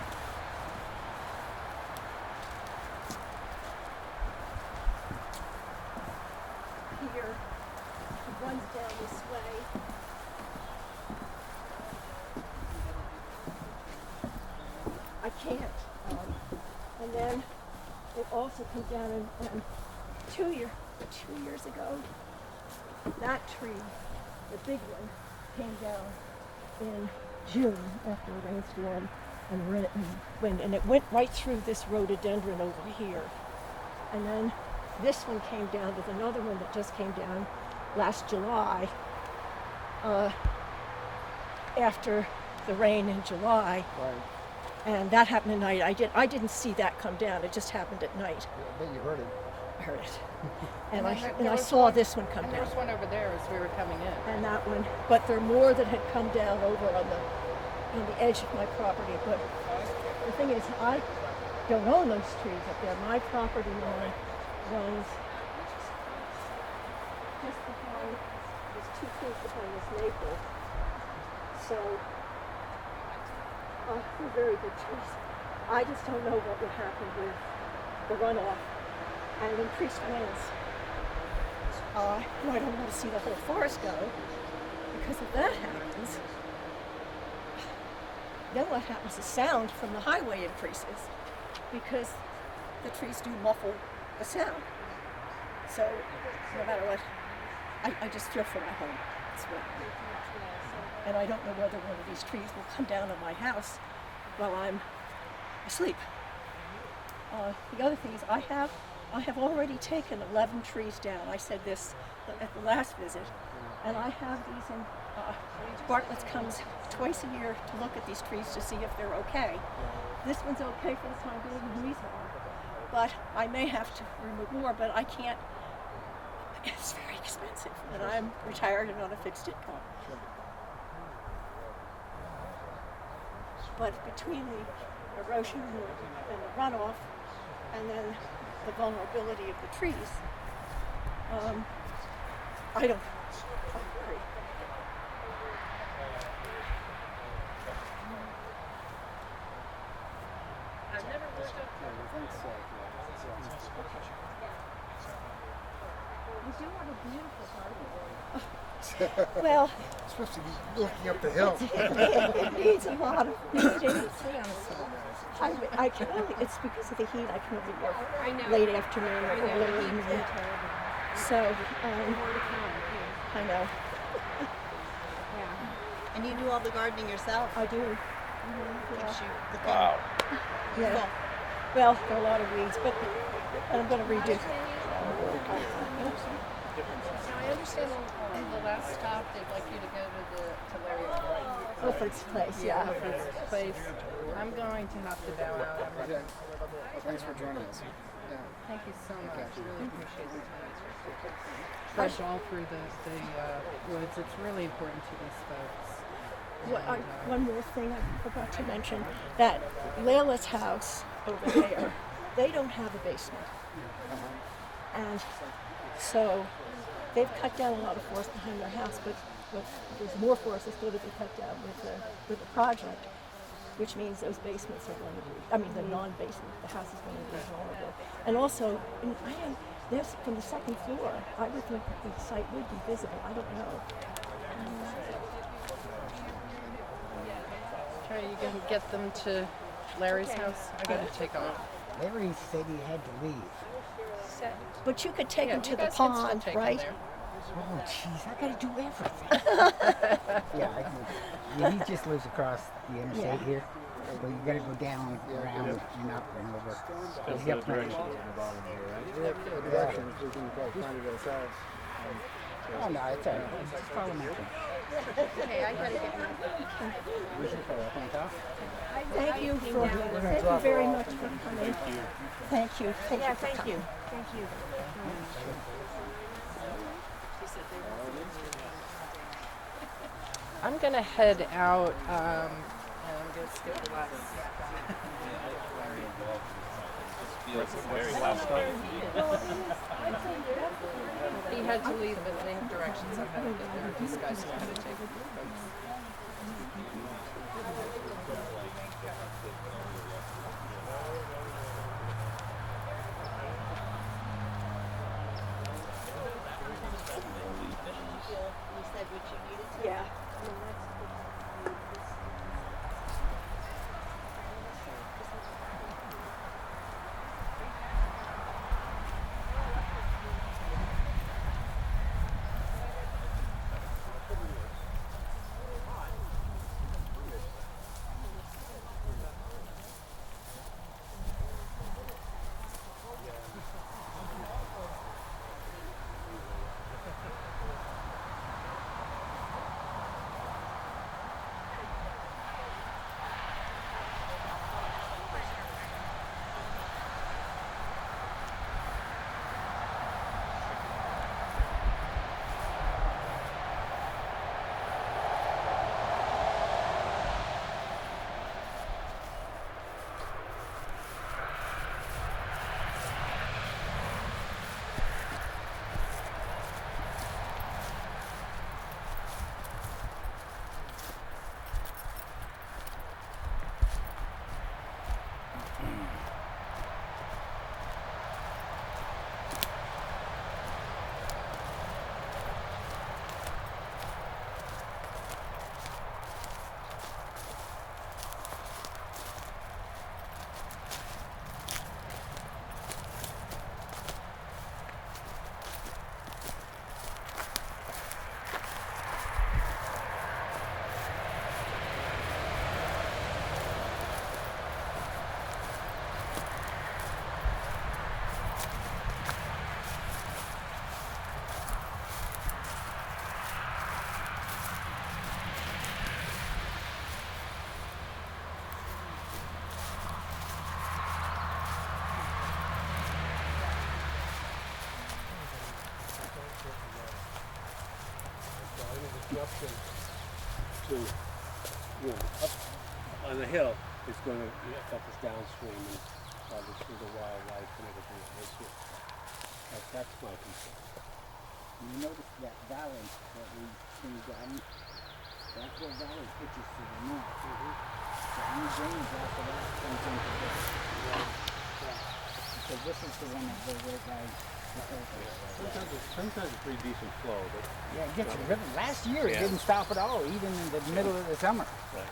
Speaker 5: here, it runs down this way. I can't. And then it also comes down and 2 years ago, that tree, the big one, came down in June after a rainstorm and wind, and it went right through this rhododendron over here. And then this one came down. There's another one that just came down last July after the rain in July.
Speaker 18: Right.
Speaker 5: And that happened at night. I didn't see that come down. It just happened at night.
Speaker 18: I bet you heard it.
Speaker 5: I heard it. And
Speaker 7: there
Speaker 5: I
Speaker 7: was
Speaker 5: saw
Speaker 7: one-
Speaker 5: this one come
Speaker 7: and
Speaker 5: down.
Speaker 7: there was one over there as we were coming in.
Speaker 5: And that one. But there are more that had come down over on the edge of my property. But the thing is, I don't own those trees up there. My property line runs just behind, just 2 feet behind this maple. So they're very good trees. I just don't know what would happen with the runoff and increased winds. I don't want to see the whole forest go, because if that happens, then what happens is sound from the highway increases, because the trees do muffle the sound. So no matter what, I just fear for my home. That's what. And I don't know whether one of these trees will come down on my house while I'm asleep. The other thing is I have already taken 11 trees down. I said this at the last visit, and I have these in, Bartlett's comes twice a year to look at these trees to see if they're okay. This one's okay for the time being, and these are. But I may have to remove more, but I can't. It's very expensive, and I'm retired and on a fixed income. But between the erosion and the runoff, and then the vulnerability of the trees, I don't worry.
Speaker 7: I've never worked up
Speaker 18: Yeah, I think so.
Speaker 5: You do have a beautiful garden. Well,
Speaker 18: It's supposed to be looking up the hill.
Speaker 5: it needs a lot of heating. I can only, it's because of the heat, I can only work late afternoon or early evening. So, I know.
Speaker 12: And you do all the gardening yourself?
Speaker 5: I do.
Speaker 12: Keeps you looking
Speaker 3: Wow.
Speaker 5: Yeah. Well, there are a lot of weeds, but I'm going to redo.
Speaker 7: Now I understand on the last stop they'd like you to go to Larry
Speaker 5: Wilford's place, yeah.
Speaker 7: Wilford's place. I'm going to have to bow out. I'm running a little bit.
Speaker 18: Thanks for joining us. Yeah.
Speaker 7: Thank you so much. Really appreciate the time. Fresh all through the woods. It's really important to these folks.
Speaker 5: One more thing I forgot to mention, that Layla's house over there, they don't have a basement. And so they've cut down a lot of forest behind their house, but there's more forest that's going to be cut down with the project, which means those basements are going to be, I mean the non-basement, the house is going to be vulnerable. And also, there's from the second floor, I would think that the site would be visible, I don't know.
Speaker 7: Are you going to get them to Larry's house? I got to take off.
Speaker 6: Larry said he had to leave.
Speaker 5: But you could take them to
Speaker 7: you
Speaker 5: the
Speaker 7: guys can still
Speaker 5: pond,
Speaker 7: take 'em
Speaker 5: right?
Speaker 7: there.
Speaker 6: Oh, jeez, I gotta do everything. Yeah, I can. Yeah, he just lives across the interstate here. So you gotta go down, around, and up and over. He's got plenty.
Speaker 18: The directions, we can probably find it ourselves.
Speaker 6: Oh, no, it's all right. Just follow me.
Speaker 7: Okay, I got to get my...
Speaker 6: We should follow up on top.
Speaker 5: Thank you very much for coming. Thank you. Thank you. Thank you. Thank you.
Speaker 7: I'm going to head out, and I'm going to skip the last. He had to leave, but they have directions on how to get there. These guys know how to take folks.
Speaker 12: You said what you needed to?
Speaker 5: Yeah.
Speaker 18: To, up on the hill, it's going to affect us downstream and obviously the wildlife and everything that's here. That's my concern.
Speaker 6: You notice that valley that we came down? That whole valley pitches to the north. So any drainage after that comes into this. So this is the one that goes right by the surface.
Speaker 18: Sometimes a pretty decent flow, but
Speaker 6: yeah, it gets driven. Last year it didn't stop at all, even in the middle of the summer.
Speaker 18: Right.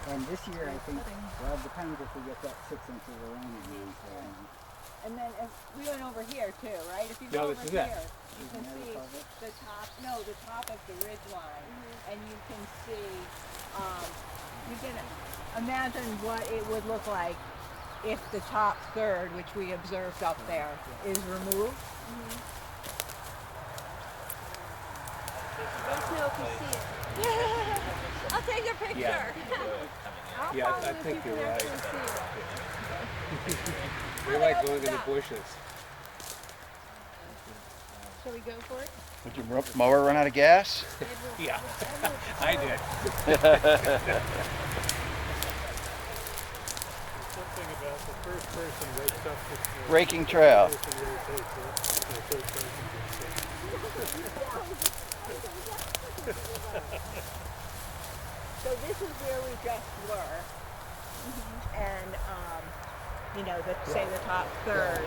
Speaker 6: And this year I think, well, it depends if we get that 6 inches of rain again. So,
Speaker 5: And then if we went over here too, right? If you
Speaker 18: No,
Speaker 5: go
Speaker 18: this
Speaker 5: over
Speaker 18: is it.
Speaker 5: here, you can see the top, no, the top of the ridge line. And you can see, you can imagine what it would look like if the top third, which we observed up there, is removed.
Speaker 8: Let us know if you see it. I'll take a picture.
Speaker 18: Yeah.
Speaker 8: I'll
Speaker 18: Yeah,
Speaker 8: follow
Speaker 18: I
Speaker 8: if
Speaker 18: think
Speaker 8: you
Speaker 18: you're
Speaker 8: can
Speaker 18: right.
Speaker 8: actually see it.
Speaker 18: We like going in the bushes.
Speaker 8: Shall we go for it?
Speaker 3: Would your mower run out of gas?
Speaker 18: Yeah, I did.
Speaker 11: Something about the first person wakes up with the
Speaker 3: Breaking trail.
Speaker 11: person rotates, the third person
Speaker 5: So this is where we just were. And, you know, say the top third.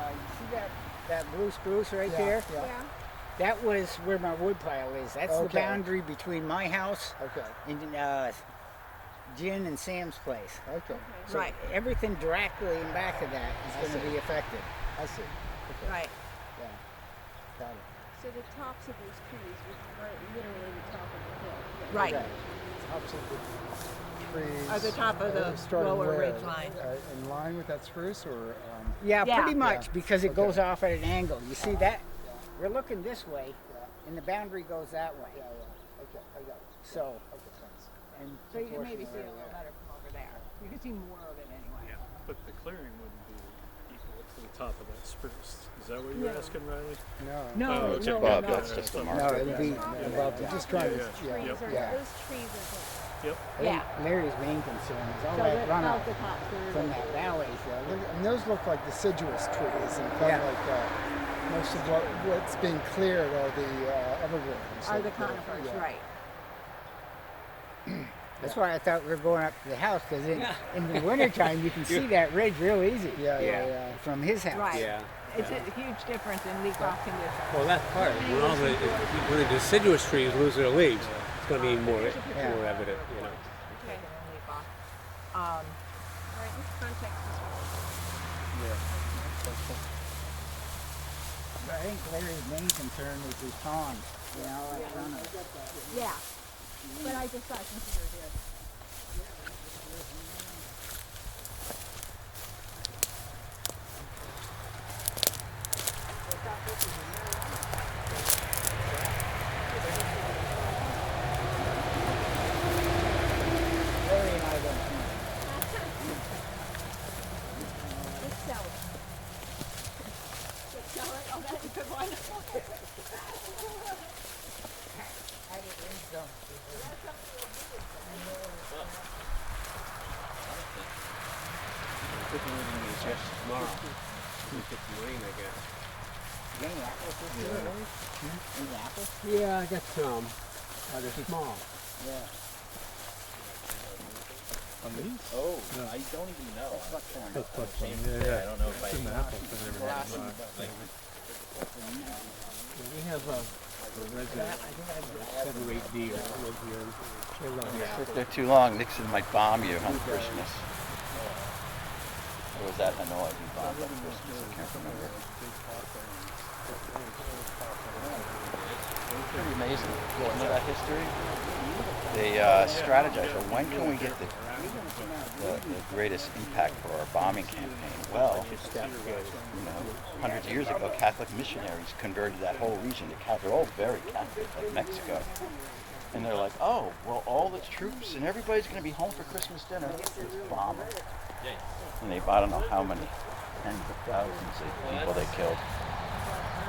Speaker 6: You see that blue spruce right there?
Speaker 5: Yeah.
Speaker 6: That was where my wood pile is. That's the boundary between my house and Jen and Sam's place. So
Speaker 5: Right.
Speaker 6: everything directly in back of that is going to be affected.
Speaker 1: I see.
Speaker 5: Right.
Speaker 1: Yeah. Got it.
Speaker 8: So the tops of these trees are literally the top of the hill.
Speaker 5: Right.
Speaker 1: Tops of the trees.
Speaker 5: At the top of the
Speaker 1: starting
Speaker 5: lower
Speaker 1: where?
Speaker 5: ridge line.
Speaker 1: In line with that spruce, or?
Speaker 6: Yeah,
Speaker 5: Yeah.
Speaker 6: pretty much, because it goes off at an angle. You see that? We're looking this way, and the boundary goes that way.
Speaker 1: Okay, I got it.
Speaker 6: So,
Speaker 1: Okay, thanks.
Speaker 6: and
Speaker 5: So you can maybe see it a little better from over there. You can see more of it anyway.
Speaker 11: But the clearing wouldn't be equal to the top of that spruce. Is that what you're asking, Riley?
Speaker 1: No.
Speaker 11: Oh,
Speaker 3: It's
Speaker 11: okay.
Speaker 3: above, that's just the marker.
Speaker 6: no, it'll be above
Speaker 1: I'm
Speaker 6: that.
Speaker 1: just trying to,
Speaker 8: Trees are,
Speaker 1: yeah.
Speaker 8: those trees are
Speaker 11: Yep.
Speaker 6: I think Larry's main concern is all
Speaker 5: So
Speaker 6: that
Speaker 5: that's
Speaker 6: runoff
Speaker 5: about the top third.
Speaker 6: from that valley.
Speaker 1: And those look like deciduous trees, and kind of like most of what's being cleared are the evergreens.
Speaker 5: Are the conifers, right.
Speaker 6: That's why I thought we were going up to the house, because in the wintertime you can see that ridge real easy.
Speaker 1: Yeah.
Speaker 6: From his house.
Speaker 5: Right.
Speaker 18: Yeah.
Speaker 5: It's a huge difference in leaf-off conditions.
Speaker 18: Well, that's part of it. When the deciduous trees lose their leaves, it's going to be more evident, you know.
Speaker 5: Okay. Leaf-off.
Speaker 8: all right. Let's contact this
Speaker 6: But I think Larry's main concern is his pond. You know, like runoff.
Speaker 5: Yeah. But I just thought since you were here.
Speaker 6: Larry and I don't know.
Speaker 5: Let's sell it. Let's sell it? Oh, that's a good one.
Speaker 6: I didn't think so.
Speaker 18: Tomorrow. We get some rain, I guess.
Speaker 6: Any apples this year, Larry? Any apples?
Speaker 18: Yeah, I got some. They're small.
Speaker 6: Yeah.
Speaker 11: On these?
Speaker 17: Oh, I don't even know.
Speaker 11: That's buckthorn.
Speaker 17: I don't know if
Speaker 11: It's in the
Speaker 17: I.
Speaker 11: apples. I never had them.
Speaker 18: We have a resident, 7 or 8 deer live here. They love it.
Speaker 3: If they're too long, Nixon might bomb you on Christmas. Or was that Hanoi he bombed on Christmas? I can't remember. Pretty amazing. You know that history? They strategized, well, when can we get the greatest impact for our bombing campaign? Well, you know, hundreds of years ago, Catholic missionaries converted that whole region to Catholic. They're all very Catholic, like Mexico. And they're like, oh, well, all the troops and everybody's going to be home for Christmas dinner. Let's bomb it. And they, I don't know how many tens of thousands of people they killed.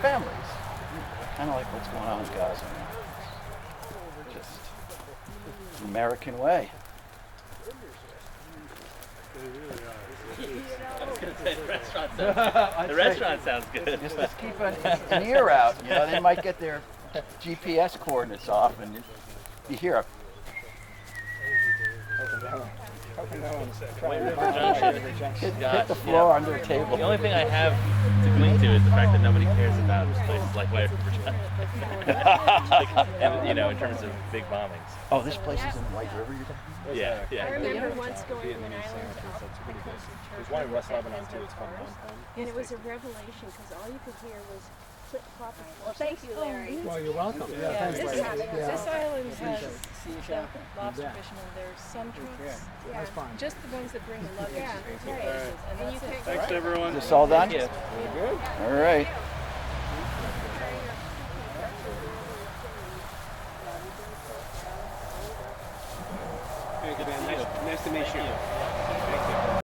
Speaker 3: Families. Kind of like what's going on in Gaza now. Just the American way.
Speaker 17: I was gonna say the restaurant sounds good.
Speaker 3: Just let's keep an ear out. You know, they might get their GPS coordinates off, and you hear a hit the floor under a table.
Speaker 17: The only thing I have to cling to is the fact that nobody cares about places like Virginia And, you know, in terms of big bombings.
Speaker 3: Oh, this place is in White River, you're talking about?
Speaker 17: Yeah, yeah.
Speaker 8: I remember once going to an island
Speaker 9: There's one in West Lebanon too. It's called
Speaker 8: and it was a revelation because all you could hear was clip clop.
Speaker 5: Well, thank you, Larry.
Speaker 10: Well, you're welcome.
Speaker 4: Yeah,
Speaker 10: thanks,
Speaker 4: this,
Speaker 10: Larry.
Speaker 4: this island has
Speaker 6: See you shopping.
Speaker 4: lobster
Speaker 10: Yeah.
Speaker 4: fishermen. There's some trucks.
Speaker 10: That's fine.
Speaker 4: Just the ones that bring the luggage.
Speaker 5: Yeah,
Speaker 4: to
Speaker 5: right.
Speaker 4: places, and that's it.
Speaker 11: Thanks, everyone.
Speaker 3: Is this all done?
Speaker 17: Yeah.
Speaker 3: All right.
Speaker 18: Thank you, man. Nice to meet you.